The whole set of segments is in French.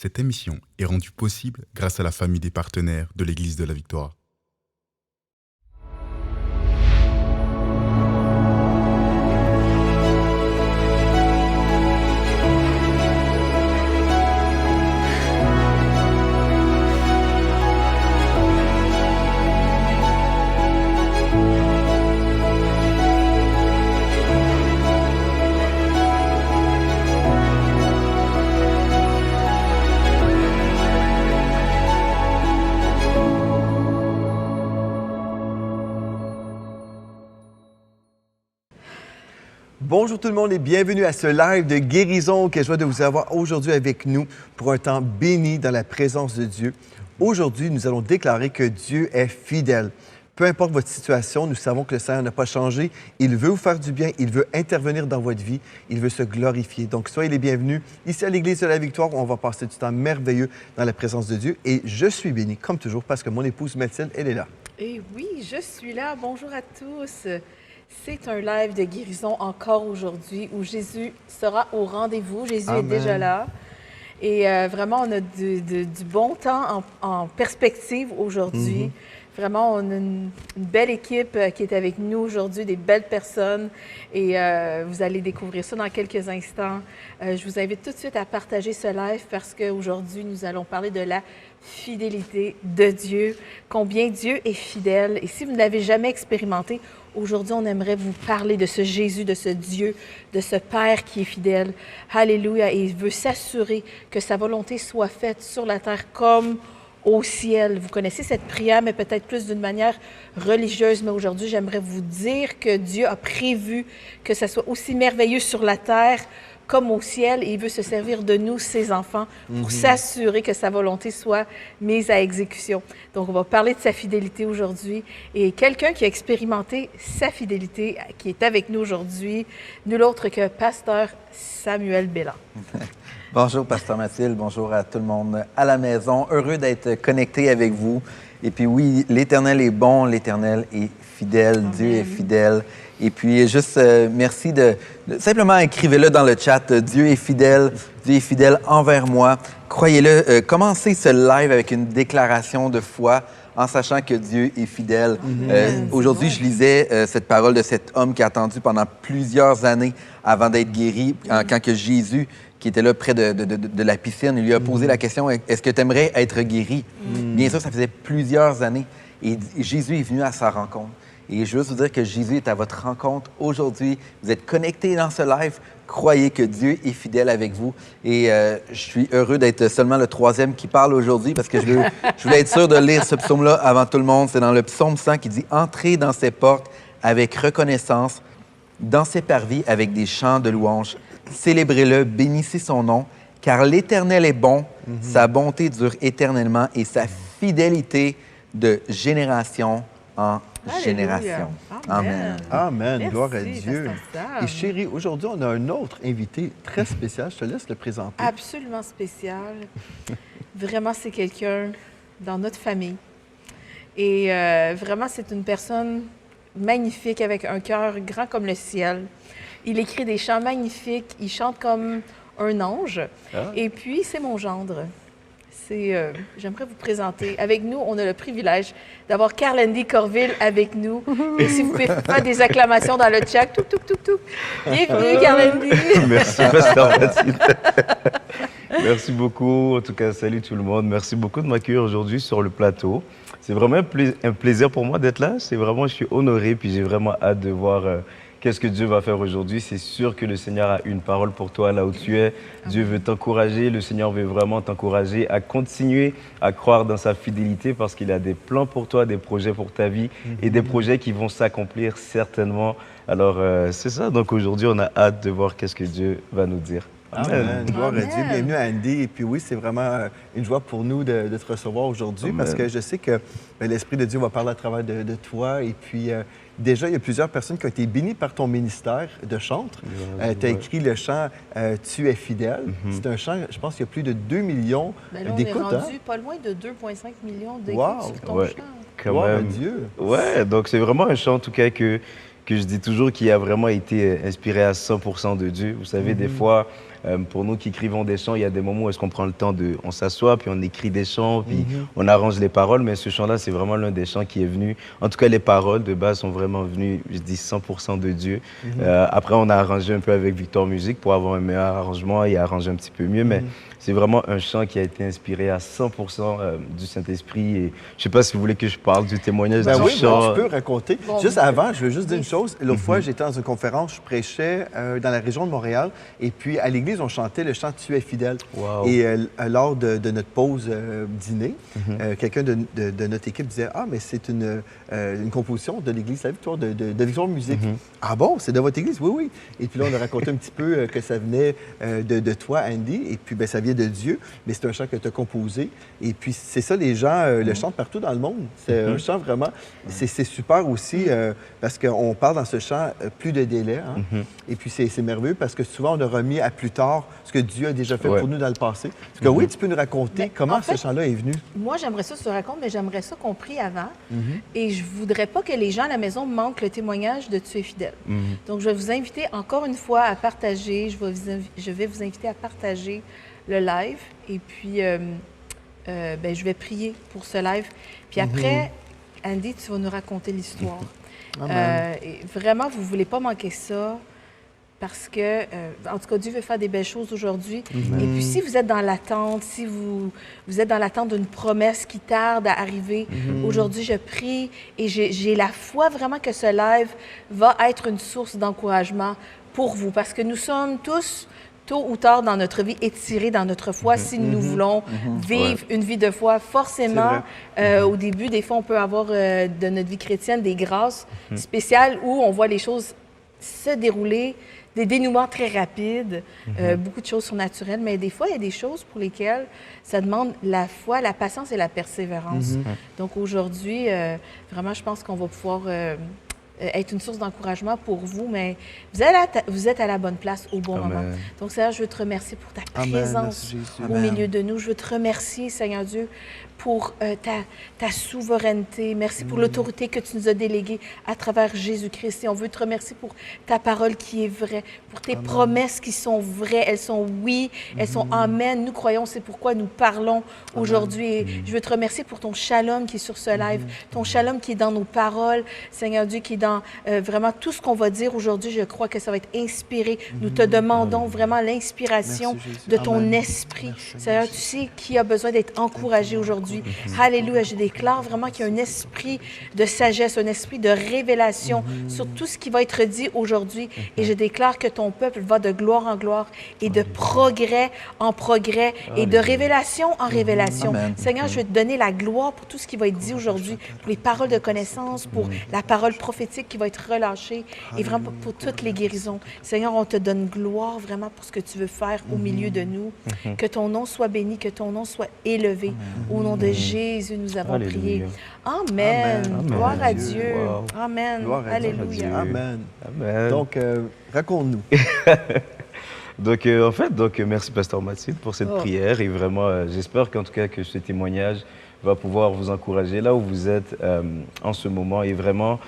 Cette émission est rendue possible grâce à la famille des partenaires de l'Église de la Victoire. Bonjour tout le monde et bienvenue à ce live de guérison. Quelle joie de vous avoir aujourd'hui avec nous pour un temps béni dans la présence de Dieu. Aujourd'hui, nous allons déclarer que Dieu est fidèle. Peu importe votre situation, nous savons que le Seigneur n'a pas changé. Il veut vous faire du bien, il veut intervenir dans votre vie, il veut se glorifier. Donc, soyez les bienvenus ici à l'Église de la Victoire où on va passer du temps merveilleux dans la présence de Dieu. Et je suis béni, comme toujours, parce que mon épouse Mathilde, elle est là. Et oui, je suis là. Bonjour à tous. C'est un live de guérison encore aujourd'hui où Jésus sera au rendez-vous. Jésus Amen. est déjà là. Et vraiment, on a du bon temps en perspective aujourd'hui. Vraiment, on a une belle équipe qui est avec nous aujourd'hui, des belles personnes. Et vous allez découvrir ça dans quelques instants. Je vous invite tout de suite à partager ce live parce qu'aujourd'hui, nous allons parler de la fidélité de Dieu, combien Dieu est fidèle. Et si vous ne l'avez jamais expérimenté, aujourd'hui, on aimerait vous parler de ce Jésus, de ce Dieu, de ce Père qui est fidèle. Alléluia. Et il veut s'assurer que sa volonté soit faite sur la terre comme au ciel. Vous connaissez cette prière, mais peut-être plus d'une manière religieuse. Mais aujourd'hui, j'aimerais vous dire que Dieu a prévu que ça soit aussi merveilleux sur la terre comme au ciel, et il veut se servir de nous, ses enfants, pour s'assurer que sa volonté soit mise à exécution. Donc, on va parler de sa fidélité aujourd'hui. Et quelqu'un qui a expérimenté sa fidélité, qui est avec nous aujourd'hui, nul autre que Pasteur Samuel Bélan. Bonjour, Pasteur Mathilde. Bonjour à tout le monde à la maison. Heureux d'être connecté avec vous. Et puis oui, l'Éternel est bon, l'Éternel est fidèle, Amen. Dieu est fidèle. Et puis juste merci de simplement écrivez-le dans le chat. Dieu est fidèle envers moi. Croyez-le. Commencez ce live avec une déclaration de foi en sachant que Dieu est fidèle. Aujourd'hui, je lisais cette parole de cet homme qui a attendu pendant plusieurs années avant d'être guéri, quand que Jésus, qui était là près de la piscine, il lui a posé la question, est-ce que tu aimerais être guéri? Bien sûr, ça faisait plusieurs années. Et Jésus est venu à sa rencontre. Et je veux juste vous dire que Jésus est à votre rencontre aujourd'hui. Vous êtes connectés dans ce live. Croyez que Dieu est fidèle avec vous. Et je suis heureux d'être seulement le troisième qui parle aujourd'hui parce que je voulais être sûr de lire ce psaume-là avant tout le monde. C'est dans le psaume 100 qui dit « Entrez dans ses portes avec reconnaissance, dans ses parvis avec des chants de louange. Célébrez-le, bénissez son nom, car l'Éternel est bon, sa bonté dure éternellement et sa fidélité de génération en génération. Amen. Amen. Merci, Gloire à Dieu. Pasteur Sam. Et chérie, aujourd'hui, on a un autre invité très spécial. Je te laisse le présenter. Absolument spécial. Vraiment, c'est quelqu'un dans notre famille. Et vraiment, c'est une personne magnifique avec un cœur grand comme le ciel. Il écrit des chants magnifiques. Il chante comme un ange. Ah. Et puis, c'est mon gendre. J'aimerais vous présenter. Avec nous, on a le privilège d'avoir Karl-Andy Corville avec nous. Et si vous pouvez faire des acclamations dans le chat, tout. Bienvenue, Karl-Andy. Merci, Pasteur Mathilde. Merci beaucoup. En tout cas, salut tout le monde. Merci beaucoup de m'accueillir aujourd'hui sur le plateau. C'est vraiment un plaisir pour moi d'être là. Je suis honoré, puis j'ai vraiment hâte de voir qu'est-ce que Dieu va faire aujourd'hui. C'est sûr que le Seigneur a une parole pour toi là où tu es. Dieu veut t'encourager. Le Seigneur veut vraiment t'encourager à continuer à croire dans sa fidélité parce qu'il a des plans pour toi, des projets pour ta vie et des projets qui vont s'accomplir certainement. Alors, c'est ça. Donc aujourd'hui, on a hâte de voir qu'est-ce que Dieu va nous dire. Amen. Gloire Amen. à Dieu. Bienvenue à Andy. Et puis oui, c'est vraiment une joie pour nous de te recevoir aujourd'hui parce que je sais que l'Esprit de Dieu va parler à travers de toi. Et puis déjà, il y a plusieurs personnes qui ont été bénies par ton ministère de chantre. Tu as écrit le chant « Tu es fidèle ». C'est un chant, je pense qu'il y a plus de 2 millions Ben là, on est d'écoutes. rendu pas loin de 2,5 millions d'écoutes Wow. sur ton Ouais. chant. Quand Gloire à même. Dieu. Ouais, donc c'est vraiment un chant en tout cas que je dis toujours qui a vraiment été inspiré à 100% de Dieu. Vous savez, des fois, Pour nous qui écrivons des chants, il y a des moments où est-ce qu'on prend le temps on s'assoit, puis on écrit des chants, puis on arrange les paroles. Mais ce chant-là, c'est vraiment l'un des chants qui est venu. En tout cas, les paroles de base sont vraiment venues, je dis 100% de Dieu. Après, on a arrangé un peu avec Victor Musique pour avoir un meilleur arrangement et arranger un petit peu mieux. Mais c'est vraiment un chant qui a été inspiré à 100% du Saint-Esprit. Et je ne sais pas si vous voulez que je parle du témoignage du oui, chant. tu peux raconter. Bon, juste avant, je veux juste dire une chose. L'autre fois, j'étais dans une conférence, je prêchais dans la région de Montréal. Et puis, à l'église, on chantait le chant « Tu es fidèle Wow. Et lors de notre pause dîner, quelqu'un de notre équipe disait « Ah, mais c'est une composition de l'église La Victoire, de Victoire Musique. Ah bon, c'est de votre église? Oui, oui. Et puis là, on a raconté un petit peu que ça venait de toi, Andy. Et puis, ça vient de Dieu, mais c'est un chant que tu as composé. Et puis, c'est ça, les gens le chantent partout dans le monde. C'est un chant vraiment... C'est super aussi parce qu'on parle dans ce chant plus de délai. Hein? Et puis, c'est merveilleux parce que souvent, on a remis à plus tard ce que Dieu a déjà fait pour nous dans le passé. Parce que oui, tu peux nous raconter comment ce chant-là est venu. Moi, j'aimerais ça que tu racontes, mais j'aimerais ça qu'on prie avant. Et je voudrais pas que les gens à la maison manquent le témoignage de Tu es fidèle. Donc, je vais vous inviter encore une fois à partager. Je vais vous inviter à partager le live. Et puis, je vais prier pour ce live. Puis après, Andy, tu vas nous raconter l'histoire. Et vraiment, vous ne voulez pas manquer ça parce que, en tout cas, Dieu veut faire des belles choses aujourd'hui. Et puis, si vous êtes dans l'attente, si vous êtes dans l'attente d'une promesse qui tarde à arriver, aujourd'hui, je prie et j'ai la foi vraiment que ce live va être une source d'encouragement pour vous parce que nous sommes tous tôt ou tard dans notre vie, étirés dans notre foi, si nous voulons vivre une vie de foi. Forcément, au début, des fois, on peut avoir de notre vie chrétienne des grâces spéciales où on voit les choses se dérouler, des dénouements très rapides, beaucoup de choses sont naturelles, mais des fois, il y a des choses pour lesquelles ça demande la foi, la patience et la persévérance. Donc aujourd'hui, vraiment, je pense qu'on va pouvoir... être une source d'encouragement pour vous, mais vous êtes à la bonne place au bon moment. Donc, Seigneur, je veux te remercier pour ta présence au milieu de nous. Je veux te remercier, Seigneur Dieu, pour ta souveraineté. Merci pour l'autorité que tu nous as déléguée à travers Jésus-Christ. Et on veut te remercier pour ta parole qui est vraie, pour tes promesses qui sont vraies. Elles sont oui, elles sont amen. Nous croyons, c'est pourquoi nous parlons aujourd'hui. Et je veux te remercier pour ton shalom qui est sur ce live, ton shalom qui est dans nos paroles, Seigneur Dieu, qui est dans vraiment tout ce qu'on va dire aujourd'hui. Je crois que ça va être inspiré. Nous te demandons vraiment l'inspiration de ton esprit. Seigneur, tu sais qui a besoin d'être encouragé aujourd'hui. Alléluia, je déclare vraiment qu'il y a un esprit de sagesse, un esprit de révélation sur tout ce qui va être dit aujourd'hui. Et je déclare que ton peuple va de gloire en gloire et de progrès en progrès et de révélation en révélation. Seigneur, je veux te donner la gloire pour tout ce qui va être dit aujourd'hui, pour les paroles de connaissance, pour la parole prophétique qui va être relâchée et vraiment pour toutes les guérisons. Seigneur, on te donne gloire vraiment pour ce que tu veux faire au milieu de nous. Que ton nom soit béni, que ton nom soit élevé. Au nom de Jésus, nous avons prié. Amen. Gloire à Dieu. Wow. Amen. Alléluia. Amen. Amen. Donc, raconte-nous. Donc, merci, Pasteur Mathilde, pour cette prière. Et vraiment, j'espère qu'en tout cas, que ce témoignage va pouvoir vous encourager là où vous êtes en ce moment. Et vraiment,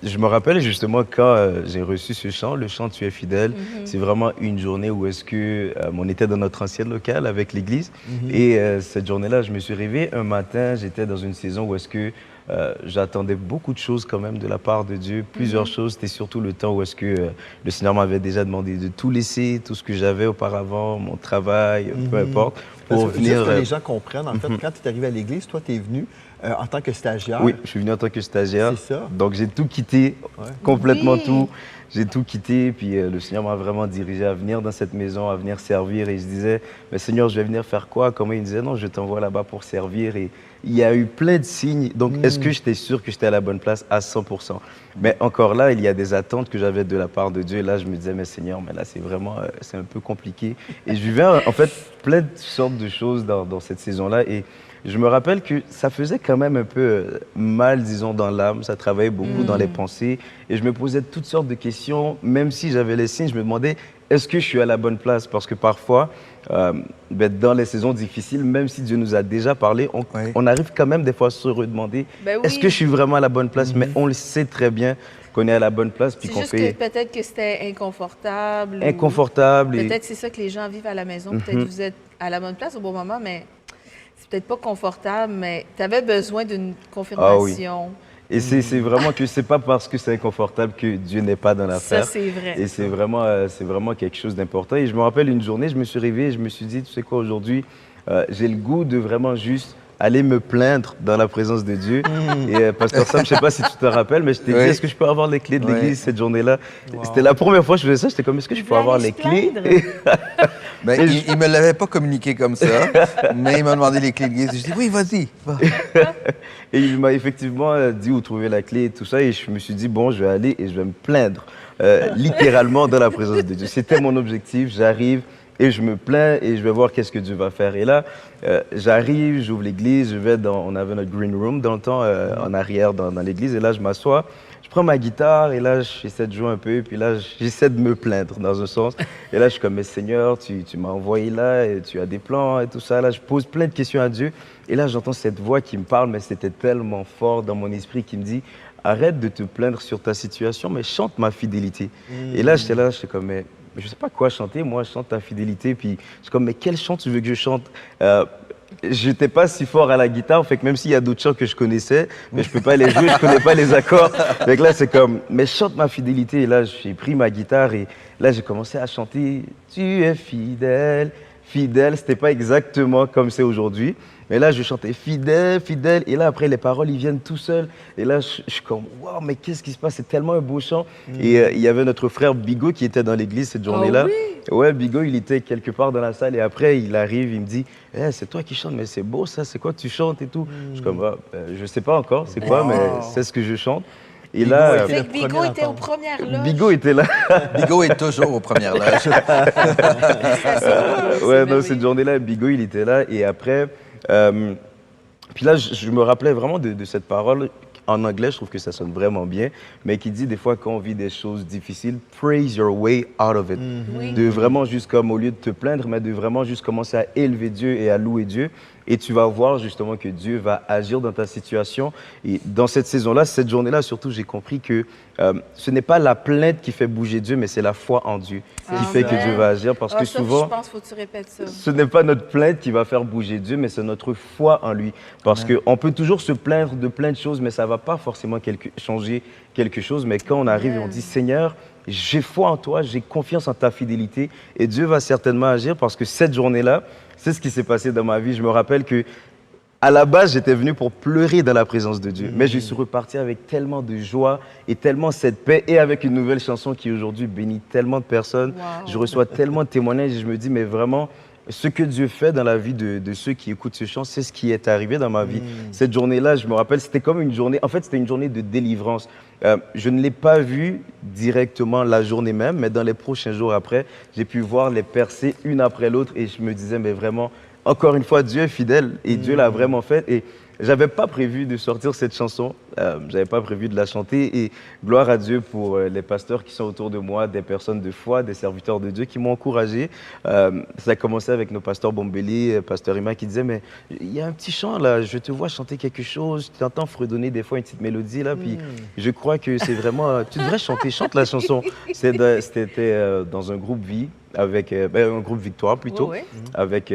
je me rappelle justement quand j'ai reçu ce chant, le chant Tu es fidèle. C'est vraiment une journée où est-ce que on était dans notre ancienne locale avec l'église. Et cette journée-là, je me suis réveillé un matin. J'étais dans une saison où est-ce que j'attendais beaucoup de choses quand même de la part de Dieu. Plusieurs choses. C'était surtout le temps où est-ce que le Seigneur m'avait déjà demandé de tout laisser, tout ce que j'avais auparavant, mon travail, peu importe, pour venir... Juste que les gens comprennent, en fait, quand tu es arrivé à l'église, toi, tu es venu en tant que stagiaire. Oui, je suis venu en tant que stagiaire. C'est ça. Donc, j'ai tout quitté, complètement tout. J'ai tout quitté, puis le Seigneur m'a vraiment dirigé à venir dans cette maison, à venir servir. Et je disais, mais Seigneur, je vais venir faire quoi? Comment il me disait, non, je t'envoie là-bas pour servir. Et il y a eu plein de signes. Donc, est-ce que j'étais sûr que j'étais à la bonne place à 100%? Mais encore là, il y a des attentes que j'avais de la part de Dieu. Et là, je me disais, mais Seigneur, mais là, c'est vraiment, c'est un peu compliqué. Et je vivais, en fait, plein de sortes de choses dans cette saison-là. Et je me rappelle que ça faisait quand même un peu mal, disons, dans l'âme. Ça travaillait beaucoup dans les pensées. Et je me posais toutes sortes de questions. Même si j'avais les signes, je me demandais, est-ce que je suis à la bonne place? Parce que parfois, dans les saisons difficiles, même si Dieu nous a déjà parlé, on arrive quand même des fois à se redemander, est-ce que je suis vraiment à la bonne place? Mais on le sait très bien qu'on est à la bonne place, puis C'est qu'on juste fait que peut-être que c'était inconfortable. inconfortable. Peut-être c'est ça que les gens vivent à la maison. Peut-être que vous êtes à la bonne place au bon moment, mais c'est peut-être pas confortable, mais tu avais besoin d'une confirmation. Et c'est vraiment que c'est pas parce que c'est inconfortable que Dieu n'est pas dans l'affaire. Ça, c'est vrai. Et c'est vraiment quelque chose d'important. Et je me rappelle une journée, je me suis réveillé et je me suis dit, tu sais quoi, aujourd'hui, j'ai le goût de vraiment juste aller me plaindre dans la présence de Dieu. Et Pasteur Sam, je sais pas si tu te rappelles, mais je t'ai dit, est-ce que je peux avoir les clés de l'église cette journée-là? C'était la première fois que je faisais ça. J'étais comme, est-ce que je peux avoir les clés? Ben, il me l'avait pas communiqué comme ça, mais il m'a demandé les clés de l'église. Je dis, oui, vas-y. Va. Et il m'a effectivement dit où trouver la clé et tout ça. Et je me suis dit, bon, je vais aller et je vais me plaindre, littéralement dans la présence de Dieu. C'était mon objectif. J'arrive et je me plains et je vais voir qu'est-ce que Dieu va faire. Et là, j'arrive, j'ouvre l'église, on avait notre green room dans le temps, en arrière dans l'église. Et là, je m'assois. Je prends ma guitare et là, j'essaie de jouer un peu. Et puis là, j'essaie de me plaindre dans un sens. Et là, je suis comme, mais Seigneur, tu m'as envoyé là et tu as des plans et tout ça. Là, je pose plein de questions à Dieu. Et là, j'entends cette voix qui me parle, mais c'était tellement fort dans mon esprit qui me dit, arrête de te plaindre sur ta situation, mais chante ma fidélité. Et là, j'étais comme, mais je ne sais pas quoi chanter. Moi, je chante ta fidélité. Puis je suis comme, mais quel chant tu veux que je chante? J'étais pas si fort à la guitare, fait que même s'il y a d'autres chants que je connaissais, mais je peux pas les jouer, je connais pas les accords. Fait que là, c'est comme, mais chante ma fidélité. Et là, j'ai pris ma guitare et là, j'ai commencé à chanter. Tu es fidèle, fidèle. C'était pas exactement comme c'est aujourd'hui. Mais là, je chantais fidèle, fidèle. Et là, après, les paroles, ils viennent tout seuls. Et là, je suis comme, waouh, mais qu'est-ce qui se passe? C'est tellement un beau chant. Et il y avait notre frère Bigot qui était dans l'église cette journée-là. oui? Ouais, Bigot, il était quelque part dans la salle. Et après, il arrive, il me dit, c'est toi qui chantes, mais c'est beau ça, c'est quoi que tu chantes et tout? Je suis comme, je sais pas encore c'est quoi, mais c'est ce que je chante. Et là, Fait que Bigot était aux premières loges. Bigot était là. Bigot est toujours aux premières loges. Ouais, non, cette journée-là, Bigot, il était là. Et après, puis là, je me rappelais vraiment de cette parole. En anglais, je trouve que ça sonne vraiment bien, mais qui dit des fois quand on vit des choses difficiles, praise your way out of it. Oui. De vraiment juste comme, au lieu de te plaindre, mais de vraiment juste commencer à élever Dieu et à louer Dieu. Et tu vas voir justement que Dieu va agir dans ta situation. Et dans cette saison-là, cette journée-là, surtout, j'ai compris que ce n'est pas la plainte qui fait bouger Dieu, mais c'est la foi en Dieu qui fait que Dieu va agir. Parce que Ça, souvent, je pense qu'il faut que tu répètes ça. ce n'est pas notre plainte qui va faire bouger Dieu, mais c'est notre foi en lui. Parce qu'on peut toujours se plaindre de plein de choses, mais ça ne va pas forcément changer quelque chose. Mais quand on arrive et on dit, Seigneur, j'ai foi en toi, j'ai confiance en ta fidélité, et Dieu va certainement agir parce que cette journée-là, c'est ce qui s'est passé dans ma vie. Je me rappelle que à la base, j'étais venu pour pleurer dans la présence de Dieu. Mais je suis reparti avec tellement de joie et tellement cette paix et avec une nouvelle chanson qui aujourd'hui bénit tellement de personnes. Wow. Je reçois tellement de témoignages et je me dis, mais vraiment, ce que Dieu fait dans la vie de ceux qui écoutent ce chant, c'est ce qui est arrivé dans ma vie. Cette journée-là, je me rappelle, c'était comme une journée, en fait, c'était une journée de délivrance. Je ne l'ai pas vu directement la journée même, mais dans les prochains jours après, j'ai pu voir les percées une après l'autre et je me disais, mais vraiment, encore une fois, Dieu est fidèle et Dieu l'a vraiment fait. Et j'avais pas prévu de sortir cette chanson, j'avais pas prévu de la chanter et gloire à Dieu pour les pasteurs qui sont autour de moi, des personnes de foi, des serviteurs de Dieu qui m'ont encouragé. Ça a commencé avec nos pasteurs Bombélé, pasteur Ima qui disait mais il y a un petit chant là, je te vois chanter quelque chose, tu t'entends fredonner des fois une petite mélodie là, puis je crois que c'est vraiment, tu devrais chanter, chante la chanson. C'était dans un groupe Vie, avec un groupe Victoire plutôt, avec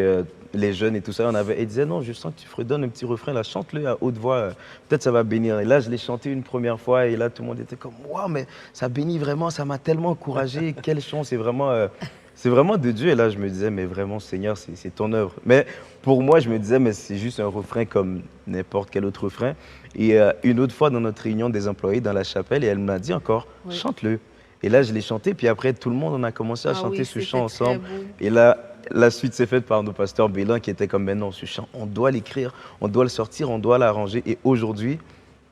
les jeunes et tout ça, il disait non, je sens que tu fredonnes un petit refrain, là, chante-le à haute voix, peut-être ça va bénir. Et là, je l'ai chanté une première fois et là, tout le monde était comme, waouh, mais ça bénit vraiment, ça m'a tellement encouragé, quel chant, c'est vraiment de Dieu. Et là, je me disais, mais vraiment, Seigneur, c'est ton œuvre. Mais pour moi, je me disais, mais c'est juste un refrain comme n'importe quel autre refrain. Et une autre fois, dans notre réunion des employés dans la chapelle, et elle m'a dit encore, chante-le. Et là, je l'ai chanté, puis après, tout le monde, on a commencé à chanter ce chant ensemble. Et là, la suite s'est faite par nos pasteurs Bélan qui étaient comme, mais non, ce chant, on doit l'écrire, on doit le sortir, on doit l'arranger. Et aujourd'hui,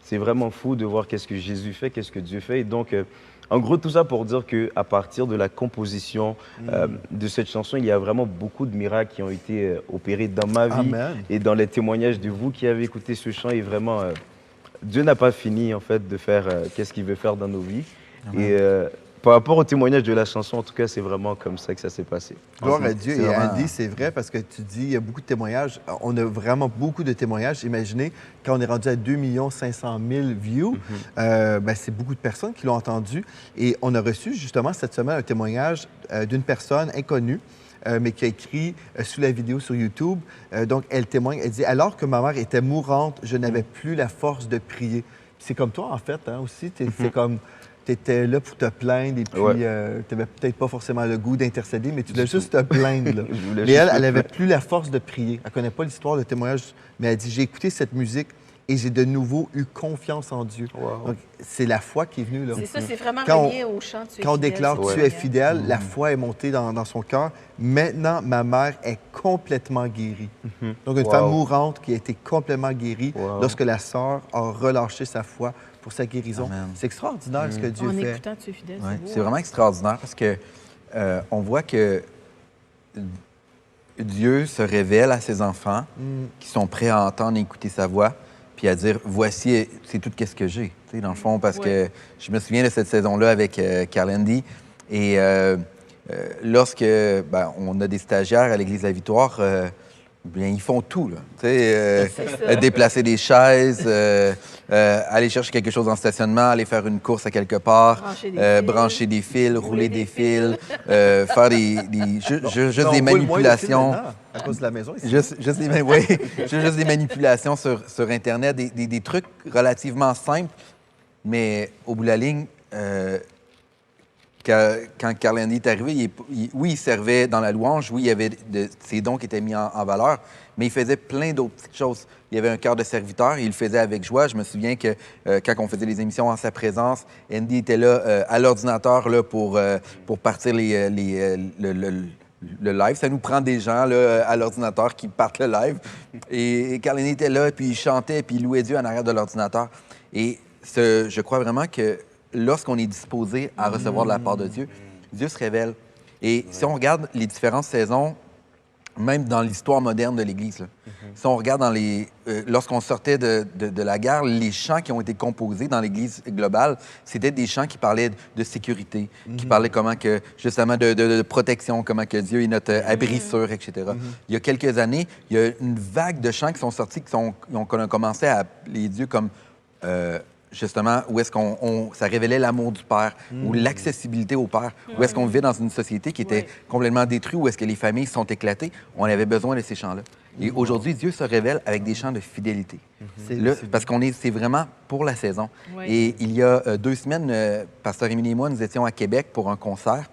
c'est vraiment fou de voir qu'est-ce que Jésus fait, qu'est-ce que Dieu fait. Et donc, en gros, tout ça pour dire qu'à partir de la composition de cette chanson, il y a vraiment beaucoup de miracles qui ont été opérés dans ma vie et dans les témoignages de vous qui avez écouté ce chant. Et vraiment, Dieu n'a pas fini, en fait, de faire qu'est-ce qu'il veut faire dans nos vies. Et par rapport au témoignage de la chanson, en tout cas, c'est vraiment comme ça que ça s'est passé. Gloire à Dieu. C'est Et vraiment- Andy, c'est vrai parce que tu dis, il y a beaucoup de témoignages. On a vraiment beaucoup de témoignages. Imaginez, quand on est rendu à 2 500 000 views, ben, c'est beaucoup de personnes qui l'ont entendu. Et on a reçu justement cette semaine un témoignage d'une personne inconnue, mais qui a écrit sous la vidéo sur YouTube. Donc, elle témoigne, elle dit, alors que ma mère était mourante, je n'avais plus la force de prier. C'est comme toi, en fait, hein, aussi. C'est comme... Tu étais là pour te plaindre et puis Ouais. tu n'avais peut-être pas forcément le goût d'intercéder, mais tu voulais juste te plaindre. Là. Je voulais Mais juste elle me n'avait plaindre. plus la force de prier. Elle ne connaît pas l'histoire, le témoignage, mais elle dit, j'ai écouté cette musique et j'ai de nouveau eu confiance en Dieu. Wow. Donc, c'est la foi qui est venue. Là. C'est ça, c'est vraiment Quand on- relié au chant. Tu es Quand on fidèle, déclare c'est tu vrai. es fidèle, la foi est montée dans son cœur. Maintenant, ma mère est complètement guérie. Donc, une Wow. femme mourante qui a été complètement guérie Wow. lorsque la sœur a relâché sa foi pour sa guérison. Amen. C'est extraordinaire ce que Dieu En fait. écoutant Tu es fidèle, Ouais, beau, c'est hein? vraiment extraordinaire parce que on voit que Dieu se révèle à ses enfants qui sont prêts à entendre et écouter sa voix, puis à dire voici, c'est tout ce que j'ai. Tu sais, dans le fond, parce que je me souviens de cette saison-là avec Carl Andy. Et lorsque on a des stagiaires à l'Église La Victoire, bien, ils font tout, là. Tu sais, C'est ça. déplacer des chaises, aller chercher quelque chose en stationnement, aller faire une course à quelque part, Brancher des fils, rouler des fils, faire juste Non, des on roule moins de fil manipulations. maintenant, à cause de la maison ici. Juste des, oui, juste des manipulations sur Internet, des trucs relativement simples, mais au bout de la ligne, quand Carl Andy est arrivé, oui, il servait dans la louange, oui, il y avait ses dons qui étaient mis en valeur, mais il faisait plein d'autres petites choses. Il avait un cœur de serviteur et il le faisait avec joie. Je me souviens que quand on faisait les émissions en sa présence, Andy était là à l'ordinateur là, pour partir le live. Ça nous prend des gens là, à l'ordinateur qui partent le live. Et Carl Andy était là, puis il chantait, puis il louait Dieu en arrière de l'ordinateur. Et je crois vraiment que lorsqu'on est disposé à recevoir de la part de Dieu, Dieu se révèle. Et si on regarde les différentes saisons, même dans l'histoire moderne de l'Église, là, si on regarde lorsqu'on sortait de la guerre, les chants qui ont été composés dans l'Église globale, c'était des chants qui parlaient de sécurité, qui parlaient comment que, justement de protection, comment que Dieu est notre abri sûr, etc. Il y a quelques années, il y a une vague de chants qui sont sortis, qu'on a commencé à appeler Dieu comme... justement, où est-ce ça révélait l'amour du Père ou l'accessibilité au Père, où est-ce qu'on vivait dans une société qui était complètement détruite, où est-ce que les familles sont éclatées. On avait besoin de ces chants-là. Et aujourd'hui, Dieu se révèle avec des chants de fidélité. Parce c'est vraiment pour la saison. Oui. Et il y a 2 semaines, Pasteur Émilie et moi, nous étions à Québec pour un concert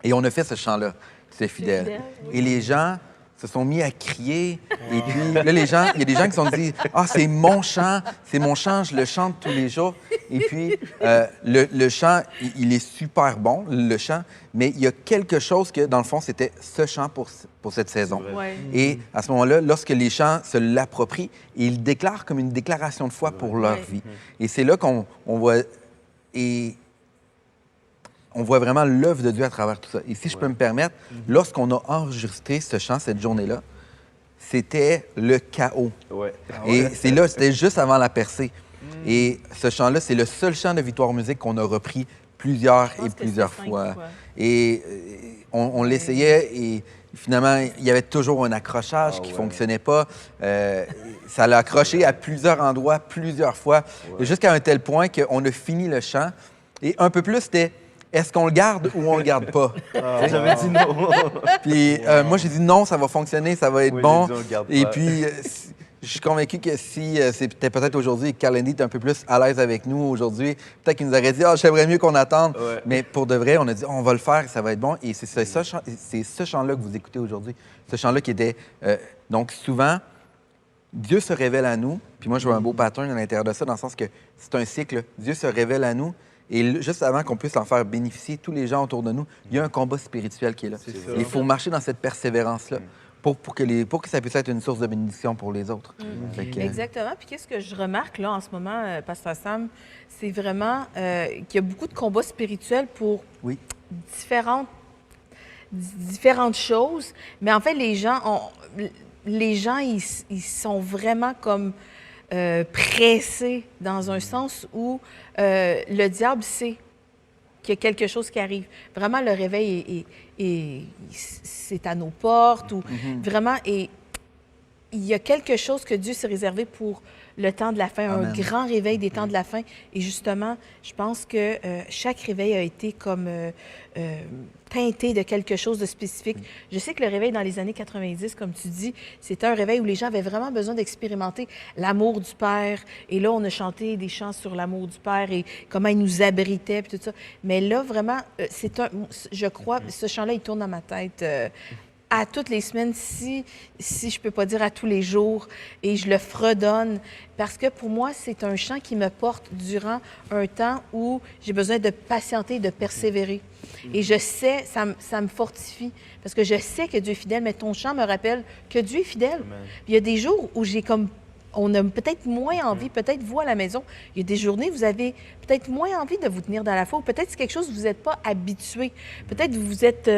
et on a fait ce chant-là, Tu es fidèle. fidèle, oui. Et les gens se sont mis à crier. Et puis là, il y a des gens qui se sont dit « Ah, c'est mon chant, je le chante tous les jours. » Et puis, le chant, il est super bon, le chant, mais il y a quelque chose que, dans le fond, c'était ce chant pour cette saison. Ouais. Et à ce moment-là, lorsque les chants se l'approprient, ils le déclarent comme une déclaration de foi pour leur vie. Et c'est là qu'on voit... On voit vraiment l'œuvre de Dieu à travers tout ça. Et si je peux me permettre, lorsqu'on a enregistré ce chant cette journée-là, c'était le chaos. Ouais. Et c'était juste avant la percée. Et ce chant-là, c'est le seul chant de Victoire Musique qu'on a repris plusieurs Je pense et que plusieurs c'est 5 fois. fois. Et on l'essayait et finalement, il y avait toujours un accrochage qui ne fonctionnait pas. Ça l'a accroché à plusieurs endroits, plusieurs fois, jusqu'à un tel point qu'on a fini le chant. Et un peu plus, c'était est-ce qu'on le garde ou on le garde pas? J'avais dit non. Puis moi, j'ai dit non, ça va fonctionner, ça va être Oui, bon. j'ai dit, on le garde Et pas. puis, je suis convaincu que si c'était peut-être aujourd'hui que Carl Andy était un peu plus à l'aise avec nous aujourd'hui, peut-être qu'il nous aurait dit « Ah, j'aimerais mieux qu'on attende. Ouais. Mais pour de vrai, on a dit « On va le faire, ça va être bon. » Et c'est ce chant-là que vous écoutez aujourd'hui. Ce chant-là qui était... donc, souvent, Dieu se révèle à nous. Puis moi, je vois un beau pattern à l'intérieur de ça, dans le sens que c'est un cycle. Dieu se révèle à nous. Et juste avant qu'on puisse en faire bénéficier tous les gens autour de nous, il y a un combat spirituel qui est là. Il faut marcher dans cette persévérance-là pour que ça puisse être une source de bénédiction pour les autres. Fait que, Exactement. Puis qu'est-ce que je remarque là en ce moment, Pasteur Sam, c'est vraiment qu'il y a beaucoup de combats spirituels pour Oui. différentes choses. Mais en fait, les gens, ils sont vraiment comme pressés dans un sens où le diable sait qu'il y a quelque chose qui arrive. Vraiment, le réveil c'est à nos portes ou vraiment, et il y a quelque chose que Dieu s'est réservé pour le temps de la fin, Amen. un grand réveil des temps de la fin. Et justement, je pense que chaque réveil a été comme teinté de quelque chose de spécifique. Je sais que le réveil dans les années 90, comme tu dis, c'était un réveil où les gens avaient vraiment besoin d'expérimenter l'amour du Père. Et là, on a chanté des chants sur l'amour du Père et comment il nous abritait, puis tout ça. Mais là, vraiment, je crois, ce chant-là, il tourne dans ma tête à toutes les semaines, si je peux pas dire à tous les jours, et je le fredonne, parce que pour moi, c'est un chant qui me porte durant un temps où j'ai besoin de patienter, de persévérer. Et je sais, ça me fortifie, parce que je sais que Dieu est fidèle, mais ton chant me rappelle que Dieu est fidèle. Puis il y a des jours où on a peut-être moins envie, peut-être vous à la maison, il y a des journées où vous avez peut-être moins envie de vous tenir dans la foi, ou peut-être c'est quelque chose où vous n'êtes pas habitué. Peut-être vous êtes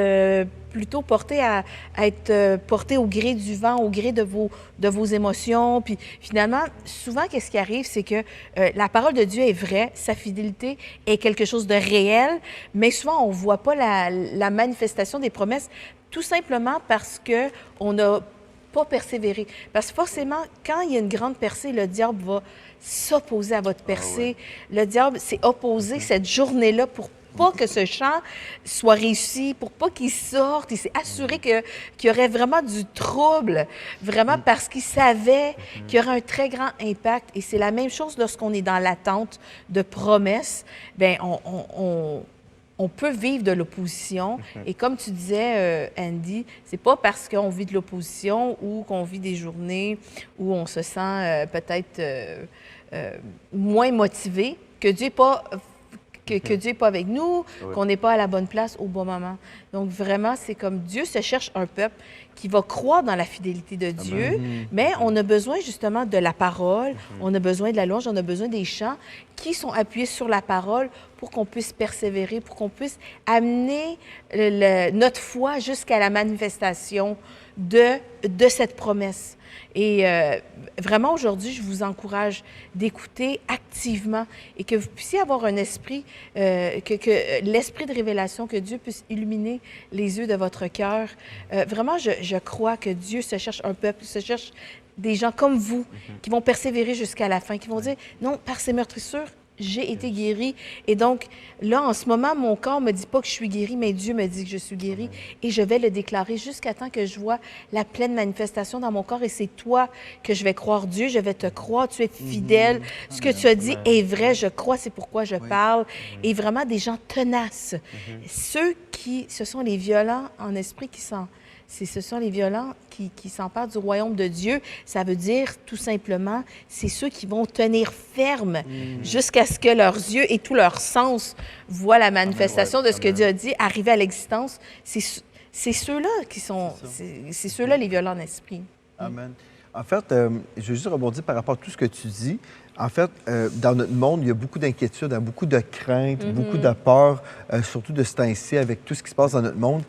plutôt porté à être porté au gré du vent, au gré de vos émotions. Puis finalement, souvent, qu'est-ce qui arrive, c'est que la parole de Dieu est vraie, sa fidélité est quelque chose de réel, mais souvent, on ne voit pas la manifestation des promesses, tout simplement parce qu'on a pas persévérer. Parce que forcément, quand il y a une grande percée, le diable va s'opposer à votre percée. Le diable s'est opposé cette journée-là pour pas que ce chant soit réussi, pour pas qu'il sorte. Il s'est assuré qu'il y aurait vraiment du trouble, vraiment parce qu'il savait qu'il y aurait un très grand impact. Et c'est la même chose lorsqu'on est dans l'attente de promesses. Bien, on peut vivre de l'opposition. Et comme tu disais, Andy, c'est pas parce qu'on vit de l'opposition ou qu'on vit des journées où on se sent peut-être moins motivé que Dieu n'est pas... Que Dieu n'est pas avec nous, qu'on n'est pas à la bonne place au bon moment. Donc, vraiment, c'est comme Dieu se cherche un peuple qui va croire dans la fidélité de Dieu, mais on a besoin justement de la parole, on a besoin de la louange, on a besoin des chants qui sont appuyés sur la parole pour qu'on puisse persévérer, pour qu'on puisse amener notre foi jusqu'à la manifestation de cette promesse. Et vraiment, aujourd'hui, je vous encourage d'écouter activement et que vous puissiez avoir un esprit, que l'esprit de révélation, que Dieu puisse illuminer les yeux de votre cœur. Vraiment, je crois que Dieu se cherche un peuple, se cherche des gens comme vous qui vont persévérer jusqu'à la fin, qui vont dire, non, par ces meurtrissures, j'ai été guérie. Et donc, là, en ce moment, mon corps ne me dit pas que je suis guérie, mais Dieu me dit que je suis guérie. Et je vais le déclarer jusqu'à temps que je vois la pleine manifestation dans mon corps. Et c'est toi que je vais croire. Dieu, je vais te croire. Tu es fidèle. Ce que tu as dit est vrai. Je crois, c'est pourquoi je parle. Et vraiment, des gens tenaces. Ce sont les violents en esprit ce sont les violents qui s'emparent du royaume de Dieu. Ça veut dire, tout simplement, c'est ceux qui vont tenir ferme jusqu'à ce que leurs yeux et tout leur sens voient la manifestation de ce que Dieu a dit arriver à l'existence. C'est ceux-là qui sont... C'est ceux-là, les violents en esprit. Amen. En fait, je veux juste rebondir par rapport à tout ce que tu dis. En fait, dans notre monde, il y a beaucoup d'inquiétudes, beaucoup de craintes, beaucoup de peur, surtout de ce temps-ci avec tout ce qui se passe dans notre monde.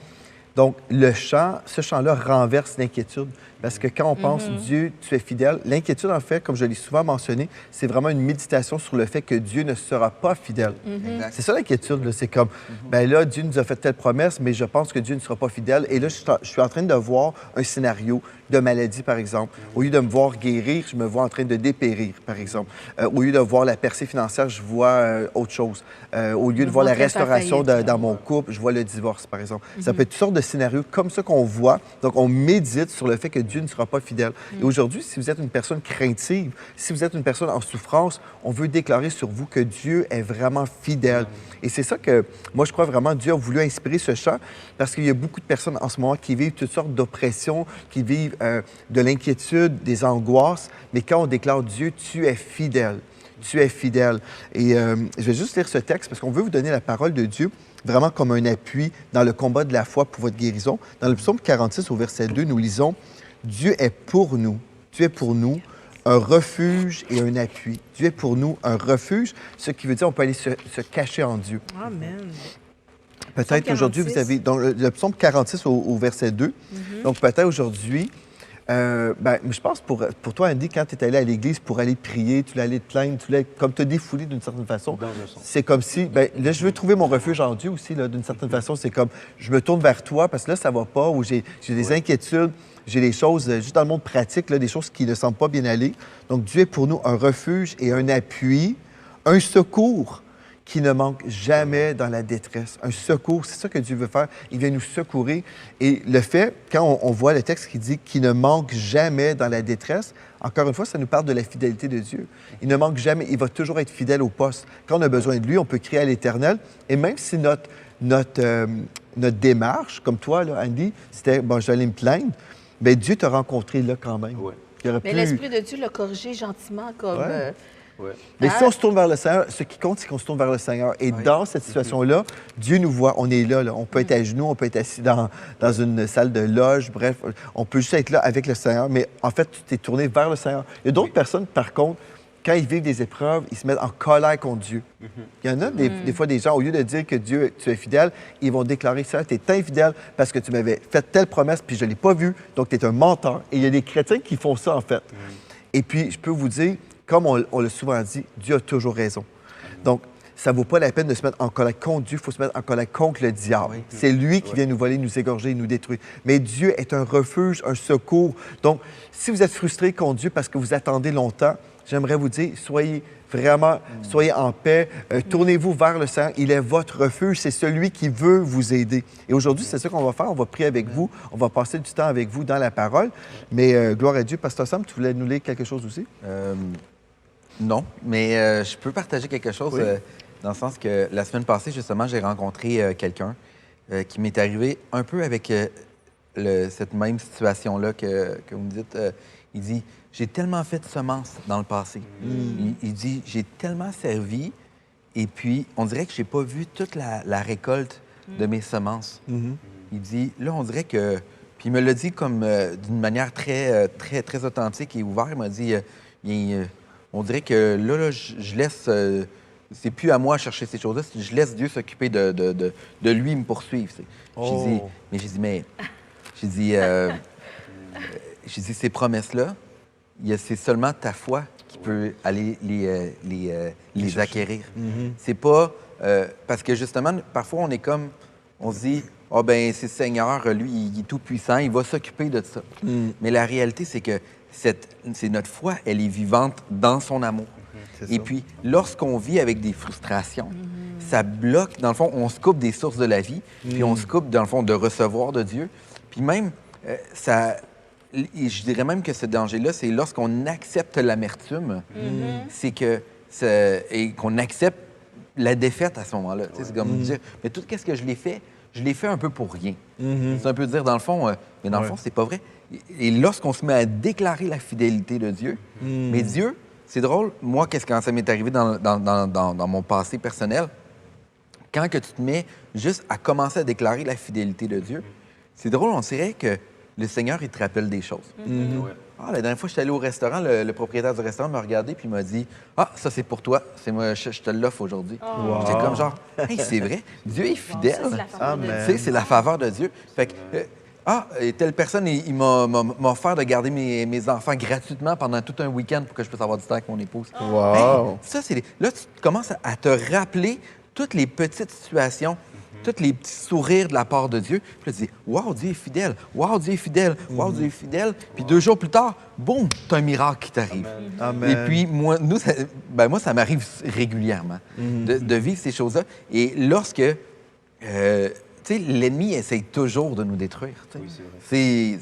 Donc, ce chant-là renverse l'inquiétude. Parce que quand on pense Dieu, tu es fidèle, l'inquiétude, en fait, comme je l'ai souvent mentionné, c'est vraiment une méditation sur le fait que Dieu ne sera pas fidèle. C'est ça l'inquiétude, là. C'est comme, ben là, Dieu nous a fait telle promesse, mais je pense que Dieu ne sera pas fidèle. Et là, je suis en train de voir un scénario de maladie, par exemple. Au lieu de me voir guérir, je me vois en train de dépérir, par exemple. Au lieu de voir la percée financière, je vois autre chose. Au lieu de voir la restauration dans mon couple, je vois le divorce, par exemple. Ça peut être toutes sortes de scénarios comme ça qu'on voit. Donc, on médite sur le fait que Dieu ne sera pas fidèle. Et aujourd'hui, si vous êtes une personne craintive, si vous êtes une personne en souffrance, on veut déclarer sur vous que Dieu est vraiment fidèle. Et c'est ça que, moi, je crois vraiment Dieu a voulu inspirer ce chant parce qu'il y a beaucoup de personnes en ce moment qui vivent toutes sortes d'oppressions, qui vivent de l'inquiétude, des angoisses. Mais quand on déclare Dieu, tu es fidèle. Tu es fidèle. Et je vais juste lire ce texte parce qu'on veut vous donner la parole de Dieu vraiment comme un appui dans le combat de la foi pour votre guérison. Dans le psaume 46, au verset 2, nous lisons « Dieu est pour nous. Tu es pour nous un refuge et un appui. Dieu est pour nous un refuge, ce qui veut dire qu'on peut aller se cacher en Dieu. » Amen. Peut-être aujourd'hui, vous avez... Dans le psaume 46 au verset 2, donc peut-être aujourd'hui, Je pense pour toi, Andy, quand tu es allé à l'église pour aller prier, tu allais te plaindre, tu voulais comme te défouler d'une certaine façon. C'est comme si, là, je veux trouver mon refuge en Dieu aussi, d'une certaine façon. C'est comme, je me tourne vers toi parce que là, ça va pas, ou j'ai des inquiétudes, j'ai des choses, juste dans le monde pratique, là, des choses qui ne semblent pas bien aller. Donc, Dieu est pour nous un refuge et un appui, un secours qui ne manque jamais dans la détresse. Un secours, c'est ça que Dieu veut faire. Il vient nous secourir. Et le fait, quand on voit le texte qui dit qu'il ne manque jamais dans la détresse, encore une fois, ça nous parle de la fidélité de Dieu. Il ne manque jamais, il va toujours être fidèle au poste. Quand on a besoin de lui, on peut crier à l'Éternel. Et même si notre démarche, comme toi, là, Andy, c'était, je vais aller me plaindre, bien, Dieu t'a rencontré là quand même. Ouais. Mais l'Esprit de Dieu l'a corrigé gentiment comme... Ouais. Mais si on se tourne vers le Seigneur, ce qui compte, c'est qu'on se tourne vers le Seigneur. Et dans cette situation-là, Dieu nous voit. On est là. On peut être à genoux, on peut être assis dans une salle de loge. Bref, on peut juste être là avec le Seigneur. Mais en fait, tu t'es tourné vers le Seigneur. Il y a d'autres personnes, par contre, quand ils vivent des épreuves, ils se mettent en colère contre Dieu. Il y en a des fois des gens, au lieu de dire que Dieu, tu es fidèle, ils vont déclarer ça, tu es infidèle parce que tu m'avais fait telle promesse puis je ne l'ai pas vue, donc tu es un menteur. Et il y a des chrétiens qui font ça, en fait. Et puis, je peux vous dire, comme on l'a souvent dit, Dieu a toujours raison. Donc, ça ne vaut pas la peine de se mettre en colère contre Dieu, il faut se mettre en colère contre le diable. C'est lui qui vient nous voler, nous égorger, nous détruire. Mais Dieu est un refuge, un secours. Donc, si vous êtes frustré contre Dieu parce que vous attendez longtemps, j'aimerais vous dire, soyez en paix, tournez-vous vers le Seigneur. Il est votre refuge, c'est celui qui veut vous aider. Et aujourd'hui, c'est ça qu'on va faire. On va prier avec vous, on va passer du temps avec vous dans la parole. Mais gloire à Dieu. Pasteur Sam, tu voulais nous lire quelque chose aussi? Non, mais je peux partager quelque chose dans le sens que la semaine passée, justement, j'ai rencontré quelqu'un qui m'est arrivé un peu avec cette même situation-là que vous me dites. Il dit, j'ai tellement fait de semences dans le passé. Il dit, j'ai tellement servi et puis on dirait que j'ai pas vu toute la récolte de mes semences. Il dit, là, on dirait que... Puis il me l'a dit comme d'une manière très, très, très authentique et ouverte. Il m'a dit, on dirait que là je laisse... c'est plus à moi de chercher ces choses-là, je laisse Dieu s'occuper de lui me poursuivre. J'ai dit, ces promesses-là, c'est seulement ta foi qui peut aller les acquérir. C'est pas... parce que justement, parfois, on se dit, c'est le Seigneur, lui, il est tout-puissant, il va s'occuper de ça. Mais la réalité, c'est que c'est notre foi, elle est vivante dans son amour. Et puis, lorsqu'on vit avec des frustrations, ça bloque, dans le fond, on se coupe des sources de la vie, puis on se coupe, dans le fond, de recevoir de Dieu. Puis même, je dirais même que ce danger-là, c'est lorsqu'on accepte l'amertume, c'est que et qu'on accepte la défaite à ce moment-là. C'est comme dire, mais tout ce que je l'ai fait un peu pour rien. C'est un peu dire, dans le fond, mais dans le fond, c'est pas vrai. Et lorsqu'on se met à déclarer la fidélité de Dieu, mais Dieu, c'est drôle, moi, quand ça m'est arrivé dans mon passé personnel, quand que tu te mets juste à commencer à déclarer la fidélité de Dieu, c'est drôle, on dirait que le Seigneur, il te rappelle des choses. La dernière fois, j'étais allé au restaurant, le propriétaire du restaurant m'a regardé puis il m'a dit « Ah, ça, c'est pour toi. C'est moi, je te l'offre aujourd'hui. J'étais comme genre « Hey, c'est vrai, Dieu est fidèle. C'est la faveur de Dieu. Fait que, et telle personne, il m'a offert de garder mes enfants gratuitement pendant tout un week-end pour que je puisse avoir du temps avec mon épouse. Hey, ça, là, tu commences à te rappeler toutes les petites situations, tous les petits sourires de la part de Dieu. Puis là, tu dis, « Wow, Dieu est fidèle! Wow, Dieu est fidèle! Wow, Dieu est fidèle! » Puis 2 jours plus tard, boum, tu as un miracle qui t'arrive. Et puis, moi, ça m'arrive régulièrement de vivre ces choses-là. Et lorsque, l'ennemi essaye toujours de nous détruire. C'est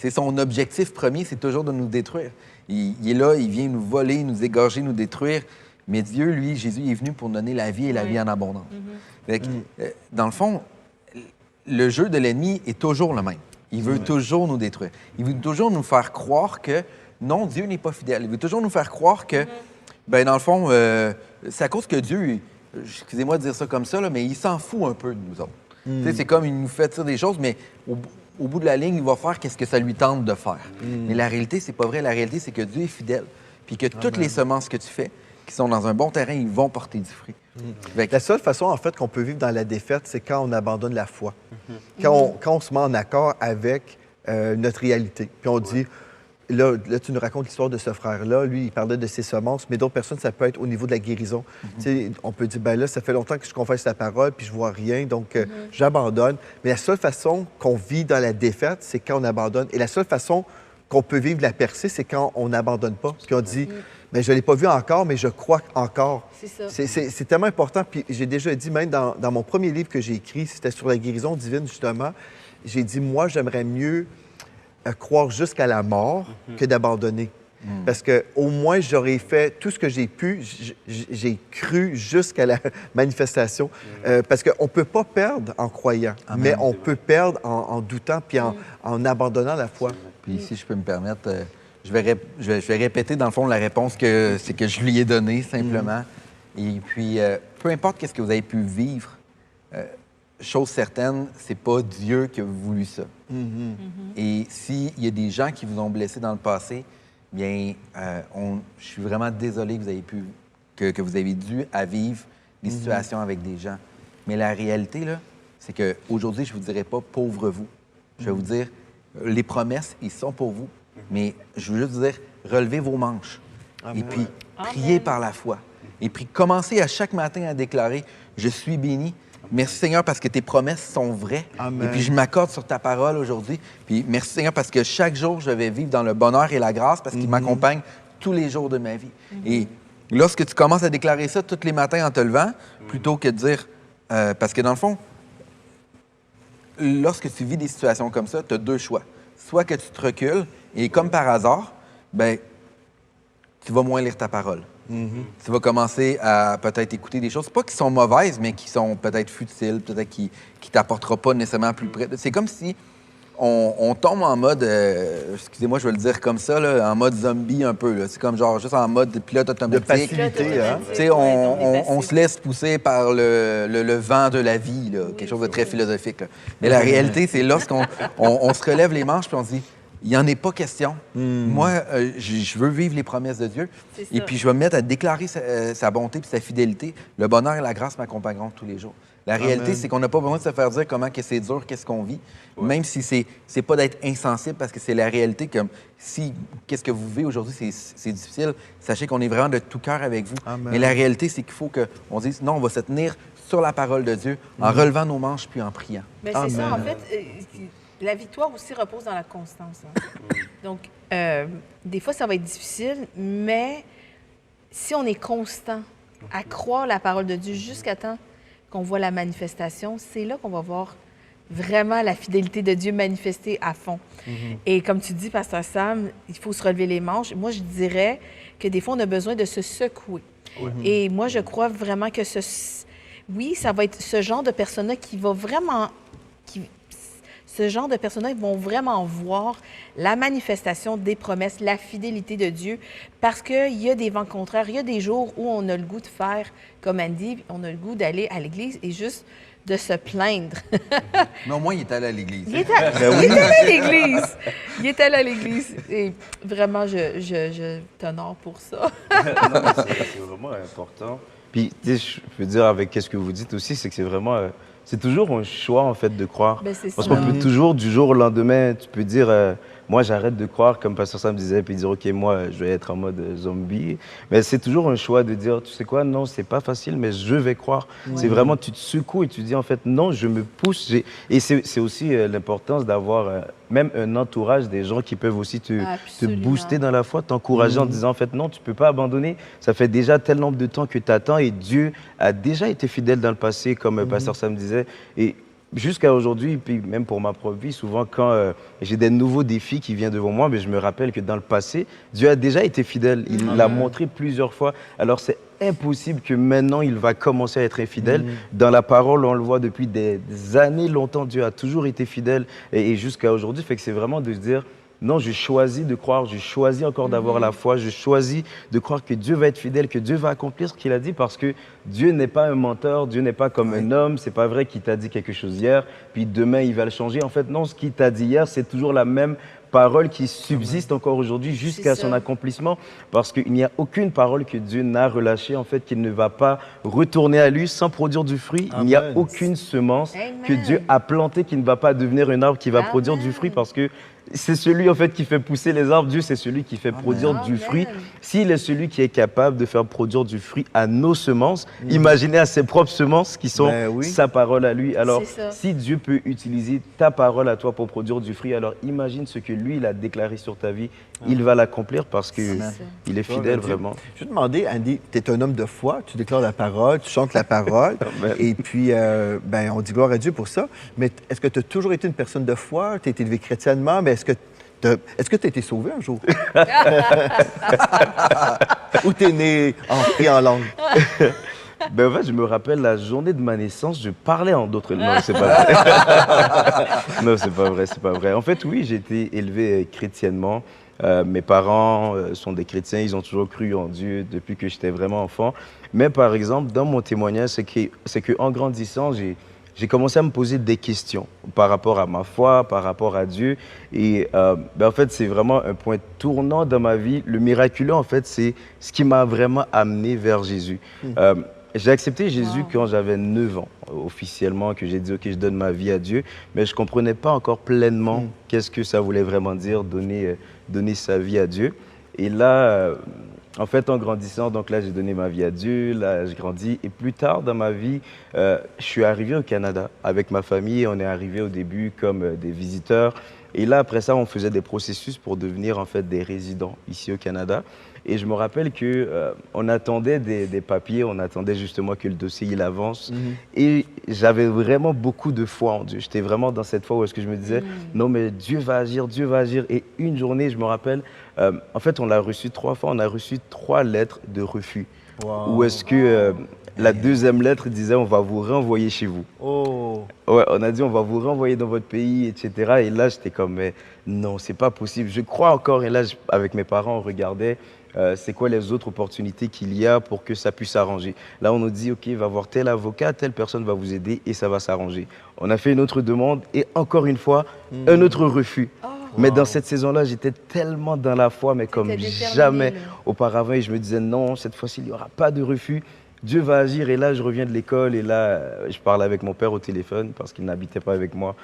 son objectif premier, c'est toujours de nous détruire. Il est là, il vient nous voler, nous égorger, nous détruire. Mais Dieu, lui, Jésus, il est venu pour donner la vie et la vie en abondance. Dans le fond, le jeu de l'ennemi est toujours le même. Il veut toujours nous détruire. Il veut toujours nous faire croire que non, Dieu n'est pas fidèle. Il veut toujours nous faire croire que, dans le fond, c'est à cause que Dieu, excusez-moi de dire ça comme ça, là, mais il s'en fout un peu de nous autres. C'est comme il nous fait dire des choses, mais au bout de la ligne, il va faire qu'est-ce que ça lui tente de faire. Mais la réalité, c'est pas vrai. La réalité, c'est que Dieu est fidèle. Puis que toutes les semences que tu fais, qui sont dans un bon terrain, ils vont porter du fruit. La seule façon, en fait, qu'on peut vivre dans la défaite, c'est quand on abandonne la foi. Quand on se met en accord avec notre réalité. Puis on dit, là, tu nous racontes l'histoire de ce frère-là. Lui, il parlait de ses semences, mais d'autres personnes, ça peut être au niveau de la guérison. Tu sais, on peut dire, ben là, ça fait longtemps que je confesse la parole, puis je vois rien, donc j'abandonne. Mais la seule façon qu'on vit dans la défaite, c'est quand on abandonne. Et la seule façon qu'on peut vivre la percée, c'est quand on n'abandonne pas. Puis on dit, mais je ne l'ai pas vu encore, mais je crois encore. C'est ça. C'est tellement important. Puis j'ai déjà dit, même dans mon premier livre que j'ai écrit, c'était sur la guérison divine, justement, j'ai dit, moi, j'aimerais mieux croire jusqu'à la mort que d'abandonner. Parce que au moins, j'aurais fait tout ce que j'ai pu, j'ai cru jusqu'à la manifestation. Parce qu'on ne peut pas perdre en croyant, mais on peut perdre en doutant puis en abandonnant la foi. Puis si je peux me permettre, je vais répéter dans le fond la réponse que je lui ai donnée simplement. Et puis, peu importe qu'est-ce que vous avez pu vivre, chose certaine, c'est pas Dieu qui a voulu ça. Et s'il y a des gens qui vous ont blessé dans le passé, bien, je suis vraiment désolé que vous avez que vous avez dû à vivre des situations avec des gens. Mais la réalité, là, c'est qu'aujourd'hui, je ne vous dirai pas « pauvre vous ». Je vais vous dire, les promesses, ils sont pour vous. Mais je veux juste vous dire, relevez vos manches. Amen. Et puis, priez par la foi. Et puis, commencez à chaque matin à déclarer « Je suis béni ». Merci Seigneur parce que tes promesses sont vraies. Amen. Et puis je m'accorde sur ta parole aujourd'hui. Puis merci Seigneur parce que chaque jour, je vais vivre dans le bonheur et la grâce parce qu'il m'accompagne tous les jours de ma vie. Et lorsque tu commences à déclarer ça tous les matins en te levant, plutôt que de dire... parce que dans le fond, lorsque tu vis des situations comme ça, tu as deux choix. Soit que tu te recules et comme par hasard, ben tu vas moins lire ta parole. Tu vas commencer à peut-être écouter des choses, pas qui sont mauvaises, mais qui sont peut-être futiles, peut-être qui ne t'apporteront pas nécessairement plus près. C'est comme si on tombe en mode, excusez-moi, je vais le dire comme ça, là, en mode zombie un peu. C'est comme genre juste en mode pilote automatique. De passivité, hein? Tu sais, on se laisse pousser par le vent de la vie, là, quelque chose de très philosophique. Là. Mais la réalité, c'est lorsqu'on se relève les manches puis on se dit, il n'y en est pas question. Moi, je veux vivre les promesses de Dieu. Et puis, je vais me mettre à déclarer sa bonté et sa fidélité. Le bonheur et la grâce m'accompagneront tous les jours. La réalité, c'est qu'on n'a pas besoin de se faire dire comment que c'est dur, qu'est-ce qu'on vit. Même si c'est pas d'être insensible, parce que c'est la réalité. Comme si qu'est-ce que vous vivez aujourd'hui, c'est difficile, sachez qu'on est vraiment de tout cœur avec vous. Amen. Mais la réalité, c'est qu'il faut qu'on dise, non, on va se tenir sur la parole de Dieu en relevant nos manches puis en priant. Mais c'est ça, en fait... La victoire aussi repose dans la constance. Hein? Donc, des fois, ça va être difficile, mais si on est constant à croire la parole de Dieu jusqu'à temps qu'on voit la manifestation, c'est là qu'on va voir vraiment la fidélité de Dieu manifestée à fond. Et comme tu dis, Pasteur Sam, il faut se relever les manches. Moi, je dirais que des fois, on a besoin de se secouer. Et moi, je crois vraiment que oui, ça va être ce genre de personnes-là qui va vraiment... Ce genre de personnes vont vraiment voir la manifestation des promesses, la fidélité de Dieu, parce qu'il y a des vents contraires. Il y a des jours où on a le goût de faire comme Andy, on a le goût d'aller à l'église et juste de se plaindre. Mais au moins, il est allé à l'église. Il est allé à l'église. Il est allé à l'église. Et vraiment, je t'honore pour ça. C'est vraiment important. Puis, je veux dire, avec ce que vous dites aussi, c'est que c'est vraiment... c'est toujours un choix, en fait, de croire. Ben, parce qu'on peut toujours, du jour au lendemain, tu peux dire, moi, j'arrête de croire, comme Pasteur Sam disait, puis dire, OK, moi, je vais être en mode zombie. Mais c'est toujours un choix de dire, tu sais quoi, non, c'est pas facile, mais je vais croire. C'est vraiment, tu te secoues et tu dis, en fait, non, je me pousse. Et c'est aussi l'importance d'avoir même un entourage, des gens qui peuvent aussi te booster dans la foi, t'encourager en disant, en fait, non, tu peux pas abandonner. Ça fait déjà tel nombre de temps que tu attends et Dieu a déjà été fidèle dans le passé, comme Pasteur Sam disait. Et jusqu'à aujourd'hui, puis même pour ma propre vie, souvent quand j'ai des nouveaux défis qui viennent devant moi, mais je me rappelle que dans le passé, Dieu a déjà été fidèle. Il l'a montré plusieurs fois. Alors c'est impossible que maintenant, il va commencer à être infidèle. Dans la parole, on le voit depuis des années, longtemps, Dieu a toujours été fidèle. Et jusqu'à aujourd'hui, fait que c'est vraiment de se dire... Non, je choisis de croire, je choisis encore d'avoir la foi, je choisis de croire que Dieu va être fidèle, que Dieu va accomplir ce qu'il a dit, parce que Dieu n'est pas un menteur, Dieu n'est pas comme un homme, c'est pas vrai qu'il t'a dit quelque chose hier, puis demain il va le changer. En fait, non, ce qu'il t'a dit hier, c'est toujours la même parole qui subsiste encore aujourd'hui jusqu'à C'est son ça. accomplissement, parce qu'il n'y a aucune parole que Dieu n'a relâchée, en fait, qui ne va pas retourner à lui sans produire du fruit. Il n'y a Amen. aucune semence Amen. que Dieu a plantée qui ne va pas devenir un arbre qui va produire du Amen. fruit, parce que c'est celui en fait qui fait pousser les arbres. Dieu, c'est celui qui fait produire du Amen. fruit. S'il est celui qui est capable de faire produire du fruit à nos semences, imaginez à ses propres semences qui sont Ben oui. sa parole à lui. Alors, C'est ça. si Dieu peut utiliser ta parole à toi pour produire du fruit, alors imagine ce que lui, il a déclaré sur ta vie. Il va l'accomplir parce que C'est ça. il est Gloire fidèle à Dieu. vraiment. Je vais te demander, Andy, tu es un homme de foi, tu déclares la parole, tu chantes la parole, Amen. et puis, ben, on dit gloire à Dieu pour ça. Mais est-ce que tu as toujours été une personne de foi? Tu as été élevé chrétiennement, mais est-ce que tu as été sauvé un jour? Ou tu es né en langue? Ben, en fait, je me rappelle la journée de ma naissance, je parlais en d'autres langues. Non, c'est pas vrai. Non, c'est pas vrai, c'est pas vrai. En fait, oui, j'ai été élevé chrétiennement. Mes parents sont des chrétiens, ils ont toujours cru en Dieu depuis que j'étais vraiment enfant. Mais par exemple, dans mon témoignage, c'est que en grandissant, j'ai commencé à me poser des questions par rapport à ma foi, par rapport à Dieu. Et ben, en fait, c'est vraiment un point tournant dans ma vie. Le miraculeux, en fait, c'est ce qui m'a vraiment amené vers Jésus. J'ai accepté Jésus Wow. quand j'avais 9 ans, officiellement, que j'ai dit, OK, je donne ma vie à Dieu, mais je ne comprenais pas encore pleinement qu'est-ce que ça voulait vraiment dire, donner sa vie à Dieu. Et là, en fait, en grandissant, donc là, j'ai donné ma vie à Dieu, là, je grandis. Et plus tard dans ma vie, je suis arrivé au Canada avec ma famille. On est arrivé au début comme des visiteurs. Et là, après ça, on faisait des processus pour devenir en fait des résidents ici au Canada. Et je me rappelle que on attendait des papiers, on attendait justement que le dossier il avance. Et j'avais vraiment beaucoup de foi en Dieu. J'étais vraiment dans cette foi où est-ce que je me disais, non mais Dieu va agir, Dieu va agir. Et une journée, je me rappelle, en fait, on l'a reçu 3 fois, on a reçu 3 lettres de refus. Wow. Où est-ce que la deuxième lettre disait, on va vous renvoyer chez vous. Oh! Ouais, on a dit on va vous renvoyer dans votre pays, etc. Et là, j'étais comme, mais non, c'est pas possible. Je crois encore, et là, avec mes parents, on regardait c'est quoi les autres opportunités qu'il y a pour que ça puisse s'arranger. Là, on nous dit, OK, va voir tel avocat, telle personne va vous aider et ça va s'arranger. On a fait une autre demande et encore une fois, un autre refus. Mais dans cette saison-là, j'étais tellement dans la foi, mais comme déterminé, jamais là. auparavant. Et je me disais, non, cette fois-ci, il n'y aura pas de refus. Dieu va agir. Et là, je reviens de l'école et là, je parle avec mon père au téléphone parce qu'il n'habitait pas avec moi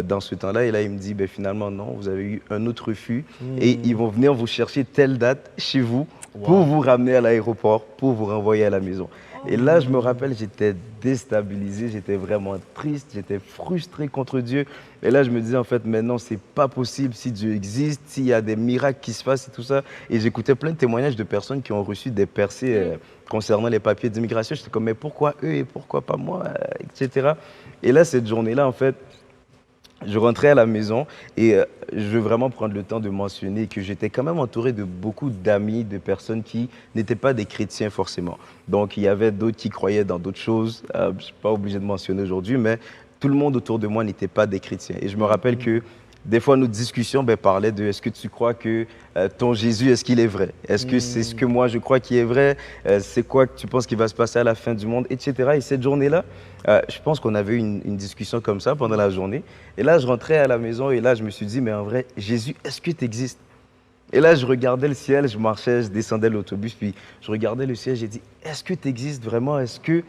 dans ce temps-là. Et là, il me dit, ben, finalement, non, vous avez eu un autre refus et ils vont venir vous chercher telle date chez vous pour vous ramener à l'aéroport, pour vous renvoyer à la maison. Et là, je me rappelle, j'étais déstabilisé, j'étais vraiment triste, j'étais frustré contre Dieu. Et là, je me disais, en fait, mais non, c'est pas possible si Dieu existe, s'il y a des miracles qui se passent et tout ça. Et j'écoutais plein de témoignages de personnes qui ont reçu des percées concernant les papiers d'immigration. J'étais comme, mais pourquoi eux et pourquoi pas moi, etc. Et là, cette journée-là, en fait, je rentrais à la maison et je veux vraiment prendre le temps de mentionner que j'étais quand même entouré de beaucoup d'amis, de personnes qui n'étaient pas des chrétiens forcément. Donc, il y avait d'autres qui croyaient dans d'autres choses. Je ne suis pas obligé de mentionner aujourd'hui, mais tout le monde autour de moi n'était pas des chrétiens. Et je me rappelle que des fois, nos discussions parlaient de est-ce que tu crois que ton Jésus, est-ce qu'il est vrai? Est-ce que c'est ce que moi je crois qui est vrai? C'est quoi que tu penses qui va se passer à la fin du monde? Etc. Et cette journée-là, je pense qu'on avait eu une discussion comme ça pendant la journée. Et là, je rentrais à la maison et là, je me suis dit, mais en vrai, Jésus, est-ce que tu existes? Et là, je regardais le ciel, je marchais, je descendais l'autobus, puis je regardais le ciel, j'ai dit, est-ce que tu existes vraiment? Est-ce que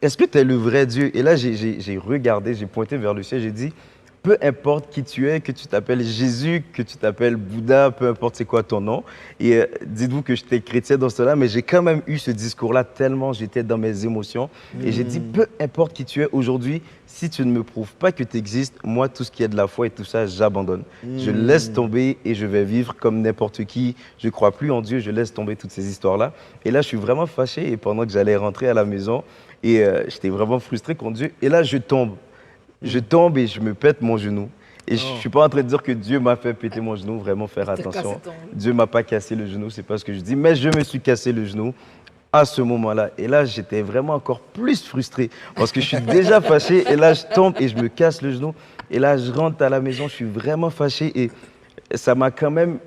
tu es le vrai Dieu? Et là, j'ai regardé, j'ai pointé vers le ciel, j'ai dit, peu importe qui tu es, que tu t'appelles Jésus, que tu t'appelles Bouddha, peu importe c'est quoi ton nom. Et dites-vous que j'étais chrétien dans cela, mais j'ai quand même eu ce discours-là tellement j'étais dans mes émotions. Et j'ai dit, peu importe qui tu es aujourd'hui, si tu ne me prouves pas que tu existes, moi, tout ce qui est de la foi et tout ça, j'abandonne. Je laisse tomber et je vais vivre comme n'importe qui. Je ne crois plus en Dieu, je laisse tomber toutes ces histoires-là. Et là, je suis vraiment fâché. Et pendant que j'allais rentrer à la maison, et j'étais vraiment frustré contre Dieu. Et là, je tombe. Je tombe et je me pète mon genou. Et je ne suis pas en train de dire que Dieu m'a fait péter mon genou, vraiment faire attention. Dieu ne m'a pas cassé le genou, c'est pas ce que je dis, mais je me suis cassé le genou à ce moment-là. Et là, j'étais vraiment encore plus frustré parce que je suis déjà fâché et là, je tombe et je me casse le genou. Et là, je rentre à la maison, je suis vraiment fâché et ça m'a quand même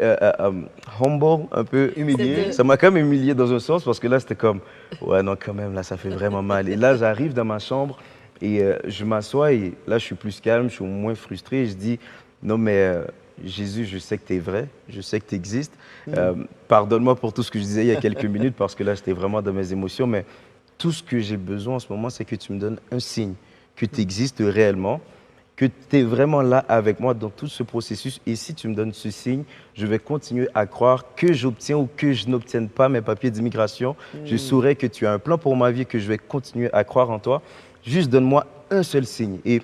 humble, un peu humilié. Ça m'a quand même humilié dans un sens parce que là, c'était comme, ouais, non, quand même, là, ça fait vraiment mal. Et là, j'arrive dans ma chambre. Et je m'assois et là, je suis plus calme, je suis moins frustré. Et je dis, non, mais Jésus, je sais que tu es vrai, je sais que tu existes. Pardonne-moi pour tout ce que je disais il y a quelques minutes, parce que là, j'étais vraiment dans mes émotions, mais tout ce que j'ai besoin en ce moment, c'est que tu me donnes un signe, que tu existes réellement, que tu es vraiment là avec moi dans tout ce processus. Et si tu me donnes ce signe, je vais continuer à croire que j'obtiens ou que je n'obtienne pas mes papiers d'immigration. Je saurai que tu as un plan pour ma vie, que je vais continuer à croire en toi. Juste donne-moi un seul signe. Et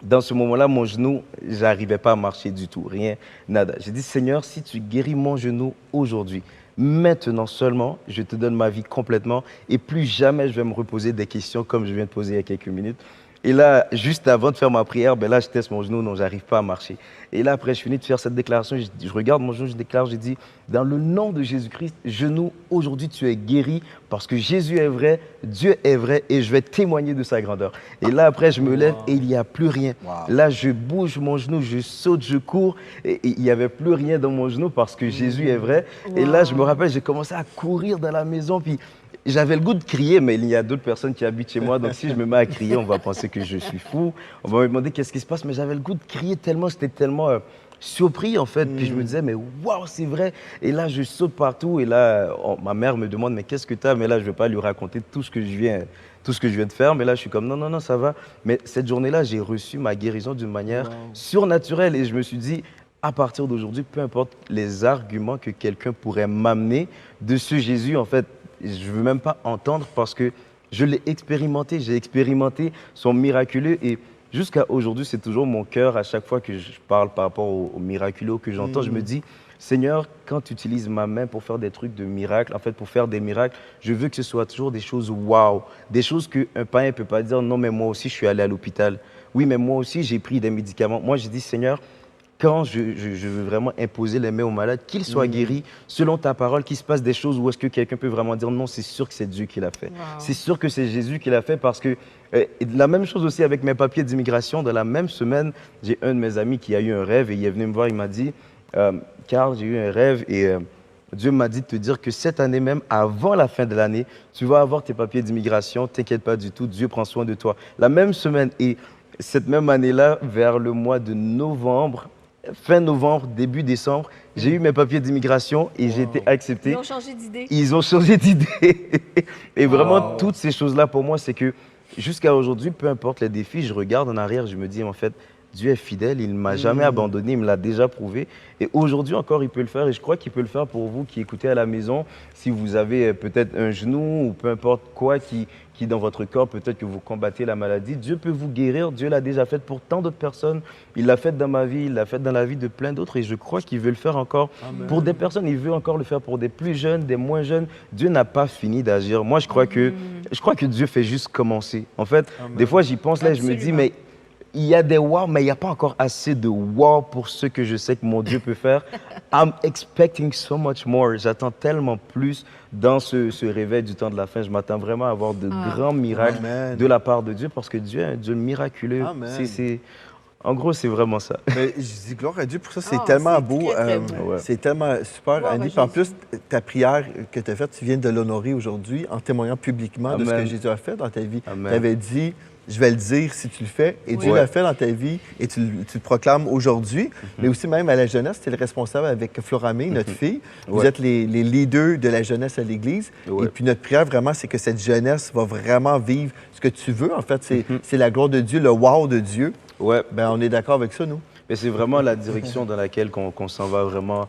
dans ce moment-là, mon genou, j'arrivais pas à marcher du tout, rien, nada. J'ai dit, Seigneur, si tu guéris mon genou aujourd'hui, maintenant seulement, je te donne ma vie complètement et plus jamais je vais me reposer des questions comme je viens de poser il y a quelques minutes. Et là, juste avant de faire ma prière, ben là, je teste mon genou, non, j'arrive pas à marcher. Et là, après, je finis de faire cette déclaration, je regarde mon genou, je déclare, je dis, dans le nom de Jésus-Christ, genou, aujourd'hui, tu es guéri parce que Jésus est vrai, Dieu est vrai et je vais témoigner de sa grandeur. Et là, après, je me lève et il n'y a plus rien. Là, je bouge mon genou, je saute, je cours et il n'y avait plus rien dans mon genou parce que Jésus est vrai. Et là, je me rappelle, j'ai commencé à courir dans la maison, puis j'avais le goût de crier, mais il y a d'autres personnes qui habitent chez moi. Donc, si je me mets à crier, on va penser que je suis fou. On va me demander qu'est-ce qui se passe. Mais j'avais le goût de crier tellement, j'étais tellement surpris, en fait. Puis je me disais, mais waouh, c'est vrai. Et là, je saute partout. Et là, ma mère me demande, mais qu'est-ce que tu as? Mais là, je ne vais pas lui raconter tout ce que je viens de faire. Mais là, je suis comme, non, non, non, ça va. Mais cette journée-là, j'ai reçu ma guérison d'une manière surnaturelle. Et je me suis dit, à partir d'aujourd'hui, peu importe les arguments que quelqu'un pourrait m'amener de ce Jésus, en fait, je ne veux même pas entendre parce que je l'ai expérimenté. J'ai expérimenté son miraculeux et jusqu'à aujourd'hui, c'est toujours mon cœur à chaque fois que je parle par rapport au miraculeux que j'entends. Je me dis, Seigneur, quand tu utilises ma main pour faire des trucs de miracles, en fait, pour faire des miracles, je veux que ce soit toujours des choses waouh, des choses qu'un païen ne peut pas dire, non, mais moi aussi, je suis allé à l'hôpital. Oui, mais moi aussi, j'ai pris des médicaments. Moi, j'ai dit, Seigneur, quand je veux vraiment imposer les mains aux malades, qu'ils soient guéris selon ta parole, qu'il se passe des choses où est-ce que quelqu'un peut vraiment dire non, c'est sûr que c'est Dieu qui l'a fait. C'est sûr que c'est Jésus qui l'a fait parce que la même chose aussi avec mes papiers d'immigration. Dans la même semaine, j'ai un de mes amis qui a eu un rêve et il est venu me voir, il m'a dit, Carl, j'ai eu un rêve et Dieu m'a dit de te dire que cette année même, avant la fin de l'année, tu vas avoir tes papiers d'immigration, t'inquiète pas du tout, Dieu prend soin de toi. La même semaine et cette même année-là, vers le mois de novembre, fin novembre, début décembre, j'ai eu mes papiers d'immigration et j'ai été accepté. Ils ont changé d'idée. Ils ont changé d'idée. Et vraiment, toutes ces choses-là, pour moi, c'est que jusqu'à aujourd'hui, peu importe les défis, je regarde en arrière, je me dis, en fait, Dieu est fidèle, il ne m'a jamais abandonné, il me l'a déjà prouvé. Et aujourd'hui encore, il peut le faire. Et je crois qu'il peut le faire pour vous qui écoutez à la maison. Si vous avez peut-être un genou ou peu importe quoi qui dans votre corps, peut-être que vous combattez la maladie, Dieu peut vous guérir. Dieu l'a déjà fait pour tant d'autres personnes. Il l'a fait dans ma vie, il l'a fait dans la vie de plein d'autres. Et je crois qu'il veut le faire encore pour des personnes. Il veut encore le faire pour des plus jeunes, des moins jeunes. Dieu n'a pas fini d'agir. Moi, je crois que Dieu fait juste commencer. En fait, des fois, j'y pense là et je me dis, mais il y a des wow, mais il n'y a pas encore assez de wow pour ce que je sais que mon Dieu peut faire. I'm expecting so much more. J'attends tellement plus dans ce réveil du temps de la fin. Je m'attends vraiment à avoir de grands miracles de la part de Dieu parce que Dieu est un Dieu miraculeux. En gros, c'est vraiment ça. Mais je dis gloire à Dieu pour ça, c'est tellement beau. Très beau. C'est tellement super, Gloire Annie. à Puis en Jésus. plus, ta prière que tu as faite, tu viens de l'honorer aujourd'hui en témoignant publiquement de ce que Jésus a fait dans ta vie. Tu avais dit, je vais le dire si tu le fais. Et Dieu l'a fait dans ta vie et tu le proclames aujourd'hui. Mais aussi même à la jeunesse, tu es le responsable avec Floramé, notre fille. Vous êtes les leaders de la jeunesse à l'Église. Et puis notre prière, vraiment, c'est que cette jeunesse va vraiment vivre ce que tu veux. En fait, c'est la gloire de Dieu, le wow de Dieu. Ben, on est d'accord avec ça, nous. Mais c'est vraiment la direction dans laquelle qu'on s'en va vraiment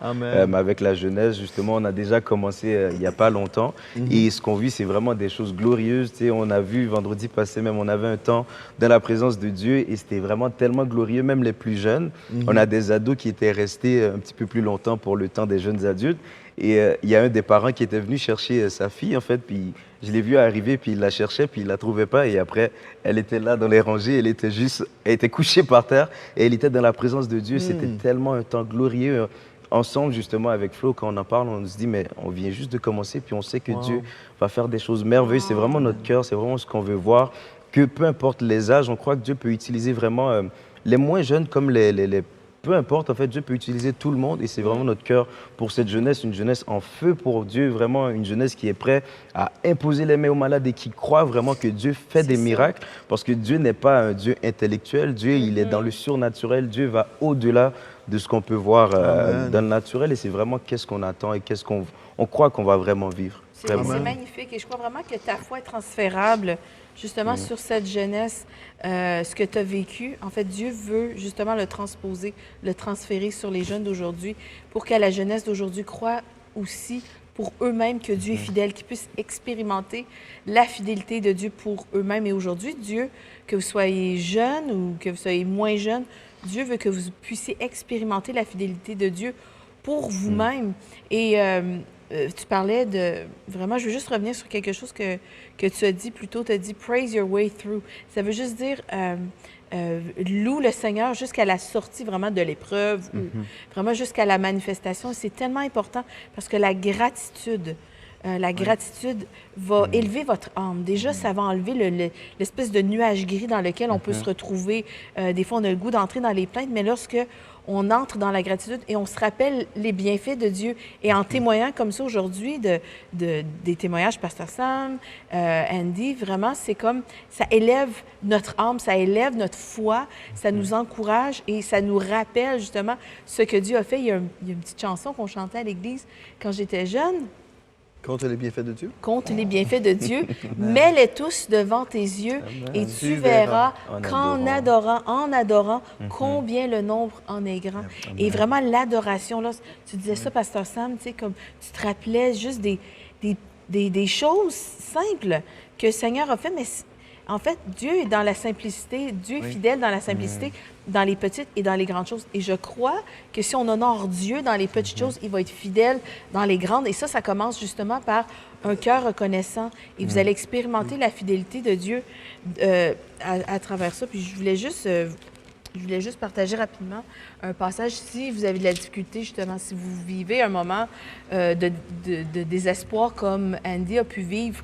avec la jeunesse. Justement, on a déjà commencé il n'y a pas longtemps. Et ce qu'on vit, c'est vraiment des choses glorieuses. Tu sais, on a vu vendredi passé même, on avait un temps dans la présence de Dieu et c'était vraiment tellement glorieux, même les plus jeunes. On a des ados qui étaient restés un petit peu plus longtemps pour le temps des jeunes adultes. Et il y a un des parents qui était venu chercher sa fille, en fait, puis je l'ai vu arriver, puis il la cherchait, puis il la trouvait pas. Et après, elle était là dans les rangées, elle était couchée par terre, et elle était dans la présence de Dieu. C'était tellement un temps glorieux. Ensemble, justement, avec Flo, quand on en parle, on se dit, mais on vient juste de commencer, puis on sait que Dieu va faire des choses merveilleuses. C'est vraiment notre cœur, c'est vraiment ce qu'on veut voir. Que peu importe les âges, on croit que Dieu peut utiliser vraiment les moins jeunes comme les peu importe, en fait, Dieu peut utiliser tout le monde et c'est vraiment notre cœur pour cette jeunesse, une jeunesse en feu pour Dieu, vraiment une jeunesse qui est prête à imposer les mains aux malades et qui croit vraiment que Dieu fait des miracles parce que Dieu n'est pas un Dieu intellectuel, Dieu, il est dans le surnaturel, Dieu va au-delà de ce qu'on peut voir dans le naturel et c'est vraiment qu'est-ce qu'on attend et qu'est-ce qu'on croit qu'on va vraiment vivre. C'est magnifique et je crois vraiment que ta foi est transférable justement sur cette jeunesse, ce que tu as vécu. En fait, Dieu veut justement le transposer, le transférer sur les jeunes d'aujourd'hui pour que la jeunesse d'aujourd'hui croie aussi pour eux-mêmes que Dieu est fidèle, qu'ils puissent expérimenter la fidélité de Dieu pour eux-mêmes. Et aujourd'hui, Dieu, que vous soyez jeune ou que vous soyez moins jeune, Dieu veut que vous puissiez expérimenter la fidélité de Dieu pour vous-même. Et tu parlais de... Vraiment, je veux juste revenir sur quelque chose que tu as dit plus tôt. Tu as dit « praise your way through ». Ça veut juste dire loue le Seigneur jusqu'à la sortie vraiment de l'épreuve ou vraiment jusqu'à la manifestation. C'est tellement important parce que la gratitude va élever votre âme. Déjà, ça va enlever l'espèce de nuage gris dans lequel on peut se retrouver. Des fois, on a le goût d'entrer dans les plaintes, mais lorsque on entre dans la gratitude et on se rappelle les bienfaits de Dieu. Et en témoignant comme ça aujourd'hui, des témoignages, Pasteur Sam, Andy, vraiment, c'est comme, ça élève notre âme, ça élève notre foi, ça nous encourage et ça nous rappelle justement ce que Dieu a fait. Il y a une petite chanson qu'on chantait à l'église quand j'étais jeune. Compte les bienfaits de Dieu. Compte les bienfaits de Dieu. Mets-les tous devant tes yeux et tu verras qu'en adorant, combien le nombre en est grand. Et vraiment, l'adoration, là, tu disais ça, Pasteur Sam, tu sais, comme tu te rappelais juste des choses simples que le Seigneur a fait, mais en fait, Dieu est dans la simplicité, Dieu est fidèle dans la simplicité, dans les petites et dans les grandes choses. Et je crois que si on honore Dieu dans les petites choses, il va être fidèle dans les grandes. Et ça commence justement par un cœur reconnaissant. Et vous allez expérimenter la fidélité de Dieu à travers ça. Puis je voulais juste partager rapidement un passage. Si vous avez de la difficulté, justement, si vous vivez un moment de désespoir comme Andy a pu vivre,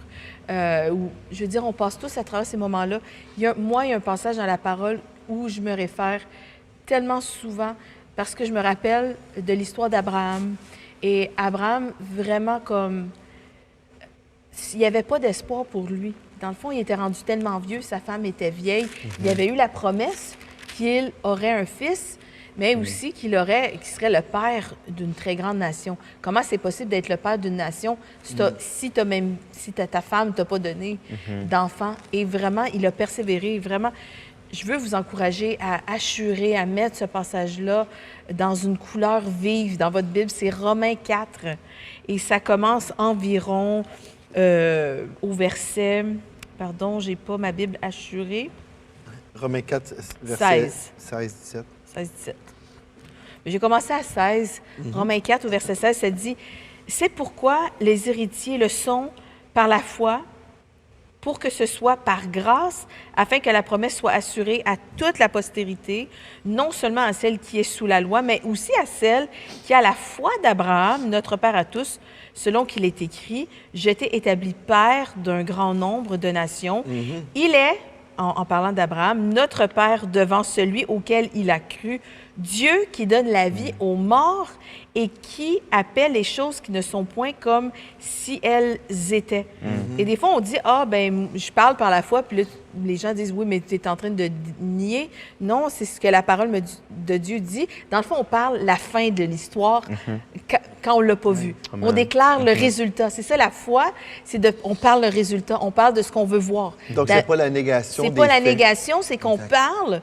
où, je veux dire, on passe tous à travers ces moments-là. Il y a un passage dans la parole où je me réfère tellement souvent parce que je me rappelle de l'histoire d'Abraham. Et Abraham, vraiment comme... Il n'y avait pas d'espoir pour lui. Dans le fond, il était rendu tellement vieux, sa femme était vieille. Il avait eu la promesse qu'il aurait un fils, mais aussi qu'il serait le père d'une très grande nation. Comment c'est possible d'être le père d'une nation si ta femme ne t'a pas donné d'enfant? Et vraiment, il a persévéré. Vraiment, je veux vous encourager à assurer, à mettre ce passage-là dans une couleur vive. Dans votre Bible, c'est Romains 4. Et ça commence environ au verset... Pardon, j'ai pas ma Bible assurée. Romains 4, verset 16, 17. J'ai commencé à 16. Romains 4, au verset 16, ça dit « C'est pourquoi les héritiers le sont par la foi, pour que ce soit par grâce, afin que la promesse soit assurée à toute la postérité, non seulement à celle qui est sous la loi, mais aussi à celle qui a la foi d'Abraham, notre Père à tous, selon qu'il est écrit, « Je t'ai établi père d'un grand nombre de nations. Il est, en parlant d'Abraham, notre Père devant celui auquel il a cru, Dieu qui donne la vie aux morts et qui appelle les choses qui ne sont point comme si elles étaient. Et des fois, on dit, je parle par la foi, puis là, les gens disent, oui, mais tu es en train de nier. Non, c'est ce que la parole de Dieu dit. Dans le fond, on parle la fin de l'histoire quand on ne l'a pas vu. Amen. On déclare le résultat. C'est ça, la foi, on parle le résultat, on parle de ce qu'on veut voir. Donc, c'est pas la négation des faits. C'est pas la négation, c'est qu'on parle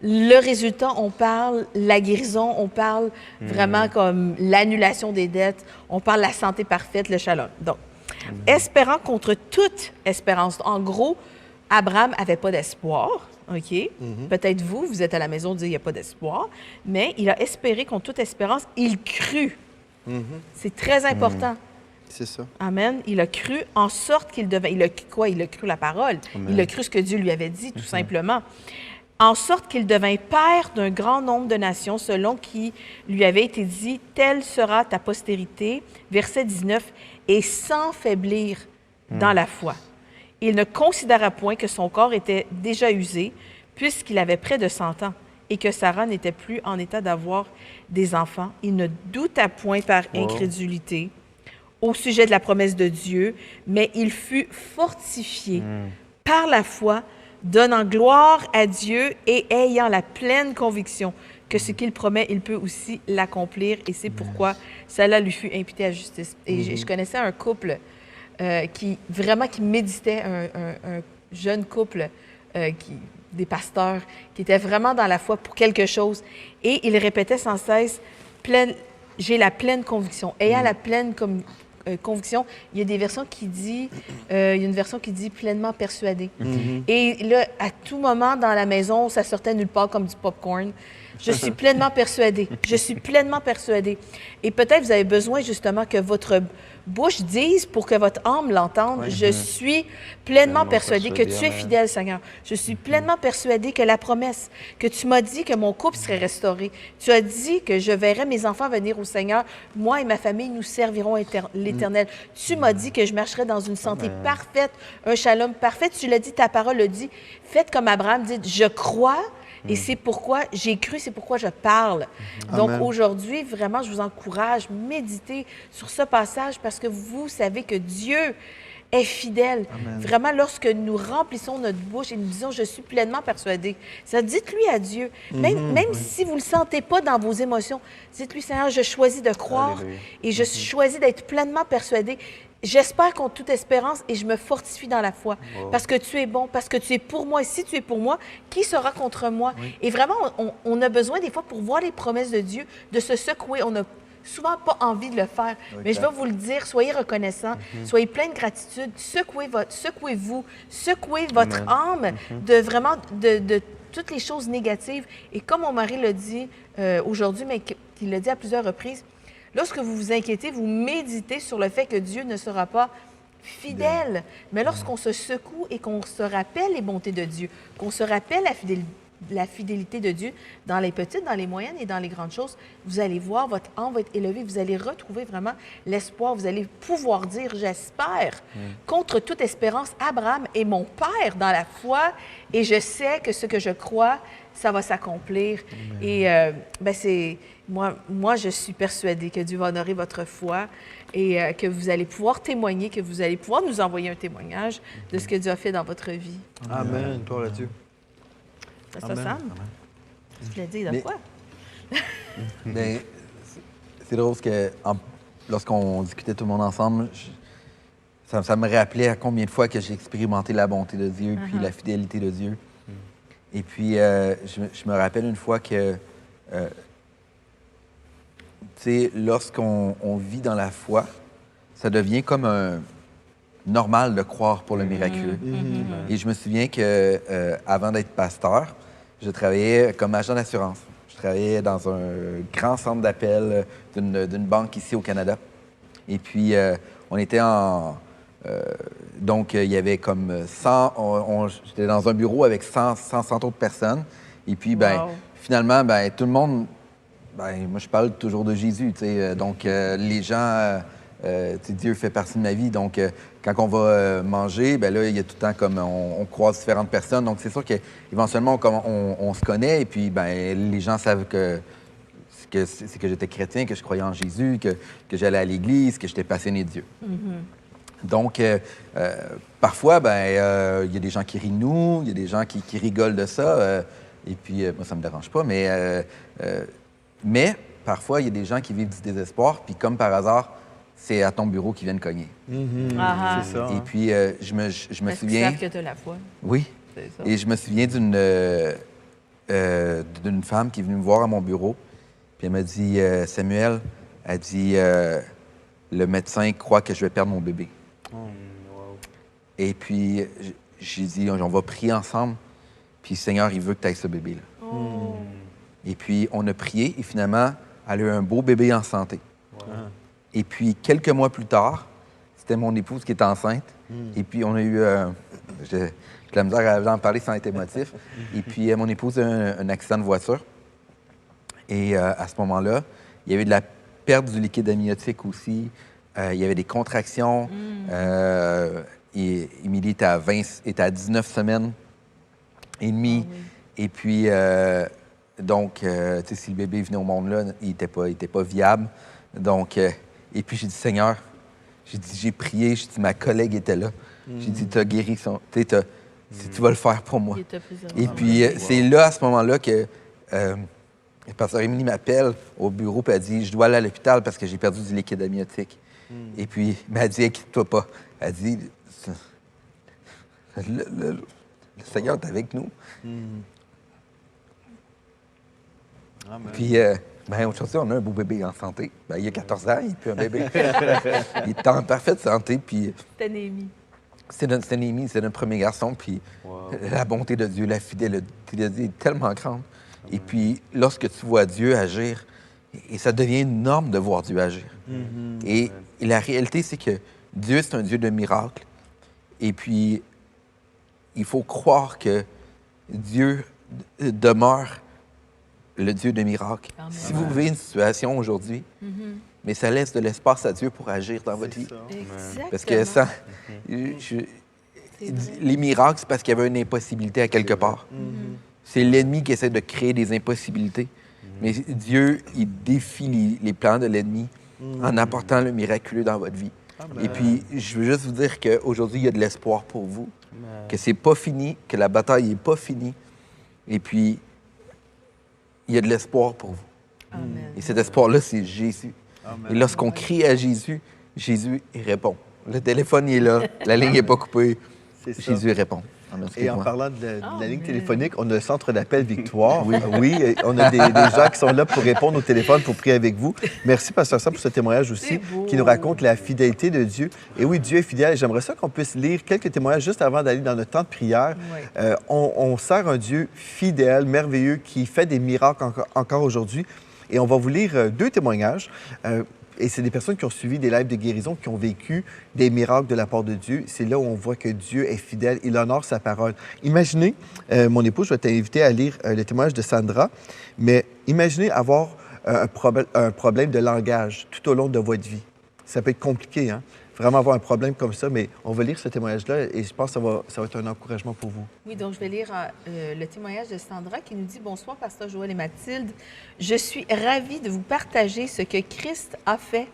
le résultat, on parle la guérison, on parle vraiment comme l'annulation des dettes, on parle la santé parfaite, le shalom. Donc, espérant contre toute espérance. En gros, Abraham n'avait pas d'espoir, OK? Peut-être vous êtes à la maison, vous dites qu'il n'y a pas d'espoir, mais il a espéré contre toute espérance, il crut. C'est très important. C'est ça. Amen. Il a cru en sorte qu'il devait... Il a cru la parole. Amen. Il a cru ce que Dieu lui avait dit, tout simplement. En sorte qu'il devint père d'un grand nombre de nations, selon qui lui avait été dit, « Telle sera ta postérité. » Verset 19, « Et sans faiblir dans la foi. Il ne considéra point que son corps était déjà usé, puisqu'il avait près de 100 ans. et que Sarah n'était plus en état d'avoir des enfants. Il ne douta point par incrédulité au sujet de la promesse de Dieu, mais il fut fortifié par la foi, donnant gloire à Dieu et ayant la pleine conviction que ce qu'il promet, il peut aussi l'accomplir. Et c'est pourquoi cela lui fut imputé à justice. Et je connaissais un couple qui méditait, un jeune couple, des pasteurs, qui étaient vraiment dans la foi pour quelque chose. Et il répétait sans cesse, j'ai la pleine conviction. Ayant la pleine conviction, il y a des versions qui disent, il y a une version qui dit pleinement persuadé. Et là, à tout moment dans la maison, ça sortait nulle part comme du popcorn. Je suis pleinement persuadée. Je suis pleinement persuadée. Et peut-être vous avez besoin justement que votre bouche dise pour que votre âme l'entende. Je suis pleinement persuadée que tu es fidèle, Seigneur. Je suis pleinement persuadée que la promesse, que tu m'as dit que mon couple serait restauré. Tu as dit que je verrais mes enfants venir au Seigneur. Moi et ma famille, nous servirons l'Éternel. Tu m'as dit que je marcherais dans une santé parfaite, un shalom parfait. Tu l'as dit, ta parole le dit. Faites comme Abraham dit, je crois. Et c'est pourquoi j'ai cru, c'est pourquoi je parle. Donc aujourd'hui, vraiment, je vous encourage, méditez sur ce passage parce que vous savez que Dieu est fidèle. Amen. Vraiment, lorsque nous remplissons notre bouche et nous disons « je suis pleinement persuadé », ça dites-lui à Dieu. Même si vous ne le sentez pas dans vos émotions, dites-lui « Seigneur, je choisis de croire et je choisis d'être pleinement persuadé ». J'espère contre toute espérance et je me fortifie dans la foi. Parce que tu es bon, parce que tu es pour moi. Et si tu es pour moi, qui sera contre moi? Et vraiment, on a besoin des fois pour voir les promesses de Dieu, de se secouer. On n'a souvent pas envie de le faire. Mais je vais vous le dire, soyez reconnaissants, soyez plein de gratitude, secouez-vous, secouez votre âme de toutes les choses négatives. Et comme mon mari l'a dit aujourd'hui, mais qu'il l'a dit à plusieurs reprises, lorsque vous vous inquiétez, vous méditez sur le fait que Dieu ne sera pas fidèle. Mais lorsqu'on se secoue et qu'on se rappelle les bontés de Dieu, qu'on se rappelle la fidélité de Dieu dans les petites, dans les moyennes et dans les grandes choses, vous allez voir, votre âme va être élevée, vous allez retrouver vraiment l'espoir, vous allez pouvoir dire, j'espère, contre toute espérance, Abraham est mon père dans la foi et je sais que ce que je crois, ça va s'accomplir. Et moi, je suis persuadée que Dieu va honorer votre foi et que vous allez pouvoir témoigner, que vous allez pouvoir nous envoyer un témoignage de ce que Dieu a fait dans votre vie. Amen. Gloire à Dieu. C'est ça, Sam? Tu voulais dire de quoi? Mais c'est drôle parce que lorsqu'on discutait tout le monde ensemble, ça me rappelait à combien de fois que j'ai expérimenté la bonté de Dieu puis la fidélité de Dieu. Et puis, je me rappelle une fois que, tu sais, lorsqu'on vit dans la foi, ça devient comme normal de croire pour le miraculeux. Et je me souviens que avant d'être pasteur, je travaillais comme agent d'assurance. Je travaillais dans un grand centre d'appel d'une banque ici au Canada. Et puis, on était donc, il y avait comme 100... J'étais dans un bureau avec 100 autres personnes. Et puis, finalement, tout le monde... moi, je parle toujours de Jésus, tu sais. Donc, les gens... Dieu fait partie de ma vie. Donc, quand on va manger, là, il y a tout le temps comme on croise différentes personnes. Donc, c'est sûr qu'éventuellement, on se connaît. Et puis, les gens savent que j'étais chrétien, que je croyais en Jésus, que j'allais à l'église, que j'étais passionné de Dieu. Donc, parfois, il y a des gens qui rient de nous, il y a des gens qui rigolent de ça. Et puis, moi, ça ne me dérange pas. Mais parfois, il y a des gens qui vivent du désespoir. Puis, comme par hasard, c'est à ton bureau qu'ils viennent cogner. C'est ça. Et puis, je me souviens... Parce que tu as la foi. Oui. C'est ça. Et je me souviens d'une femme qui est venue me voir à mon bureau. Puis elle m'a dit, Samuel, elle dit, le médecin croit que je vais perdre mon bébé. Et puis, j'ai dit, on va prier ensemble. Puis, Seigneur, il veut que tu aies ce bébé-là. Et puis, on a prié et finalement, elle a eu un beau bébé en santé. Et puis, quelques mois plus tard, c'était mon épouse qui était enceinte. Et puis, on a eu... j'ai la misère à en parler sans être émotif. Et puis, mon épouse a eu un accident de voiture. Et à ce moment-là, il y avait de la perte du liquide amniotique aussi. Il y avait des contractions. Et Émilie était à 19 semaines et demie. Et puis, Donc, tu sais, si le bébé venait au monde là, il était pas viable. Donc, et puis j'ai dit, Seigneur, j'ai prié, j'ai dit, ma collègue était là. J'ai dit, tu as guéri son... Tu sais, si tu vas le faire pour moi. Et puis, c'est là, à ce moment-là, que le pasteur Émilie m'appelle au bureau et elle dit, je dois aller à l'hôpital parce que j'ai perdu du liquide amniotique. Et puis, elle m'a dit, inquiète-toi pas. Elle dit, le Seigneur est avec nous. Puis, aujourd'hui, on a un beau bébé en santé. Ben, il a 14 ans, il est plus un bébé. Il est en parfaite santé. Puis, C'était Néhémie. c'est notre premier garçon. Puis, la bonté de Dieu, la fidélité de Dieu est tellement grande. Et puis, lorsque tu vois Dieu agir, et ça devient une norme de voir Dieu agir. Et la réalité, c'est que Dieu, c'est un Dieu de miracles. Et puis, il faut croire que Dieu demeure le Dieu de miracles. Amen. Si vous vivez une situation aujourd'hui, mais ça laisse de l'espace à Dieu pour agir dans votre vie. Exactement. Parce que ça, les miracles, c'est parce qu'il y avait une impossibilité à quelque part. C'est l'ennemi qui essaie de créer des impossibilités. Mais Dieu, il défie les plans de l'ennemi en apportant le miraculeux dans votre vie. Amen. Et puis, je veux juste vous dire qu'aujourd'hui, il y a de l'espoir pour vous, que c'est pas fini, que la bataille n'est pas finie. Et puis, il y a de l'espoir pour vous. Amen. Et cet espoir-là, c'est Jésus. Amen. Et lorsqu'on crie à Jésus, Jésus, il répond. Le téléphone, il est là, la ligne n'est pas coupée. Jésus répond. Amen. Et en parlant de la ligne téléphonique, on a le centre d'appel Victoire. Oui, on a des gens qui sont là pour répondre au téléphone, pour prier avec vous. Merci, Pasteur Sam, pour ce témoignage aussi, qui nous raconte la fidélité de Dieu. Et oui, Dieu est fidèle. J'aimerais ça qu'on puisse lire quelques témoignages juste avant d'aller dans notre temps de prière. Oui. On sert un Dieu fidèle, merveilleux, qui fait des miracles encore aujourd'hui. Et on va vous lire 2 témoignages. Et c'est des personnes qui ont suivi des lives de guérison, qui ont vécu des miracles de la part de Dieu. C'est là où on voit que Dieu est fidèle, il honore sa parole. Imaginez, mon époux, je vais t'inviter à lire le témoignage de Sandra, mais imaginez avoir un problème de langage tout au long de votre vie. Ça peut être compliqué, hein? Vraiment avoir un problème comme ça, mais on va lire ce témoignage-là et je pense que ça va être un encouragement pour vous. Oui, donc je vais lire le témoignage de Sandra qui nous dit « Bonsoir, Pasteur Joël et Mathilde. Je suis ravie de vous partager ce que Christ a fait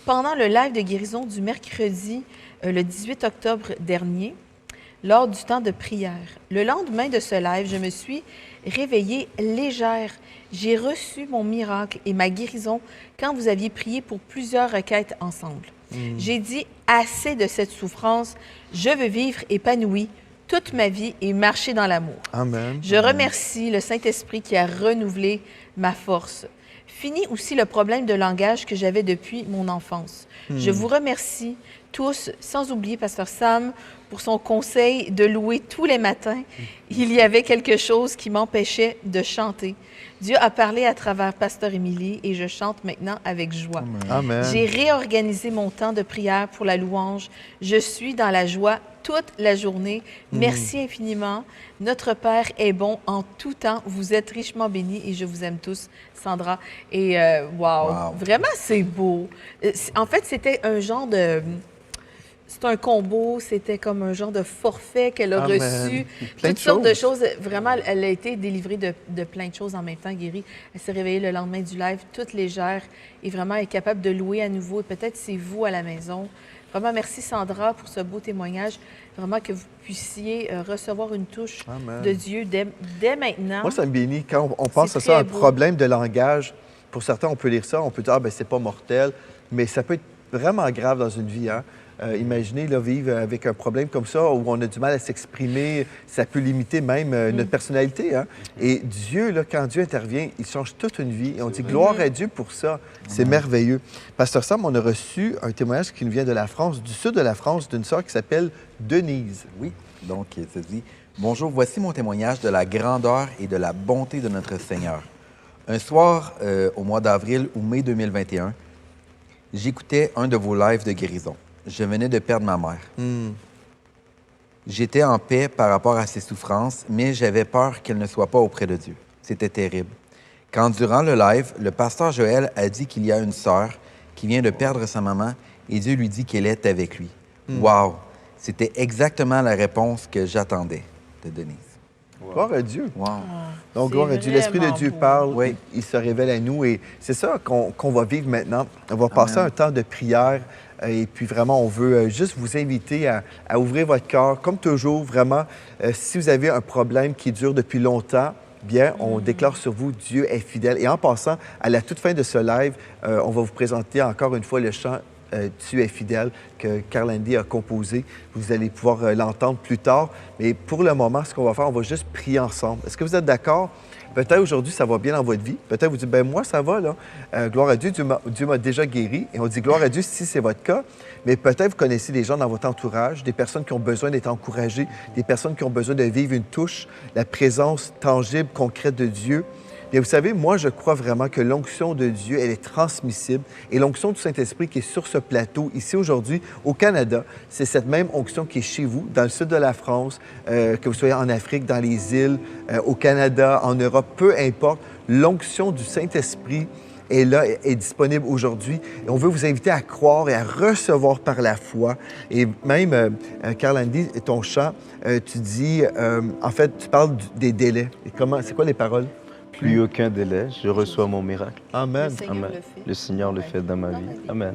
pendant le live de guérison du mercredi, le 18 octobre dernier, lors du temps de prière. Le lendemain de ce live, je me suis réveillée légère. J'ai reçu mon miracle et ma guérison quand vous aviez prié pour plusieurs requêtes ensemble. J'ai dit assez de cette souffrance. Je veux vivre épanouie toute ma vie et marcher dans l'amour. Amen. Je remercie le Saint-Esprit qui a renouvelé ma force. Fini aussi le problème de langage que j'avais depuis mon enfance. Je vous remercie tous, sans oublier Pasteur Sam, pour son conseil de louer tous les matins. Il y avait quelque chose qui m'empêchait de chanter. Dieu a parlé à travers Pasteur Émilie et je chante maintenant avec joie. Amen. J'ai réorganisé mon temps de prière pour la louange. Je suis dans la joie toute la journée. Merci infiniment. Notre Père est bon en tout temps. Vous êtes richement bénis et je vous aime tous, Sandra. Et wow, vraiment, c'est beau. En fait, c'était un genre de... C'est un combo, c'était comme un genre de forfait qu'elle a reçu. Toutes sortes de choses. Vraiment, elle a été délivrée de plein de choses en même temps, guérie. Elle s'est réveillée le lendemain du live, toute légère, et vraiment est capable de louer à nouveau. Et peut-être c'est vous à la maison. Vraiment, merci Sandra pour ce beau témoignage. Vraiment que vous puissiez recevoir une touche de Dieu dès maintenant. Moi, ça me bénit. Quand on pense à ça, un problème de langage, pour certains, on peut lire ça, on peut dire, ah, ben c'est pas mortel, mais ça peut être vraiment grave dans une vie, hein? Imaginez là, vivre avec un problème comme ça où on a du mal à s'exprimer, ça peut limiter même notre personnalité. Hein? Et Dieu, là, quand Dieu intervient, il change toute une vie. Et on dit gloire à Dieu pour ça. C'est merveilleux. Pasteur Sam, on a reçu un témoignage qui nous vient de la France, du sud de la France, d'une sœur qui s'appelle Denise. Oui, donc ça dit « Bonjour, voici mon témoignage de la grandeur et de la bonté de notre Seigneur. Un soir, au mois d'avril ou mai 2021, j'écoutais un de vos lives de guérison. Je venais de perdre ma mère. J'étais en paix par rapport à ses souffrances, mais j'avais peur qu'elle ne soit pas auprès de Dieu. C'était terrible. Quand, durant le live, le pasteur Joël a dit qu'il y a une sœur qui vient de perdre sa maman et Dieu lui dit qu'elle est avec lui. Wow! C'était exactement la réponse que j'attendais de Denise. Gloire à Dieu. Wow! Donc, C'est gloire à Dieu. L'Esprit de vraiment Dieu beau. parle, Oui. il se révèle à nous et c'est ça qu'on va vivre maintenant. On va passer un temps de prière et puis vraiment, on veut juste vous inviter à ouvrir votre cœur. Comme toujours, vraiment, si vous avez un problème qui dure depuis longtemps, bien, on déclare sur vous, Dieu est fidèle. Et en passant, à la toute fin de ce live, on va vous présenter encore une fois le chant Tu es fidèle que Carl Andy a composé. Vous allez pouvoir l'entendre plus tard. Mais pour le moment, ce qu'on va faire, on va juste prier ensemble. Est-ce que vous êtes d'accord? Peut-être aujourd'hui, ça va bien dans votre vie. Peut-être vous dites, ben moi, ça va, là. Gloire à Dieu, Dieu m'a déjà guéri. Et on dit, gloire à Dieu si c'est votre cas. Mais peut-être vous connaissez des gens dans votre entourage, des personnes qui ont besoin d'être encouragées, des personnes qui ont besoin de vivre une touche, la présence tangible, concrète de Dieu. Et vous savez, moi, je crois vraiment que l'onction de Dieu, elle est transmissible. Et l'onction du Saint-Esprit qui est sur ce plateau, ici aujourd'hui, au Canada, c'est cette même onction qui est chez vous, dans le sud de la France, que vous soyez en Afrique, dans les îles, au Canada, en Europe, peu importe. L'onction du Saint-Esprit est là, est disponible aujourd'hui. Et on veut vous inviter à croire et à recevoir par la foi. Et même, Carl Andy, ton chant, tu dis, en fait, tu parles des délais. Et c'est quoi les paroles? Plus aucun délai, je reçois mon miracle. Amen. Le Seigneur Amen. le fait. Le Seigneur le fait dans ma vie. Amen.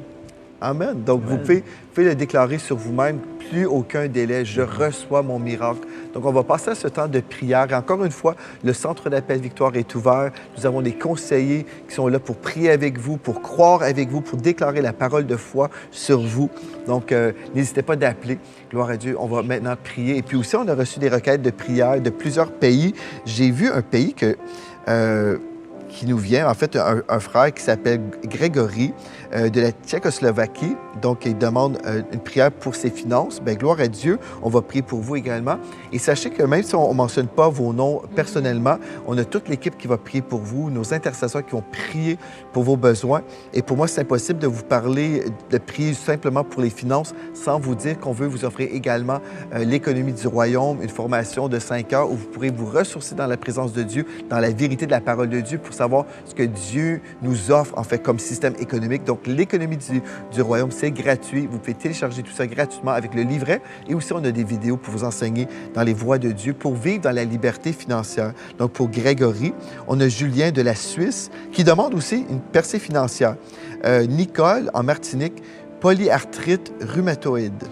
Amen. Donc, vous pouvez le déclarer sur vous-même, plus aucun délai, je reçois mon miracle. Donc, on va passer à ce temps de prière. Et encore une fois, le Centre d'appel Victoire est ouvert. Nous avons des conseillers qui sont là pour prier avec vous, pour croire avec vous, pour déclarer la parole de foi sur vous. Donc, n'hésitez pas d'appeler. Gloire à Dieu. On va maintenant prier. Et puis aussi, on a reçu des requêtes de prière de plusieurs pays. J'ai vu un pays qui nous vient, en fait, un frère qui s'appelle Grégory de la Tchécoslovaquie. Donc, il demande une prière pour ses finances. Bien, gloire à Dieu, on va prier pour vous également. Et sachez que même si on ne mentionne pas vos noms personnellement, on a toute l'équipe qui va prier pour vous, nos intercesseurs qui vont prier pour vos besoins. Et pour moi, c'est impossible de vous parler, de prier simplement pour les finances sans vous dire qu'on veut vous offrir également l'économie du royaume, une formation de 5 heures où vous pourrez vous ressourcer dans la présence de Dieu, dans la vérité de la parole de Dieu pour savoir ce que Dieu nous offre en fait comme système économique. Donc, l'économie du royaume, c'est gratuit. Vous pouvez télécharger tout ça gratuitement avec le livret. Et aussi, on a des vidéos pour vous enseigner dans les voies de Dieu pour vivre dans la liberté financière. Donc, pour Grégory, on a Julien de la Suisse qui demande aussi une percée financière. Nicole, en Martinique, polyarthrite rhumatoïde.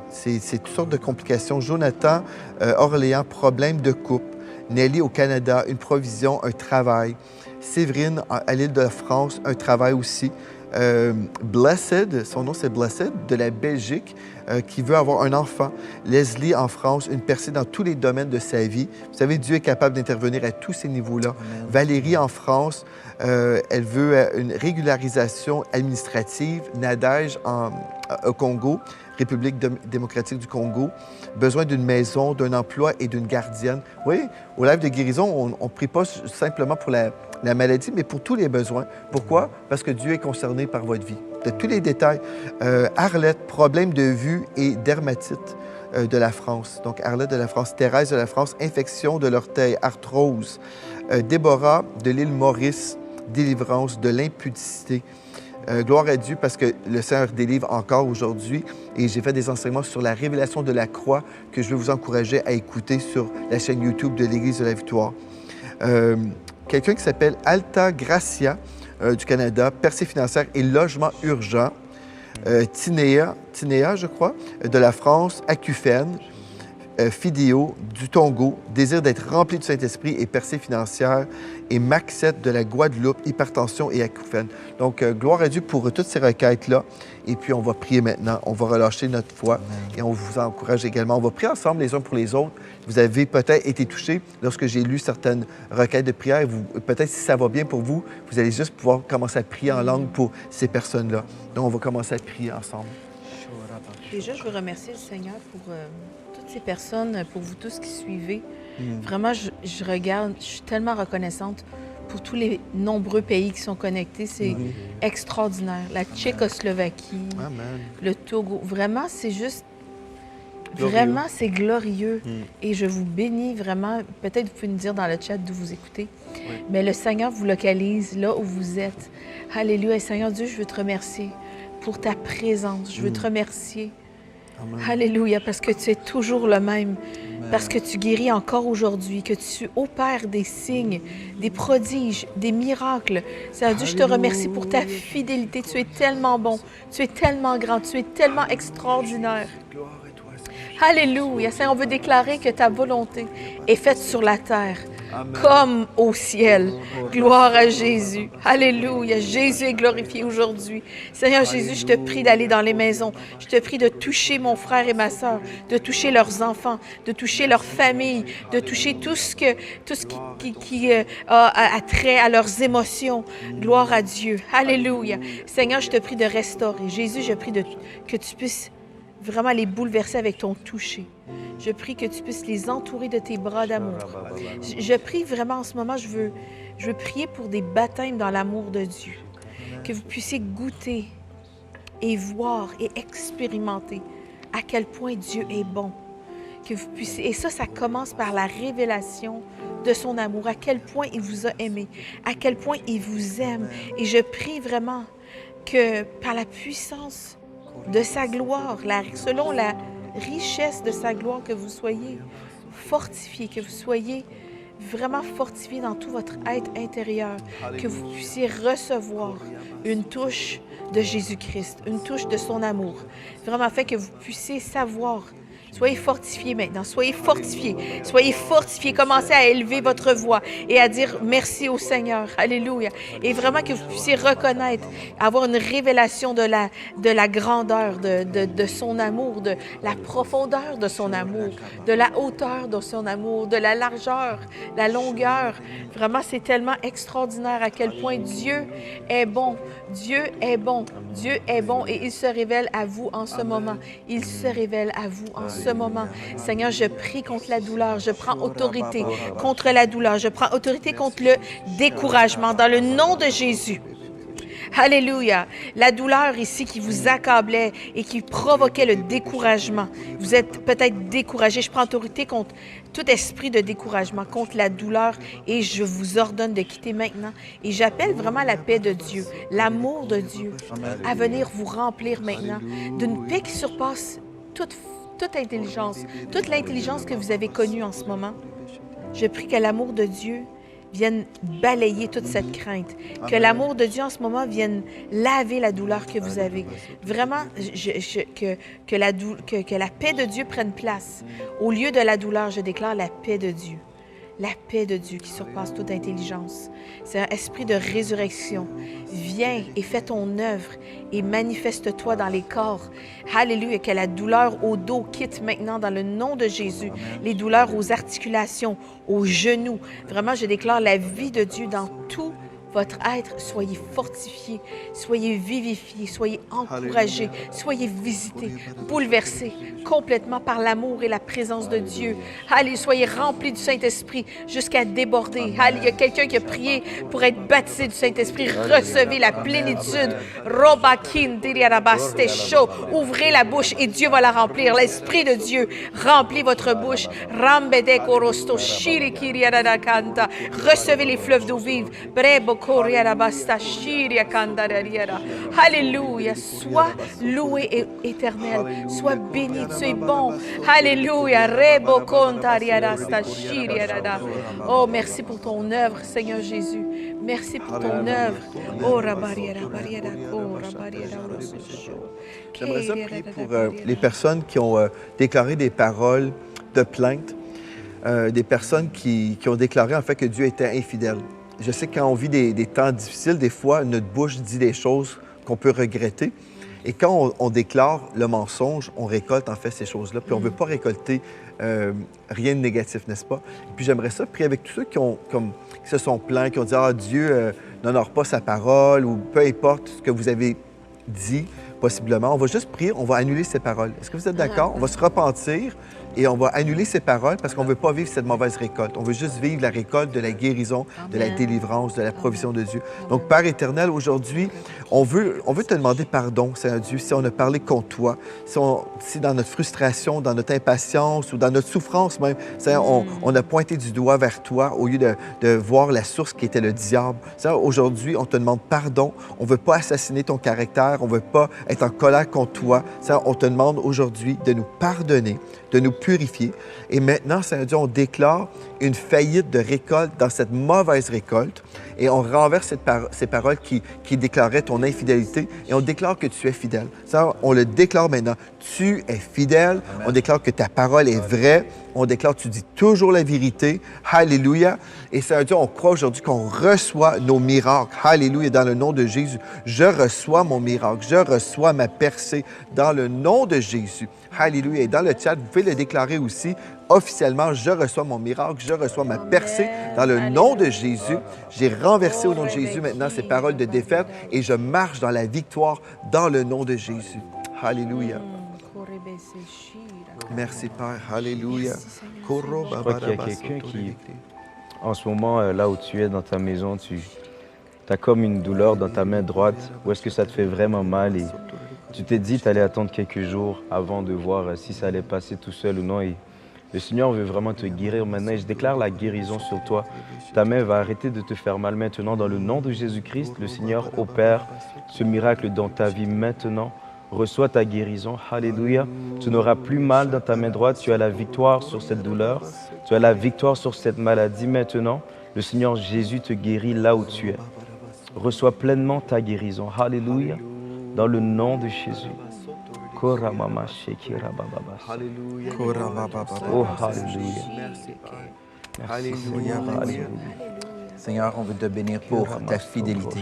C'est toutes sortes de complications. Jonathan, Orléans, problème de couple. Nelly, au Canada, une provision, un travail. Séverine, à l'île de la France, un travail aussi. Blessed, son nom c'est Blessed, de la Belgique, qui veut avoir un enfant. Leslie, en France, une percée dans tous les domaines de sa vie. Vous savez, Dieu est capable d'intervenir à tous ces niveaux-là. Valérie, en France, elle veut une régularisation administrative. Nadège, au Congo, République démocratique du Congo, besoin d'une maison, d'un emploi et d'une gardienne. Oui, au live de guérison, on ne prie pas simplement pour la maladie, mais pour tous les besoins. Pourquoi? Parce que Dieu est concerné par votre vie. De tous les détails. Arlette, problème de vue et dermatite de la France. Donc, Arlette de la France. Thérèse de la France, infection de l'orteil, arthrose. Déborah de l'île Maurice, délivrance de l'impudicité. Gloire à Dieu parce que le Seigneur délivre encore aujourd'hui et j'ai fait des enseignements sur la révélation de la croix que je veux vous encourager à écouter sur la chaîne YouTube de l'Église de la Victoire. Quelqu'un qui s'appelle Alta Gracia du Canada, percée financière et logement urgent. Tinéa, je crois, de la France, acouphène. Fidéo du Togo, désir d'être rempli du Saint-Esprit et percée financière, et Maxette de la Guadeloupe, hypertension et acouphène. Donc, gloire à Dieu pour toutes ces requêtes-là. Et puis, on va prier maintenant. On va relâcher notre foi et on vous encourage également. On va prier ensemble les uns pour les autres. Vous avez peut-être été touchés lorsque j'ai lu certaines requêtes de prière. Peut-être si ça va bien pour vous, vous allez juste pouvoir commencer à prier en langue pour ces personnes-là. Donc, on va commencer à prier ensemble. Déjà, je veux remercier le Seigneur pour toutes ces personnes, pour vous tous qui suivez. Vraiment, je regarde, je suis tellement reconnaissante pour tous les nombreux pays qui sont connectés. C'est extraordinaire. La Tchécoslovaquie, Amen. le Togo. Vraiment, c'est juste... Glorieux. Vraiment, c'est glorieux. Et je vous bénis vraiment. Peut-être vous pouvez nous dire dans le chat d'où vous écoutez. Mais le Seigneur vous localise là où vous êtes. Alléluia. Et Seigneur Dieu, je veux te remercier pour ta présence. Je veux te remercier. Amen. Alléluia, parce que tu es toujours le même. parce que tu guéris encore aujourd'hui, que tu opères des signes, des prodiges, des miracles. Seigneur Dieu, je te remercie pour ta fidélité. Tu es tellement bon, tu es tellement grand, tu es tellement extraordinaire. Alléluia. Seigneur, on veut déclarer que ta volonté est faite sur la terre comme au ciel. Gloire à Jésus. Alléluia. Jésus est glorifié aujourd'hui. Seigneur Jésus, je te prie d'aller dans les maisons. Je te prie de toucher mon frère et ma sœur, de toucher leurs enfants, de toucher leur famille, de toucher tout ce qui a trait à leurs émotions. Gloire à Dieu. Alléluia. Seigneur, je te prie de restaurer. Jésus, je prie que tu puisses vraiment les bouleverser avec ton toucher. Je prie que tu puisses les entourer de tes bras d'amour. Je prie vraiment en ce moment, je veux prier pour des baptêmes dans l'amour de Dieu. Que vous puissiez goûter et voir et expérimenter à quel point Dieu est bon. Que vous puissiez, et ça commence par la révélation de son amour, à quel point il vous a aimé, à quel point il vous aime. Et je prie vraiment que par la puissance de sa gloire, selon la richesse de sa gloire, que vous soyez fortifiés, que vous soyez vraiment fortifiés dans tout votre être intérieur, que vous puissiez recevoir une touche de Jésus-Christ, une touche de son amour, vraiment afin que vous puissiez savoir. Soyez fortifiés maintenant, soyez fortifiés, commencez à élever votre voix et à dire merci au Seigneur, alléluia, et vraiment que vous puissiez reconnaître, avoir une révélation de la grandeur de son amour, de la profondeur de son amour, de la hauteur de son amour, de la largeur, la longueur. Vraiment, c'est tellement extraordinaire à quel point Dieu est bon, Dieu est bon, Dieu est bon et il se révèle à vous en ce moment, il se révèle à vous en ce moment. Seigneur, je prie contre la douleur. Je prends autorité contre la douleur. Je prends autorité contre le découragement dans le nom de Jésus. Alléluia. La douleur ici qui vous accablait et qui provoquait le découragement. Vous êtes peut-être découragé. Je prends autorité contre tout esprit de découragement, contre la douleur et je vous ordonne de quitter maintenant. Et j'appelle vraiment la paix de Dieu, l'amour de Dieu à venir vous remplir maintenant d'une paix qui surpasse toute intelligence, toute l'intelligence que vous avez connue en ce moment. Je prie que l'amour de Dieu vienne balayer toute cette crainte, que l'amour de Dieu en ce moment vienne laver la douleur que vous avez. Vraiment, que la paix de Dieu prenne place. Au lieu de la douleur, je déclare la paix de Dieu. La paix de Dieu qui surpasse toute intelligence. C'est un esprit de résurrection. Viens et fais ton œuvre et manifeste-toi dans les corps. Alléluia, que la douleur au dos quitte maintenant dans le nom de Jésus. Les douleurs aux articulations, aux genoux. Vraiment, je déclare la vie de Dieu dans tout votre être. Soyez fortifiés, soyez vivifiés, soyez encouragés, soyez visités, bouleversés complètement par l'amour et la présence de Dieu. Allez, soyez remplis du Saint-Esprit jusqu'à déborder. Allez, il y a quelqu'un qui a prié pour être baptisé du Saint-Esprit. Recevez la plénitude. Ouvrez la bouche et Dieu va la remplir. L'Esprit de Dieu remplit votre bouche. Recevez les fleuves d'eau vive. Alléluia. Sois loué éternel. Sois béni. Tu es bon. Alléluia. Oh, merci pour ton œuvre, Seigneur Jésus. Merci pour ton œuvre. Oh, j'aimerais ça prier pour les personnes qui ont déclaré des paroles de plainte, des personnes qui ont déclaré en fait que Dieu était infidèle. Je sais que quand on vit des temps difficiles, des fois, notre bouche dit des choses qu'on peut regretter. Et quand on déclare le mensonge, on récolte en fait ces choses-là. Puis on ne veut pas récolter rien de négatif, n'est-ce pas? Et puis j'aimerais ça prier avec tous ceux qui se sont plaints, qui ont dit « Ah, Dieu n'honore pas sa parole » ou peu importe ce que vous avez dit, possiblement. On va juste prier, on va annuler ces paroles. Est-ce que vous êtes d'accord? On va se repentir et on va annuler ces paroles parce qu'on ne veut pas vivre cette mauvaise récolte. On veut juste vivre la récolte de la guérison, de la délivrance, de la provision de Dieu. Donc, Père éternel, aujourd'hui, on veut te demander pardon, Seigneur Dieu, si on a parlé contre toi, si dans notre frustration, dans notre impatience ou dans notre souffrance même, Seigneur, on a pointé du doigt vers toi au lieu de voir la source qui était le diable. Seigneur, aujourd'hui, on te demande pardon. On ne veut pas assassiner ton caractère. On ne veut pas être en colère contre toi. Seigneur, on te demande aujourd'hui de nous pardonner, de nous purifié. Et maintenant, Seigneur Dieu, on déclare une faillite de récolte dans cette mauvaise récolte. Et on renverse ces paroles qui déclaraient ton infidélité. Et on déclare que tu es fidèle. Seigneur, on le déclare maintenant. Tu es fidèle. Amen. On déclare que ta parole est vraie. On déclare que tu dis toujours la vérité. Alléluia. Et Seigneur Dieu, on croit aujourd'hui qu'on reçoit nos miracles. Alléluia. Dans le nom de Jésus, je reçois mon miracle. Je reçois ma percée dans le nom de Jésus. Alléluia. Et dans le chat, vous pouvez le déclarer aussi officiellement. Je reçois mon miracle. Je reçois ma percée dans le nom de Jésus. J'ai renversé au nom de Jésus maintenant ces paroles de défaite et je marche dans la victoire dans le nom de Jésus. Alléluia. Merci, Père. Alléluia. Je crois qu'il y a quelqu'un qui, en ce moment, là où tu es dans ta maison, tu as comme une douleur dans ta main droite, ou est-ce que ça te fait vraiment mal et tu t'es dit que tu allais attendre quelques jours avant de voir si ça allait passer tout seul ou non. Et le Seigneur veut vraiment te guérir maintenant et je déclare la guérison sur toi. Ta main va arrêter de te faire mal maintenant. Dans le nom de Jésus-Christ, le Seigneur opère ce miracle dans ta vie maintenant. Reçois ta guérison. Alléluia. Tu n'auras plus mal dans ta main droite. Tu as la victoire sur cette douleur. Tu as la victoire sur cette maladie maintenant. Le Seigneur Jésus te guérit là où tu es. Reçois pleinement ta guérison. Alléluia. Dans le nom de Jésus. Oh, alléluia. Alléluia. Alléluia. Seigneur, on veut te bénir pour ta fidélité.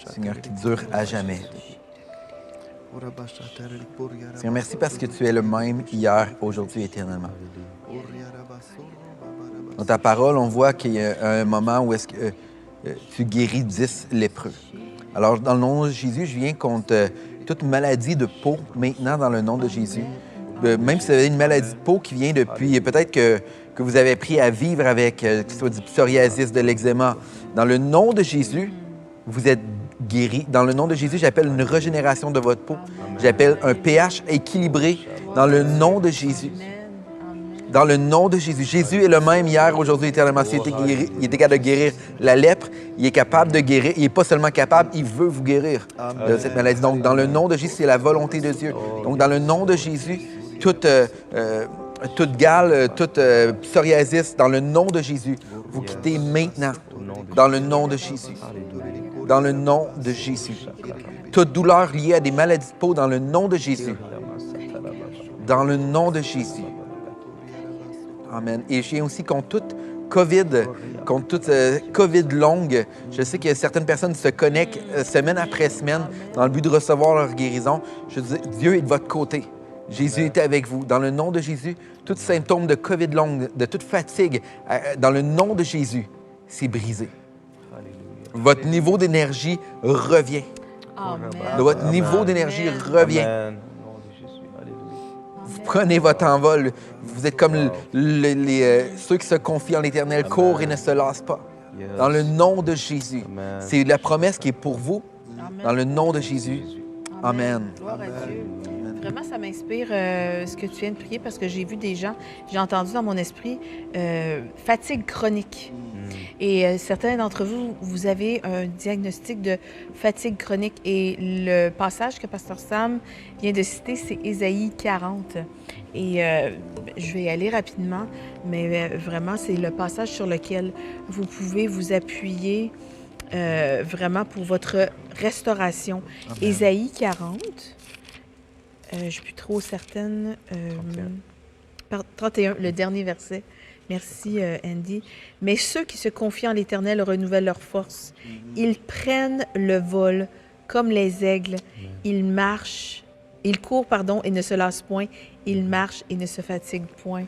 Seigneur, qui dure à jamais. Seigneur, merci parce que tu es le même hier, aujourd'hui, éternellement. Dans ta parole, on voit qu'il y a un moment où est-ce que tu guéris 10 lépreux. Alors, dans le nom de Jésus, je viens contre toute maladie de peau maintenant dans le nom de Jésus. Même si vous avez une maladie de peau qui vient depuis, peut-être que vous avez appris à vivre avec, que ce soit du psoriasis, de l'eczéma, dans le nom de Jésus, vous êtes guéri. Dans le nom de Jésus, j'appelle une régénération de votre peau. J'appelle un pH équilibré dans le nom de Jésus. Dans le nom de Jésus. Jésus est le même hier, aujourd'hui, éternellement. S'il il était capable de guérir la lèpre, il est capable de guérir. Il n'est pas seulement capable, il veut vous guérir de cette maladie. Donc, dans le nom de Jésus, c'est la volonté de Dieu. Donc, dans le nom de Jésus, toute gale, toute psoriasis, dans le nom de Jésus, vous quittez maintenant. Dans le nom de Jésus. Dans le nom de Jésus. Toute douleur liée à des maladies de peau, dans le nom de Jésus. Dans le nom de Jésus. Amen. Et je viens aussi contre toute COVID, contre toute COVID longue. Je sais que certaines personnes se connectent semaine après semaine dans le but de recevoir leur guérison. Je dis, Dieu est de votre côté. Jésus est avec vous. Dans le nom de Jésus, tout symptôme de COVID longue, de toute fatigue, dans le nom de Jésus, c'est brisé. Votre niveau d'énergie revient. Amen. Votre niveau d'énergie revient. Amen. Vous prenez votre envol. Vous êtes comme ceux qui se confient en l'Éternel, courent et ne se lassent pas. Dans le nom de Jésus. C'est la promesse qui est pour vous. Amen. Dans le nom de Jésus. Amen. Gloire à Dieu. Vraiment, ça m'inspire ce que tu viens de prier parce que j'ai vu des gens, j'ai entendu dans mon esprit fatigue chronique. Et certains d'entre vous, vous avez un diagnostic de fatigue chronique. Et le passage que Pasteur Sam vient de citer, c'est Ésaïe 40. Et je vais y aller rapidement, mais vraiment, c'est le passage sur lequel vous pouvez vous appuyer vraiment pour votre restauration. Amen. Ésaïe 40, je ne suis plus trop certaine. 31, le dernier verset. Merci, Andy. Mais ceux qui se confient en l'Éternel renouvellent leur force. Ils prennent le vol comme les aigles. Ils marchent, ils courent, et ne se lassent point. Ils marchent et ne se fatiguent point.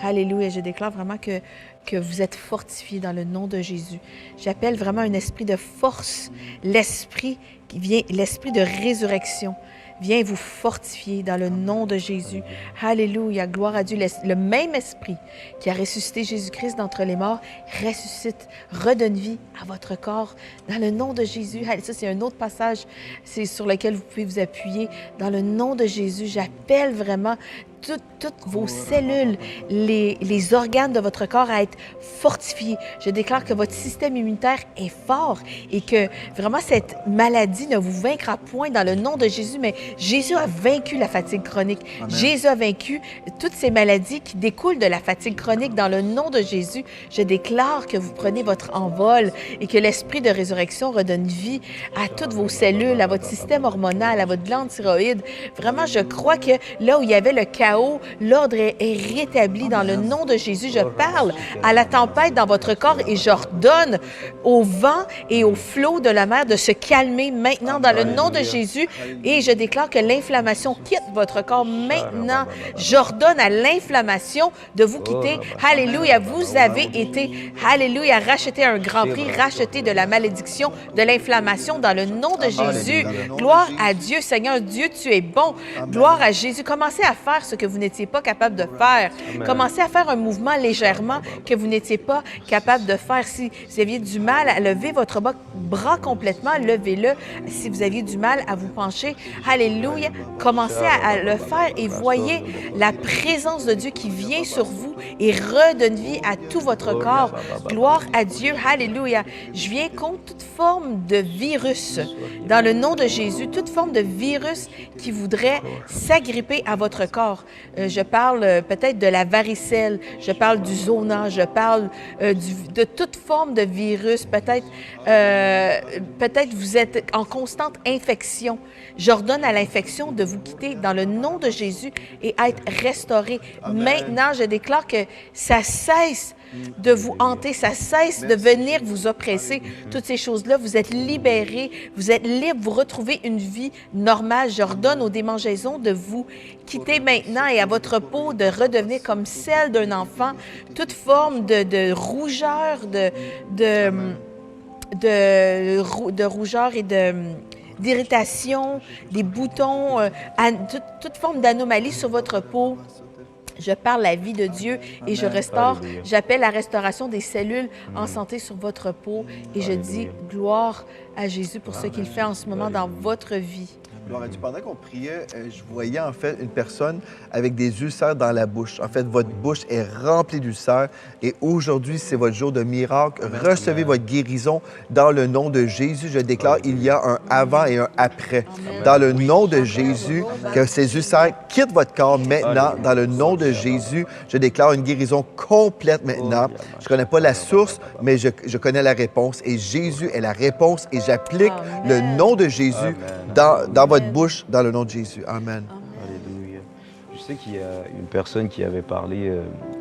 Alléluia. Je déclare vraiment que vous êtes fortifiés dans le nom de Jésus. J'appelle vraiment un esprit de force, l'esprit qui vient, l'esprit de résurrection. Viens vous fortifier dans le nom de Jésus. Alléluia, gloire à Dieu. Le même esprit qui a ressuscité Jésus-Christ d'entre les morts ressuscite, redonne vie à votre corps dans le nom de Jésus. Ça, c'est un autre passage sur lequel vous pouvez vous appuyer. Dans le nom de Jésus, j'appelle vraiment toutes vos cellules, les organes de votre corps à être fortifiés. Je déclare que votre système immunitaire est fort et que vraiment cette maladie ne vous vaincra point dans le nom de Jésus, mais Jésus a vaincu la fatigue chronique. Amen. Jésus a vaincu toutes ces maladies qui découlent de la fatigue chronique. Dans le nom de Jésus, je déclare que vous prenez votre envol et que l'esprit de résurrection redonne vie à toutes vos cellules, à votre système hormonal, à votre glande thyroïde. Vraiment, je crois que là où il y avait le chaos, l'ordre est rétabli dans le nom de Jésus. Je parle à la tempête dans votre corps et j'ordonne au vent et au flot de la mer de se calmer maintenant dans le nom de Jésus. Et je déclare que l'inflammation quitte votre corps maintenant. J'ordonne à l'inflammation de vous quitter. Alléluia. Vous avez été, alléluia, racheté un grand prix, racheté de la malédiction, de l'inflammation dans le nom de Jésus. Gloire à Dieu, Seigneur. Dieu, tu es bon. Gloire à Jésus. Commencez à faire ce que vous n'étiez pas capable de faire. Commencez à faire un mouvement légèrement que vous n'étiez pas capable de faire. Si vous aviez du mal à lever votre bras complètement, levez-le. Si vous aviez du mal à vous pencher, alléluia, commencez à le faire et voyez la présence de Dieu qui vient sur vous et redonne vie à tout votre corps. Gloire à Dieu, alléluia. Je viens contre toute forme de virus dans le nom de Jésus, toute forme de virus qui voudrait s'agripper à votre corps. Je parle peut-être de la varicelle, je parle du zona, je parle de toute forme de virus. Peut-être vous êtes en constante infection. J'ordonne à l'infection de vous quitter dans le nom de Jésus et être restauré. Amen. Maintenant, je déclare que ça cesse de vous hanter, ça cesse de venir vous oppresser. Toutes ces choses-là, vous êtes libérés, vous êtes libres, vous retrouvez une vie normale. J'ordonne aux démangeaisons de vous quitter maintenant et à votre peau de redevenir comme celle d'un enfant. Toute forme de rougeur, de rougeur et d'irritation, des boutons, toute forme d'anomalie sur votre peau. Je parle la vie de Dieu et je restaure. J'appelle la restauration des cellules en santé sur votre peau et je dis gloire à Jésus pour ce qu'il fait en ce moment dans votre vie. Gloire à Dieu. Pendant qu'on priait, je voyais en fait une personne avec des ulcères dans la bouche. En fait, votre bouche est remplie d'ulcères et aujourd'hui, c'est votre jour de miracle. Amen. Recevez votre guérison dans le nom de Jésus. Je déclare, il y a un avant et un après. Amen. Dans le nom de Jésus, que ces ulcères quittent votre corps maintenant. Dans le nom de Jésus, je déclare une guérison complète maintenant. Je ne connais pas la source, mais je connais la réponse et Jésus est la réponse et j'applique le nom de Jésus dans votre bouche, dans le nom de Jésus. Amen. Alléluia. Je sais qu'il y a une personne qui avait parlé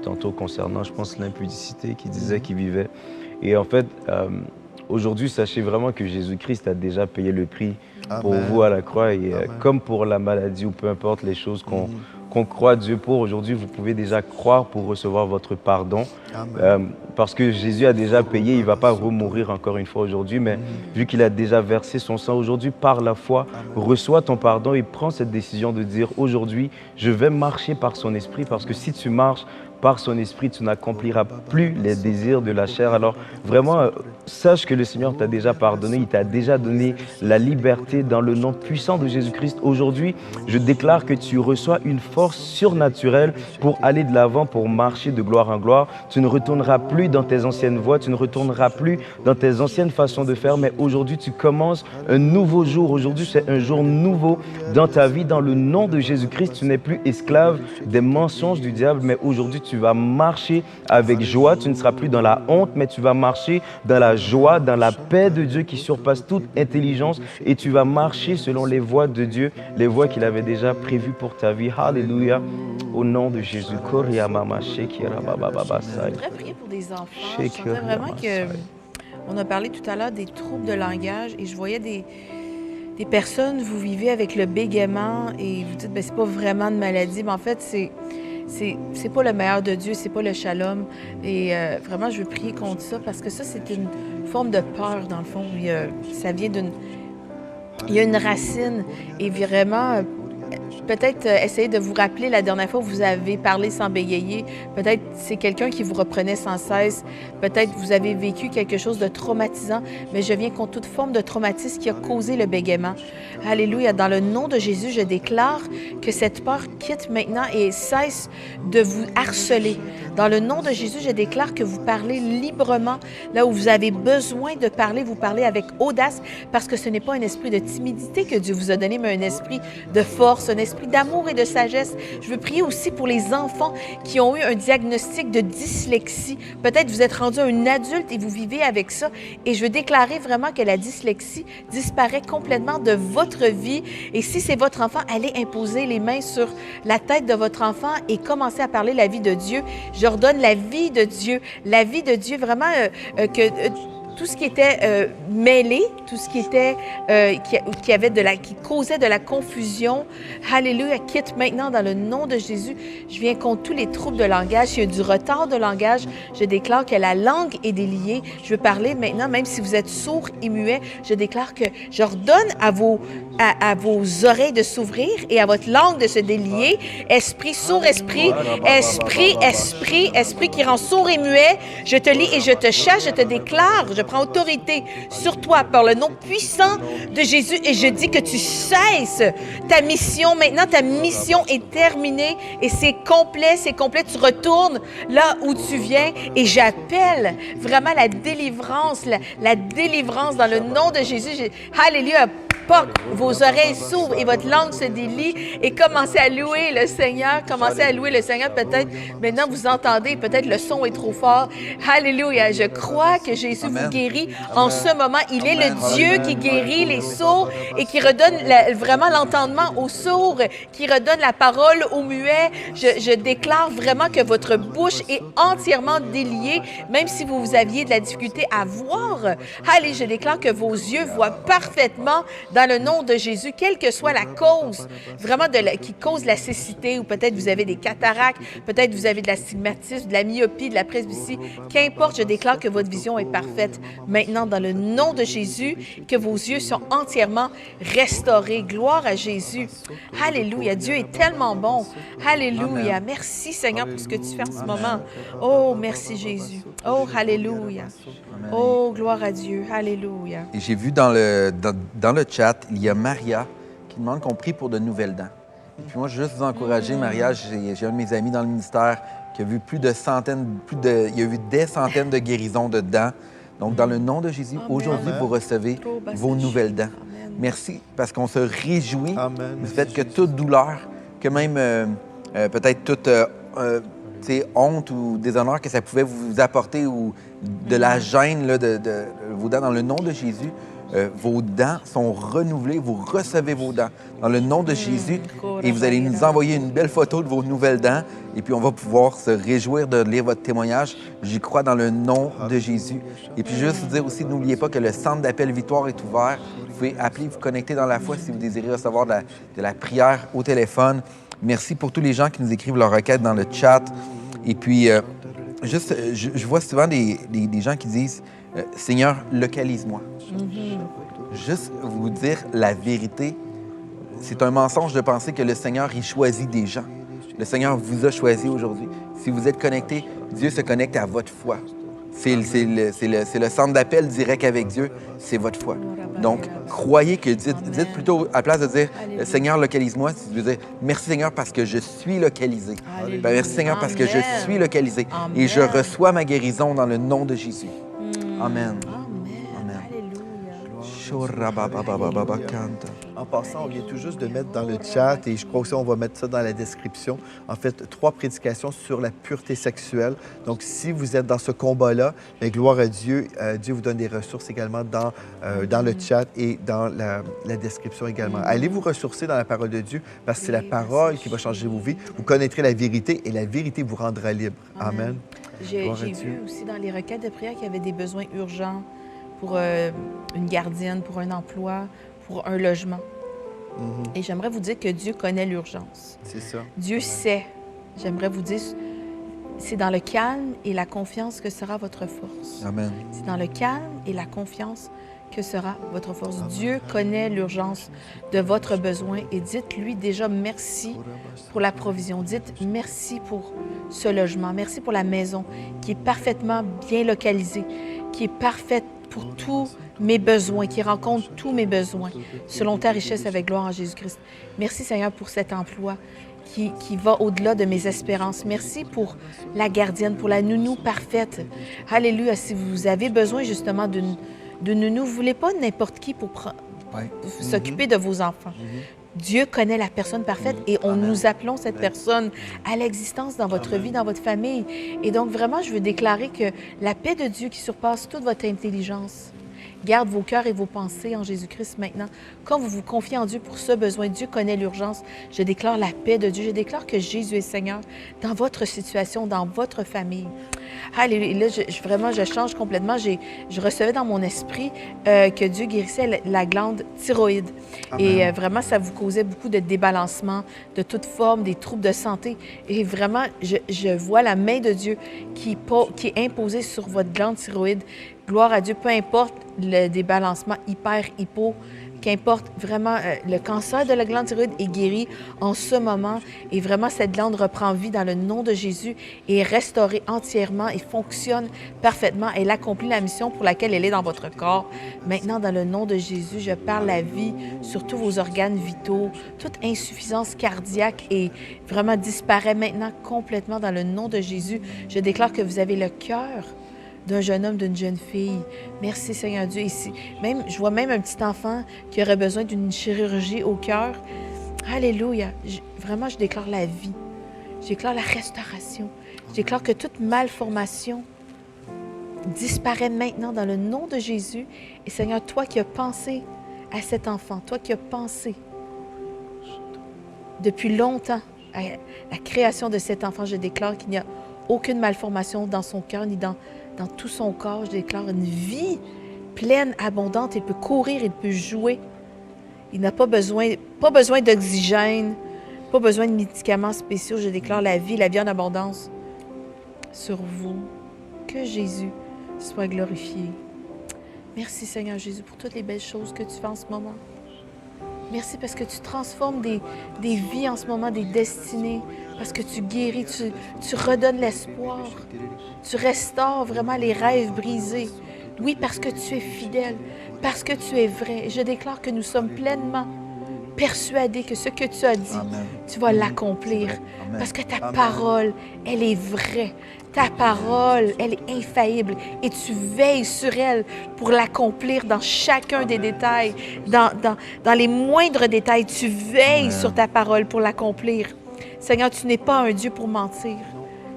tantôt concernant, je pense, l'impudicité, qui disait qu'il vivait. Et en fait, aujourd'hui, sachez vraiment que Jésus-Christ a déjà payé le prix pour vous à la croix. Et comme pour la maladie ou peu importe les choses qu'on croit Dieu pour, aujourd'hui, vous pouvez déjà croire pour recevoir votre pardon. Parce que Jésus a déjà payé, il ne va pas remourir encore une fois aujourd'hui, mais vu qu'il a déjà versé son sang aujourd'hui, par la foi, reçois ton pardon et prends cette décision de dire aujourd'hui, je vais marcher par son esprit, parce que si tu marches par son esprit, tu n'accompliras plus les désirs de la chair. Alors vraiment, sache que le Seigneur t'a déjà pardonné, il t'a déjà donné la liberté dans le nom puissant de Jésus-Christ. Aujourd'hui, je déclare que tu reçois une force surnaturelle pour aller de l'avant, pour marcher de gloire en gloire. Tu ne retourneras plus dans tes anciennes voies, tu ne retourneras plus dans tes anciennes façons de faire, mais aujourd'hui, tu commences un nouveau jour. Aujourd'hui, c'est un jour nouveau dans ta vie. Dans le nom de Jésus-Christ, tu n'es plus esclave des mensonges du diable, mais aujourd'hui, tu vas marcher avec joie. Tu ne seras plus dans la honte, mais tu vas marcher dans la joie, dans la paix de Dieu qui surpasse toute intelligence et tu vas marcher selon les voies de Dieu, les voies qu'il avait déjà prévues pour ta vie. Alléluia. Au nom de Jésus. Je voudrais prier pour des enfants. Je sentais vraiment que on a parlé tout à l'heure des troubles de langage et je voyais des personnes, vous vivez avec le bégaiement et vous dites, ben c'est pas vraiment de maladie, mais en fait, c'est pas le meilleur de Dieu, c'est pas le shalom. Et vraiment, je veux prier contre ça parce que ça, c'est une forme de peur, dans le fond. Ça vient il y a une racine et vraiment, peut-être essayer de vous rappeler la dernière fois où vous avez parlé sans bégayer. Peut-être c'est quelqu'un qui vous reprenait sans cesse. Peut-être vous avez vécu quelque chose de traumatisant, mais je viens contre toute forme de traumatisme qui a causé le bégaiement. Alléluia. Dans le nom de Jésus, je déclare que cette peur quitte maintenant et cesse de vous harceler. Dans le nom de Jésus, je déclare que vous parlez librement. Là où vous avez besoin de parler, vous parlez avec audace parce que ce n'est pas un esprit de timidité que Dieu vous a donné, mais un esprit de force, un esprit d'amour et de sagesse. Je veux prier aussi pour les enfants qui ont eu un diagnostic de dyslexie. Peut-être vous êtes rendu un adulte et vous vivez avec ça. Et je veux déclarer vraiment que la dyslexie disparaît complètement de votre vie. Et si c'est votre enfant, allez imposer les mains sur la tête de votre enfant et commencez à parler la vie de Dieu. Je ordonne la vie de Dieu, vraiment que tout ce qui était mêlé, tout ce qui était qui causait de la confusion, alléluia, quitte maintenant dans le nom de Jésus. Je viens contre tous les troubles de langage. S'il y a du retard de langage, je déclare que la langue est déliée. Je veux parler maintenant, même si vous êtes sourd et muet, je déclare que j'ordonne à vos oreilles de s'ouvrir et à votre langue de se délier. Esprit sourd, esprit qui rend sourd et muet, je te lis et je te chasse, je te déclare, je prends autorité sur toi par le nom puissant de Jésus et je dis que tu cesses ta mission. Maintenant, ta mission est terminée et c'est complet. Tu retournes là où tu viens et j'appelle vraiment la délivrance, la délivrance dans le nom de Jésus. Alléluia. Vos oreilles s'ouvrent et votre langue se délie et commencez à louer le Seigneur. Peut-être maintenant vous entendez, peut-être le son est trop fort. Alléluia. Je crois que Jésus vous guérit en ce moment. Il est le Dieu qui guérit les sourds et qui redonne vraiment l'entendement aux sourds, qui redonne la parole aux muets. Je déclare vraiment que votre bouche est entièrement déliée, même si vous aviez de la difficulté à voir. Allez, je déclare que vos yeux voient parfaitement dans le nom de Jésus, quelle que soit la cause, vraiment qui cause la cécité, ou peut-être vous avez des cataractes, peut-être vous avez de l'astigmatisme, de la myopie, de la presbytie, qu'importe, je déclare que votre vision est parfaite. Maintenant, dans le nom de Jésus, que vos yeux sont entièrement restaurés. Gloire à Jésus. Alléluia. Dieu est tellement bon. Alléluia. Amen. Merci Seigneur pour ce que tu fais en ce moment. Oh, merci Jésus. Oh, alléluia. Oh, gloire à Dieu. Alléluia. Et j'ai vu dans le chat, il y a Maria qui demande qu'on prie pour de nouvelles dents. Et puis moi, je veux juste vous encourager, Maria, j'ai un de mes amis dans le ministère qui a vu il y a eu des centaines de guérisons de dents. Donc, dans le nom de Jésus, aujourd'hui, vous recevez vos nouvelles dents. Amen. Merci, parce qu'on se réjouit Amen. du fait que toute douleur, que même peut-être toute honte ou déshonneur que ça pouvait vous apporter ou de la gêne là, de vos dents, dans le nom de Jésus, vos dents sont renouvelées, vous recevez vos dents dans le nom de Jésus et vous allez nous envoyer une belle photo de vos nouvelles dents et puis on va pouvoir se réjouir de lire votre témoignage. J'y crois dans le nom de Jésus. Et puis juste vous dire aussi, n'oubliez pas que le centre d'appel Victoire est ouvert. Vous pouvez appeler, vous connecter dans la foi si vous désirez recevoir de la prière au téléphone. Merci pour tous les gens qui nous écrivent leurs requêtes dans le chat. Et puis, je vois souvent des gens qui disent « Seigneur, localise-moi ». Juste vous dire la vérité, c'est un mensonge de penser que le Seigneur, il choisit des gens. Le Seigneur vous a choisi aujourd'hui. Si vous êtes connecté, Dieu se connecte à votre foi. C'est le centre d'appel direct avec Dieu, c'est votre foi. Donc, croyez que dites plutôt, à la place de dire « Seigneur, localise-moi », tu veux dire « Merci Seigneur parce que je suis localisé. » Merci Seigneur parce que je suis localisé. Et je reçois ma guérison dans le nom de Jésus. Amen. En passant, on vient tout juste de mettre dans le chat et je crois aussi on va mettre ça dans la description. En fait, 3 prédications sur la pureté sexuelle. Donc, si vous êtes dans ce combat-là, bien, gloire à Dieu. Dieu vous donne des ressources également dans le chat et dans la description également. Allez vous ressourcer dans la parole de Dieu parce que c'est la parole qui va changer vos vies. Vous connaîtrez la vérité et la vérité vous rendra libre. Amen. J'ai vu aussi dans les requêtes de prière qu'il y avait des besoins urgents pour une gardienne, pour un emploi, pour un logement. Et j'aimerais vous dire que Dieu connaît l'urgence. C'est ça. Dieu sait. J'aimerais vous dire, C'est dans le calme et la confiance que sera votre force. Amen. C'est dans le calme et la confiance que sera votre force. Dieu connaît l'urgence de votre besoin et dites-lui déjà merci pour la provision. Dites merci pour ce logement. Merci pour la maison qui est parfaitement bien localisée, qui est parfaite pour tous mes besoins, qui rencontre tous mes besoins selon ta richesse avec gloire en Jésus-Christ. Merci Seigneur pour cet emploi qui va au-delà de mes espérances. Merci pour la gardienne, pour la nounou parfaite. Alléluia. Si vous avez besoin justement d'une nounou, vous ne voulez pas n'importe qui pour s'occuper de vos enfants. Dieu connaît la personne parfaite et nous appelons cette personne à l'existence dans votre vie, dans votre famille. Et donc vraiment, je veux déclarer que la paix de Dieu qui surpasse toute votre intelligence garde vos cœurs et vos pensées en Jésus-Christ maintenant. Quand vous vous confiez en Dieu pour ce besoin, Dieu connaît l'urgence. Je déclare la paix de Dieu. Je déclare que Jésus est Seigneur dans votre situation, dans votre famille. Alléluia. Là, vraiment, je change complètement. Je recevais dans mon esprit que Dieu guérissait la glande thyroïde. Amen. Et vraiment, ça vous causait beaucoup de débalancement de toute forme, des troubles de santé. Et vraiment, je vois la main de Dieu qui est imposée sur votre glande thyroïde. Gloire à Dieu, peu importe le débalancement hypo, qu'importe vraiment le cancer de la glande thyroïde est guéri en ce moment et vraiment cette glande reprend vie dans le nom de Jésus et est restaurée entièrement et fonctionne parfaitement. Elle accomplit la mission pour laquelle elle est dans votre corps. Maintenant, dans le nom de Jésus, je parle la vie sur tous vos organes vitaux, toute insuffisance cardiaque et vraiment disparaît maintenant complètement dans le nom de Jésus. Je déclare que vous avez le cœur d'un jeune homme, d'une jeune fille. Merci Seigneur Dieu. Ici, je vois même un petit enfant qui aurait besoin d'une chirurgie au cœur. Alléluia. Vraiment, je déclare la vie. Je déclare la restauration. Je déclare que toute malformation disparaît maintenant dans le nom de Jésus. Et Seigneur, toi qui as pensé à cet enfant, toi qui as pensé depuis longtemps à la création de cet enfant, je déclare qu'il n'y a aucune malformation dans son cœur ni dans tout son corps. Je déclare une vie pleine, abondante. Il peut courir, il peut jouer. Il n'a pas besoin d'oxygène, pas besoin de médicaments spéciaux. Je déclare la vie en abondance sur vous. Que Jésus soit glorifié. Merci Seigneur Jésus pour toutes les belles choses que tu fais en ce moment. Merci parce que tu transformes des vies en ce moment, des destinées, parce que tu guéris, tu redonnes l'espoir, tu restaures vraiment les rêves brisés. Oui, parce que tu es fidèle, parce que tu es vrai. Je déclare que nous sommes pleinement persuadés que ce que tu as dit, Amen. Tu vas l'accomplir. Parce que ta parole, elle est vraie. Ta parole, elle est infaillible et tu veilles sur elle pour l'accomplir dans chacun des détails, dans les moindres détails. Tu veilles sur ta parole pour l'accomplir. Seigneur, tu n'es pas un Dieu pour mentir.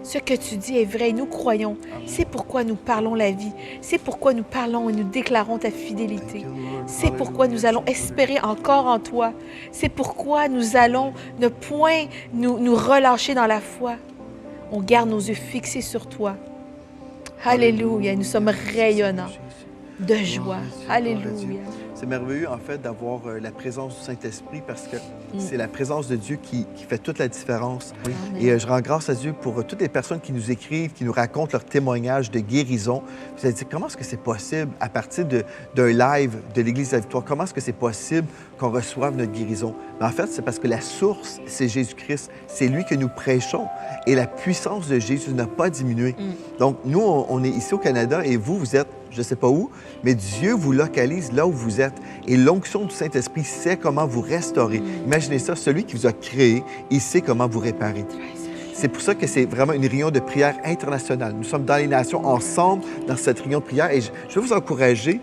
Ce que tu dis est vrai, nous croyons. C'est pourquoi nous parlons la vie. C'est pourquoi nous parlons et nous déclarons ta fidélité. C'est pourquoi nous allons espérer encore en toi. C'est pourquoi nous allons ne point nous relâcher dans la foi. On garde nos yeux fixés sur toi. Alléluia. Nous sommes rayonnants de joie. Alléluia. C'est merveilleux, en fait, d'avoir la présence du Saint-Esprit parce que c'est la présence de Dieu qui fait toute la différence. Oui. Et je rends grâce à Dieu pour toutes les personnes qui nous écrivent, qui nous racontent leur témoignage de guérison. Vous allez dire, comment est-ce que c'est possible, à partir d'un live de l'Église de la Victoire, comment est-ce que c'est possible qu'on reçoive notre guérison? Mais en fait, c'est parce que la source, c'est Jésus-Christ. C'est lui que nous prêchons. Et la puissance de Jésus n'a pas diminué. Donc, nous, on est ici au Canada et vous êtes, je ne sais pas où, mais Dieu vous localise là où vous êtes. Et l'onction du Saint-Esprit sait comment vous restaurer. Imaginez ça, celui qui vous a créé, il sait comment vous réparer. C'est pour ça que c'est vraiment une réunion de prière internationale. Nous sommes dans les nations ensemble dans cette réunion de prière et je veux vous encourager,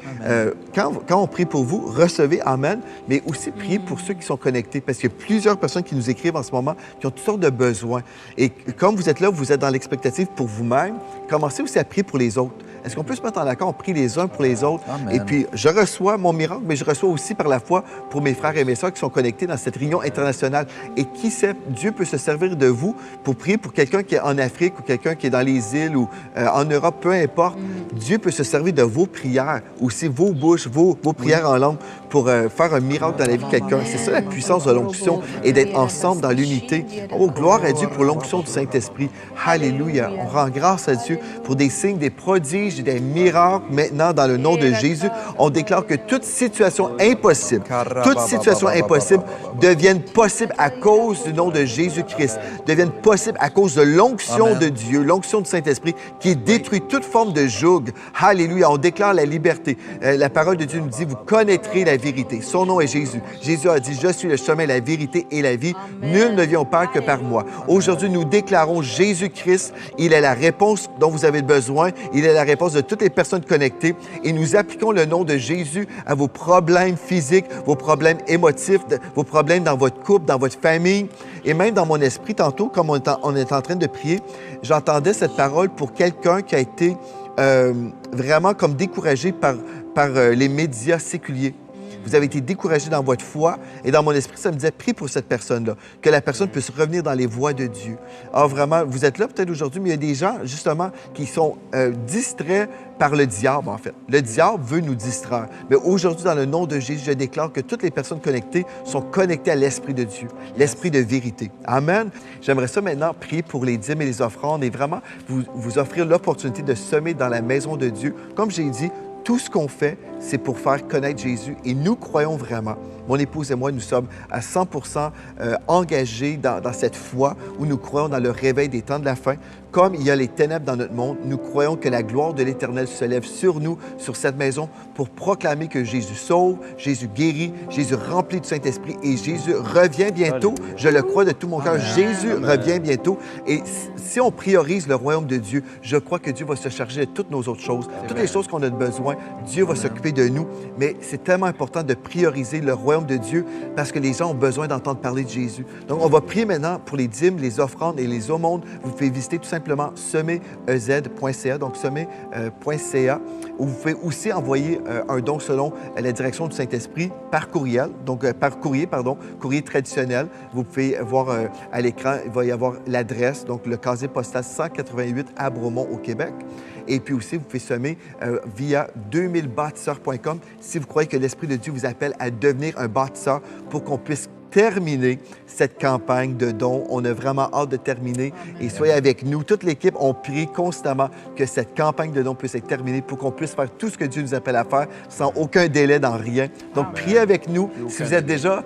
quand on prie pour vous, recevez Amen, mais aussi priez pour ceux qui sont connectés parce qu'il y a plusieurs personnes qui nous écrivent en ce moment qui ont toutes sortes de besoins. Et comme vous êtes là, vous êtes dans l'expectative pour vous-même, commencez aussi à prier pour les autres. Est-ce qu'on peut se mettre en accord? On prie les uns pour les autres. Amen. Et puis, je reçois mon miracle, mais je reçois aussi par la foi pour mes frères et mes sœurs qui sont connectés dans cette réunion internationale. Et qui sait, Dieu peut se servir de vous pour prier pour quelqu'un qui est en Afrique ou quelqu'un qui est dans les îles ou en Europe, peu importe. Dieu peut se servir de vos prières, aussi vos bouches, vos prières en langue pour faire un miracle dans la vie de quelqu'un. C'est ça la puissance de l'onction et d'être ensemble dans l'unité. Oh, gloire à Dieu pour l'onction du Saint-Esprit. Alléluia. On rend grâce à Dieu pour des signes, des prodiges, des miracles maintenant dans le nom de Jésus. On déclare que toute situation impossible devienne possible à cause du nom de Jésus-Christ, devienne possible à cause de l'onction de Dieu, l'onction du Saint-Esprit qui détruit toute forme de joug. Alléluia. On déclare la liberté. La parole de Dieu nous dit, vous connaîtrez la vérité. Son nom est Jésus. Jésus a dit, je suis le chemin, la vérité et la vie. Nul ne vient au Père que par moi. Aujourd'hui, nous déclarons Jésus-Christ. Il est la réponse dont vous avez besoin. Il est la réponse de toutes les personnes connectées. Et nous appliquons le nom de Jésus à vos problèmes physiques, vos problèmes émotifs, vos problèmes dans votre couple, dans votre famille. Et même dans mon esprit, tantôt, comme on est en train de prier, j'entendais cette parole pour quelqu'un qui a été vraiment comme découragé par les médias séculiers. Vous avez été découragé dans votre foi et dans mon esprit, ça me disait, prie pour cette personne-là, que la personne puisse revenir dans les voies de Dieu. Alors vraiment, vous êtes là peut-être aujourd'hui, mais il y a des gens, justement, qui sont distraits par le diable, en fait. Le diable veut nous distraire. Mais aujourd'hui, dans le nom de Jésus, je déclare que toutes les personnes connectées sont connectées à l'Esprit de Dieu, l'Esprit de vérité. Amen. J'aimerais ça maintenant prier pour les dîmes et les offrandes et vraiment vous offrir l'opportunité de semer dans la maison de Dieu. Comme j'ai dit, tout ce qu'on fait, c'est pour faire connaître Jésus et nous croyons vraiment. Mon épouse et moi, nous sommes à 100% engagés dans cette foi où nous croyons dans le réveil des temps de la fin. Comme il y a les ténèbres dans notre monde, nous croyons que la gloire de l'Éternel se lève sur nous, sur cette maison, pour proclamer que Jésus sauve, Jésus guérit, Jésus remplit du Saint-Esprit et Jésus revient bientôt. Je le crois de tout mon cœur. Jésus revient bientôt. Et si on priorise le royaume de Dieu, je crois que Dieu va se charger de toutes nos autres choses. Toutes les choses qu'on a besoin, Dieu va s'occuper de nous. Mais c'est tellement important de prioriser le royaume de Dieu parce que les gens ont besoin d'entendre parler de Jésus. Donc, on va prier maintenant pour les dîmes, les offrandes et les aumônes. Vous pouvez visiter tout simplement semez.ca, donc semez.ca, où vous pouvez aussi envoyer un don selon la direction du Saint-Esprit par courriel, donc par courrier, courrier traditionnel. Vous pouvez voir à l'écran, il va y avoir l'adresse, donc le casier postal 188 à Bromont au Québec. Et puis aussi, vous pouvez semer via 2000bâtisseurs.com si vous croyez que l'Esprit de Dieu vous appelle à devenir un bâtisseur pour qu'on puisse terminer cette campagne de dons. On a vraiment hâte de terminer. Et soyez avec nous. Toute l'équipe, on prie constamment que cette campagne de dons puisse être terminée pour qu'on puisse faire tout ce que Dieu nous appelle à faire sans aucun délai dans rien. Donc, priez avec nous. Si vous êtes déjà,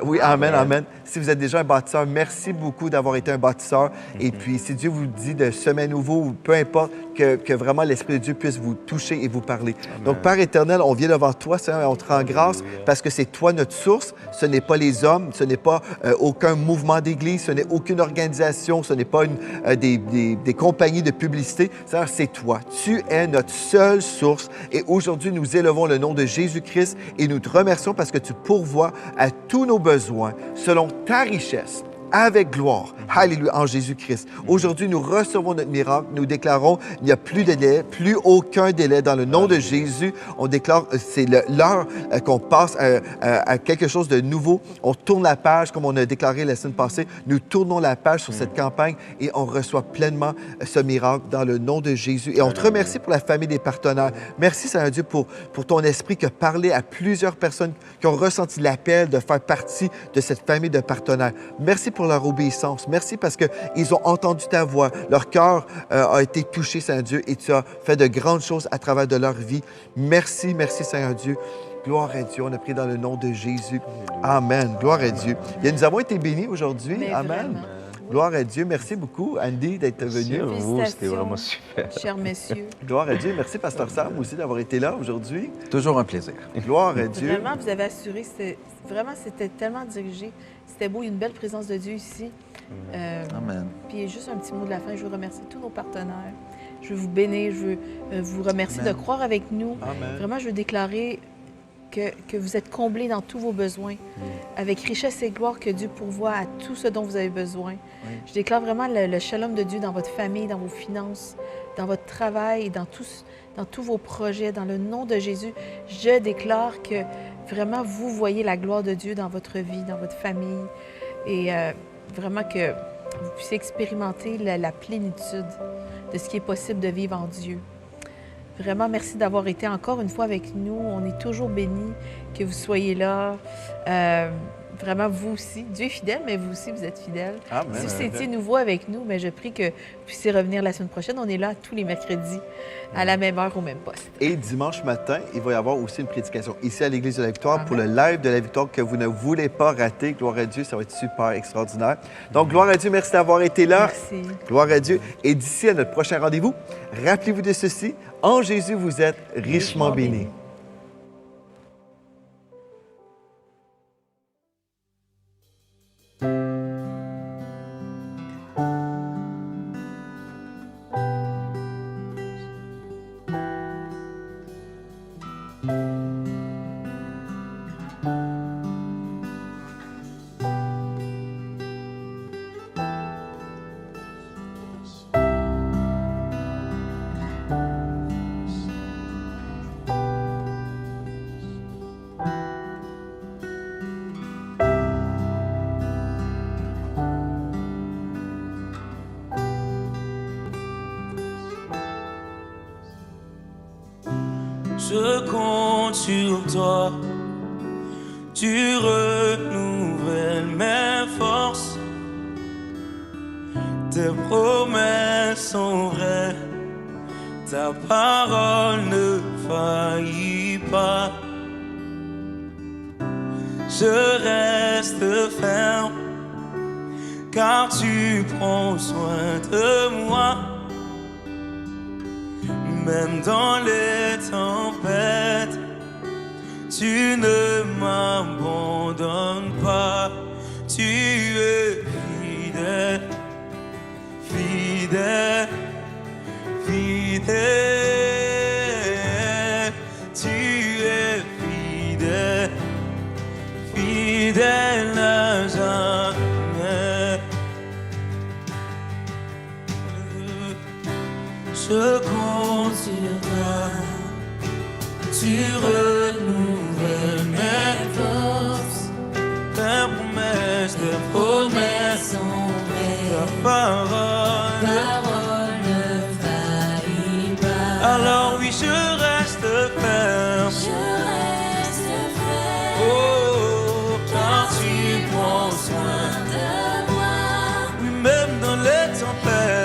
oui, amen, amen. Si vous êtes déjà un bâtisseur, merci beaucoup d'avoir été un bâtisseur. Et puis, si Dieu vous dit de semer à nouveau ou peu importe, que vraiment l'Esprit de Dieu puisse vous toucher et vous parler. Amen. Donc, Père éternel, on vient devant toi, Seigneur, et on te rend grâce parce que c'est toi notre source. Ce n'est pas les hommes, ce n'est pas aucun mouvement d'Église, ce n'est aucune organisation, ce n'est pas des compagnies de publicité. Seigneur, c'est toi. Tu es notre seule source. Et aujourd'hui, nous élevons le nom de Jésus-Christ et nous te remercions parce que tu pourvois à tous nos besoins selon ta richesse. Avec gloire. Alléluia, en Jésus-Christ. Aujourd'hui, nous recevons notre miracle. Nous déclarons, il n'y a plus de délai, plus aucun délai. Dans le nom de Jésus, on déclare, c'est l'heure qu'on passe à quelque chose de nouveau. On tourne la page, comme on a déclaré la semaine passée. Nous tournons la page sur cette campagne et on reçoit pleinement ce miracle dans le nom de Jésus. Et on te remercie pour la famille des partenaires. Merci, Seigneur Dieu, pour ton esprit qui a parlé à plusieurs personnes qui ont ressenti l'appel de faire partie de cette famille de partenaires. Merci pour leur obéissance. Merci parce qu'ils ont entendu ta voix. Leur cœur a été touché, Seigneur Dieu, et tu as fait de grandes choses à travers de leur vie. Merci, merci, Seigneur Dieu. Gloire à Dieu. On a prié dans le nom de Jésus. Amen. Gloire à Dieu. Et nous avons été bénis aujourd'hui. Amen. Vraiment. Gloire à Dieu. Merci beaucoup, Andy, d'être venu. Merci à vous. C'était vraiment super. Chers messieurs. Gloire à Dieu. Merci, Pasteur Sam, aussi, d'avoir été là aujourd'hui. Toujours un plaisir. Gloire à Dieu. Vraiment, vous avez assuré. C'était tellement dirigé. C'était beau. Il y a une belle présence de Dieu ici. Amen. Puis juste un petit mot de la fin. Je veux remercier tous nos partenaires. Je veux vous bénir. Je veux vous remercier de croire avec nous. Amen. Vraiment, je veux déclarer que vous êtes comblés dans tous vos besoins, avec richesse et gloire que Dieu pourvoit à tout ce dont vous avez besoin. Je déclare vraiment le shalom de Dieu dans votre famille, dans vos finances, dans votre travail, dans tous vos projets. Dans le nom de Jésus, je déclare que vraiment vous voyez la gloire de Dieu dans votre vie, dans votre famille, et vraiment que vous puissiez expérimenter la plénitude de ce qui est possible de vivre en Dieu. Vraiment, merci d'avoir été encore une fois avec nous. On est toujours bénis que vous soyez là. Vraiment, vous aussi. Dieu est fidèle, mais vous aussi, vous êtes fidèles. Amen. Si vous étiez nouveau avec nous, mais je prie que vous puissiez revenir la semaine prochaine. On est là tous les mercredis, à la même heure, au même poste. Et dimanche matin, il va y avoir aussi une prédication ici à l'Église de la Victoire pour le live de la Victoire que vous ne voulez pas rater. Gloire à Dieu, ça va être super extraordinaire. Donc, gloire à Dieu, merci d'avoir été là. Merci. Gloire à Dieu. Et d'ici à notre prochain rendez-vous, rappelez-vous de ceci. En Jésus, vous êtes richement bénis. Je compte sur toi, tu renouvelles mes forces. Tes promesses sont vraies, ta parole ne faillit pas. Je reste ferme, car tu prends soin de moi. Même dans les tempêtes, tu ne m'abandonnes pas. Tu es fidèle, fidèle, fidèle. Tu es fidèle, fidèle à jamais. Je compte sur toi, tu renouvelles mes forces. Tes promesses sont vraies, ta parole ne faillit pas. Alors oui, je reste ferme. Oh, car tu prends soin de moi. Oui, même dans les tempêtes.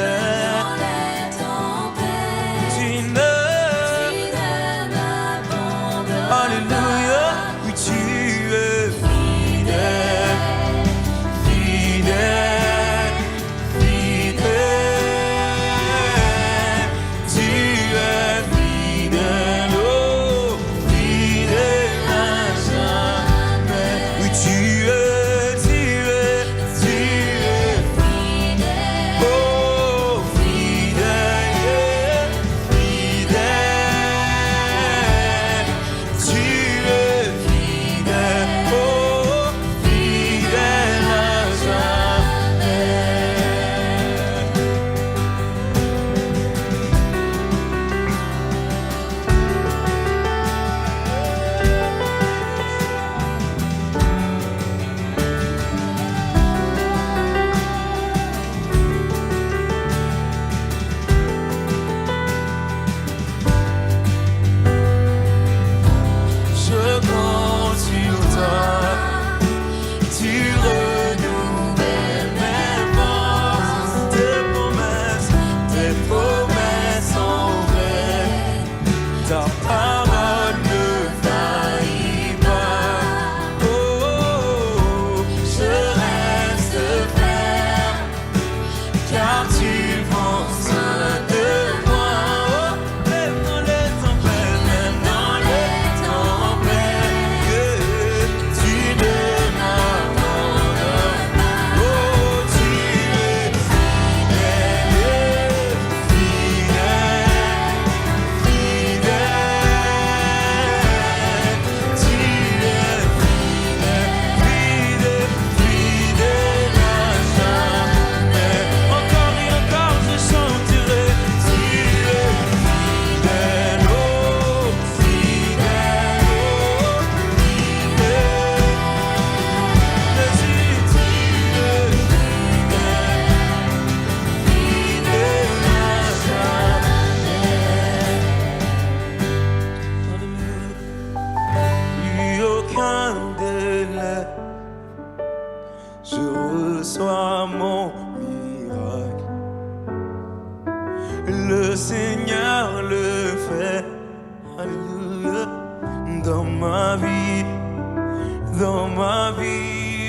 dans ma vie,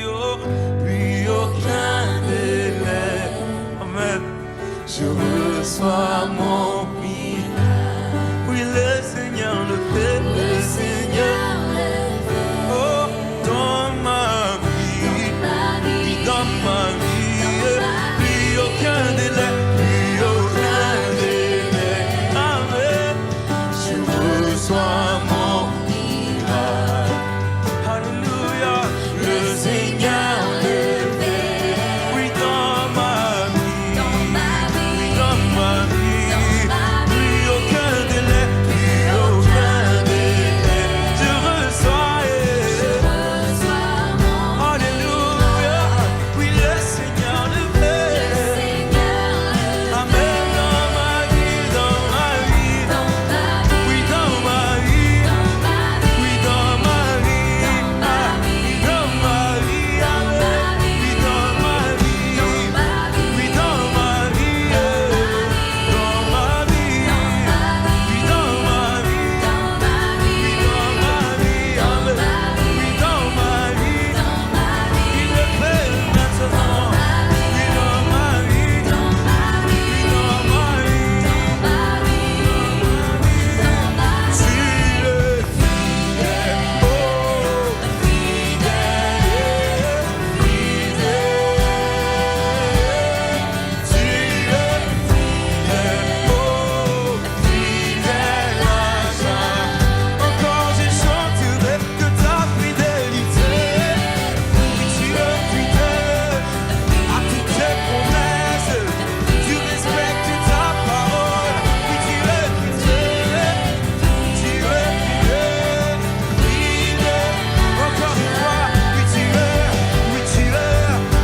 oh, plus aucun délai. Amen. Je reçois mon miracle. Oui, le Seigneur le fait, le Seigneur le fait. Oh, dans ma vie, oui, dans ma vie, plus aucun délai, plus aucun délai. Amen. Je reçois mon miracle. Alléluia, le Seigneur le fait. Oui, dans ma vie, oui, dans ma vie, plus aucun délai, plus aucun délai. Je reçois, alléluia, oui, le Seigneur le fait. Amen, dans ma vie, dans ma vie, oui, dans ma vie, oui, dans ma vie, oui, dans ma vie, amen, oui, dans ma vie, oui, dans ma vie, dans ma vie, oui, dans ma vie, oui, dans ma vie, amen, oui, dans ma vie, il le fait maintenant, oui, dans ma vie, oui, dans ma vie, tu le fidèle, oh, fidèle, tu le fidèle, oh, fidèle à ça. Encore je chanterai de ta fidélité. Oui, tu es fidèle à toutes tes promesses. Tu respectes ta parole. Oui, tu es fidèle. Tu es fidèle, fidèle. Encore une fois, oui, tu es, oui, tu es,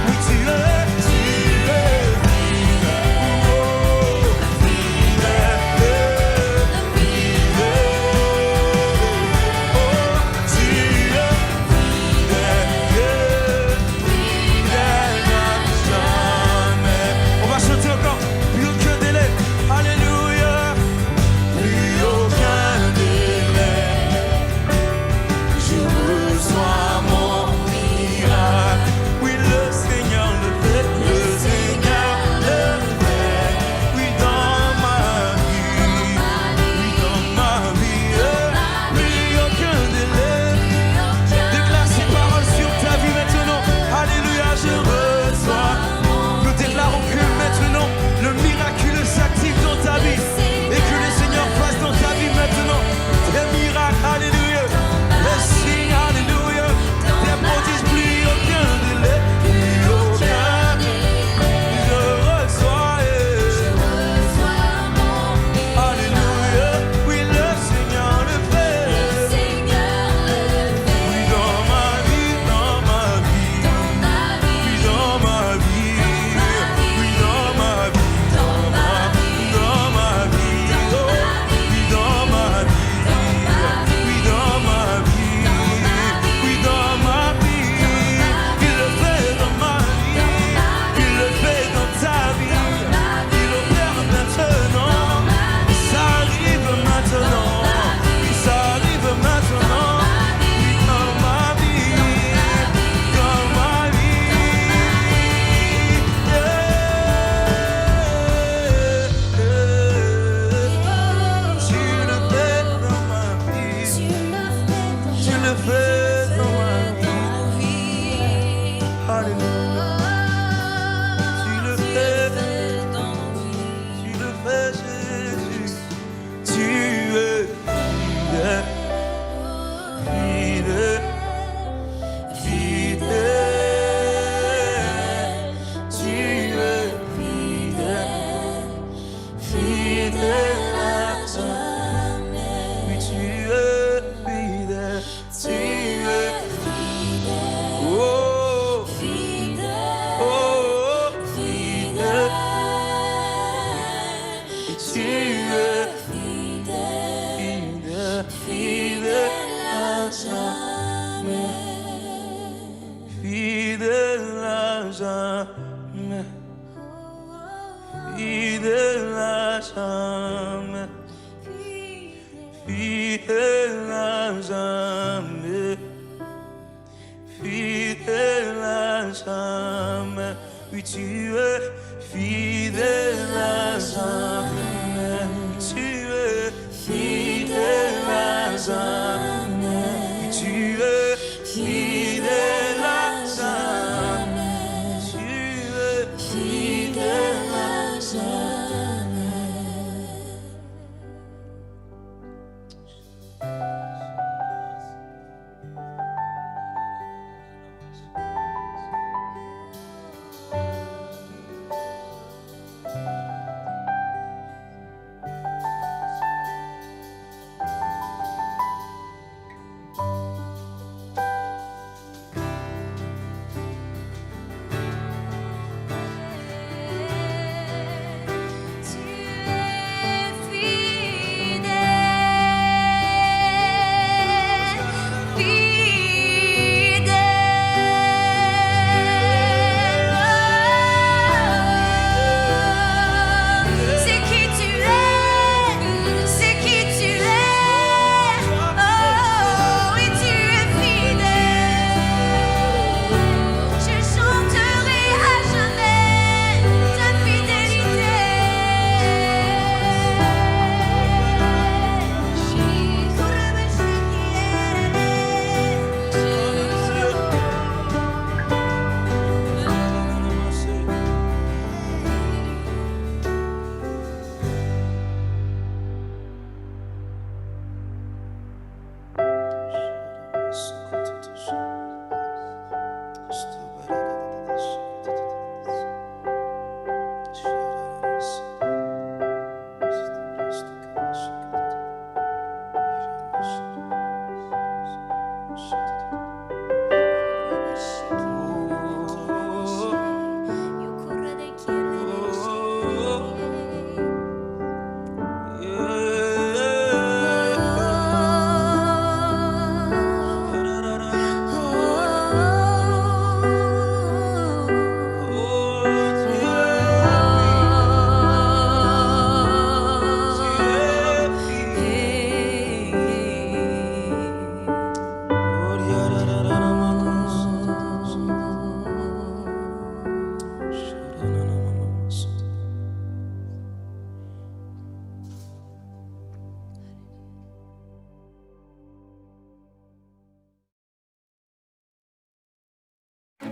oui, tu es, tu es fidèle. Oh, fidèle, fidèle. Oh, tu es fidèle, fidèle à jamais. On va chanter encore, plus aucun délai. Alléluia, plus aucun délai. Je reçois mon miracle. Oui, le Seigneur le fait, le Seigneur le fait. Oui, dans ma vie, oui, dans ma vie, plus aucun délai. Déclare ces paroles sur ta vie maintenant. Alléluia, je reçois. Nous déclarons que maintenant le miraculeux s'active dans ta vie et que le Seigneur fasse dans ta vie maintenant des miracles. Alléluia. Les signes, alléluia. Des prodiges, plus aucun délai, plus aucun. Je reçois. Alléluia. Oui, le Seigneur le fait. Oui, dans ma vie, dans ma vie. Oui, dans ma vie. Oui, dans ma vie. Dans ma vie. Oh, oui, dans ma vie. Oui, dans ma vie. Oui, dans ma vie. Il le fait dans ma vie. Il le fait dans ta vie. Il opère maintenant. Ça arrive maintenant. Ça arrive maintenant. Oui, dans ma vie. Dans ma vie. Tu le fais dans ma vie. Tu le fais dans ma vie. Alléluia. Tu le fais. Tu le fais, Jésus. Tu es fidèle. Fidèle. Fidèle. Tu es fidèle. Fidèle à jamais. Oui, tu es fidèle. Tu es fidèle. Oh, oh, fidèle. Tu es fidèle. Fidèle à jamais. Fidèle à jamais. Fidèle à jamais. Fidèle à à jamais, fidèle à jamais. Oui, tu es fidèle à jamais. Tu es fidèle à jamais. Oui, tu es fidèle à jamais. Tu es fidèle à jamais.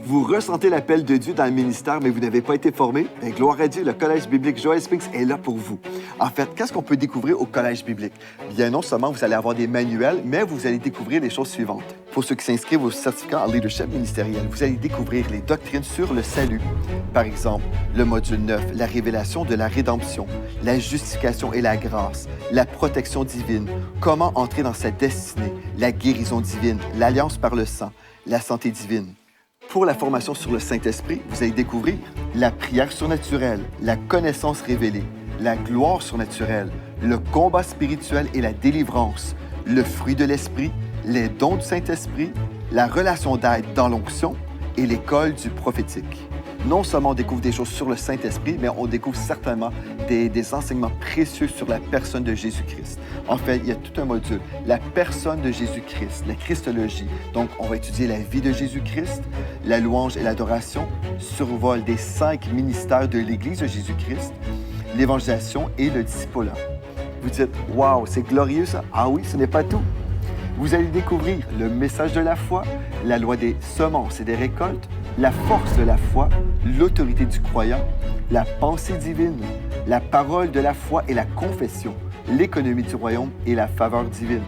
Vous ressentez l'appel de Dieu dans le ministère, mais vous n'avez pas été formé? Bien, gloire à Dieu, le Collège biblique Joël Spinks est là pour vous. En fait, qu'est-ce qu'on peut découvrir au Collège biblique? Bien, non seulement vous allez avoir des manuels, mais vous allez découvrir les choses suivantes. Pour ceux qui s'inscrivent au certificat en leadership ministériel, vous allez découvrir les doctrines sur le salut. Par exemple, le module 9, la révélation de la rédemption, la justification et la grâce, la protection divine, comment entrer dans sa destinée, la guérison divine, l'alliance par le sang, la santé divine. Pour la formation sur le Saint-Esprit, vous allez découvrir la prière surnaturelle, la connaissance révélée, la gloire surnaturelle, le combat spirituel et la délivrance, le fruit de l'Esprit, les dons du Saint-Esprit, la relation d'aide dans l'onction et l'école du prophétique. Non seulement on découvre des choses sur le Saint-Esprit, mais on découvre certainement des enseignements précieux sur la personne de Jésus-Christ. En fait, il y a tout un module, la personne de Jésus-Christ, la Christologie. Donc, on va étudier la vie de Jésus-Christ, la louange et l'adoration, survol des 5 ministères de l'Église de Jésus-Christ, l'évangélisation et le discipulat. Vous dites, « Wow, c'est glorieux ça! » Ah oui, ce n'est pas tout. Vous allez découvrir le message de la foi, la loi des semences et des récoltes, la force de la foi, l'autorité du croyant, la pensée divine, la parole de la foi et la confession, l'économie du royaume et la faveur divine.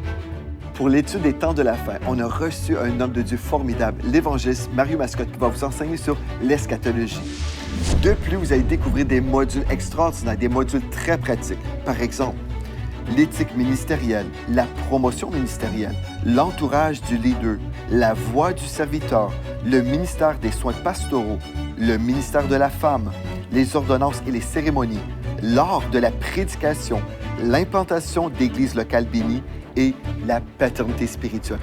Pour l'étude des temps de la fin, on a reçu un homme de Dieu formidable, l'évangéliste Mario Mascotte, qui va vous enseigner sur l'eschatologie. De plus, vous allez découvrir des modules extraordinaires, des modules très pratiques. Par exemple, l'éthique ministérielle, la promotion ministérielle, l'entourage du leader, la voix du serviteur, le ministère des soins pastoraux, le ministère de la femme, les ordonnances et les cérémonies, l'art de la prédication, l'implantation d'églises locales bénies et la paternité spirituelle.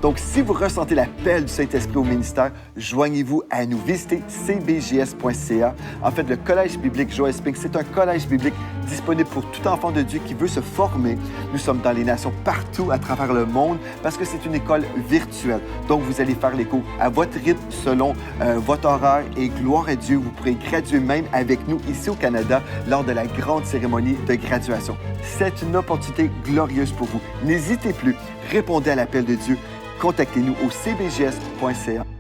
Donc, si vous ressentez l'appel du Saint-Esprit au ministère, joignez-vous à nous. Visitez cbjs.ca. En fait, le Collège biblique Joël Spink, c'est un collège biblique disponible pour tout enfant de Dieu qui veut se former. Nous sommes dans les nations partout à travers le monde parce que c'est une école virtuelle. Donc, vous allez faire les cours à votre rythme, selon votre horaire. Et gloire à Dieu, vous pourrez graduer même avec nous ici au Canada lors de la grande cérémonie de graduation. C'est une opportunité glorieuse pour vous. N'hésitez plus, répondez à l'appel de Dieu. Contactez-nous au cbjs.ca.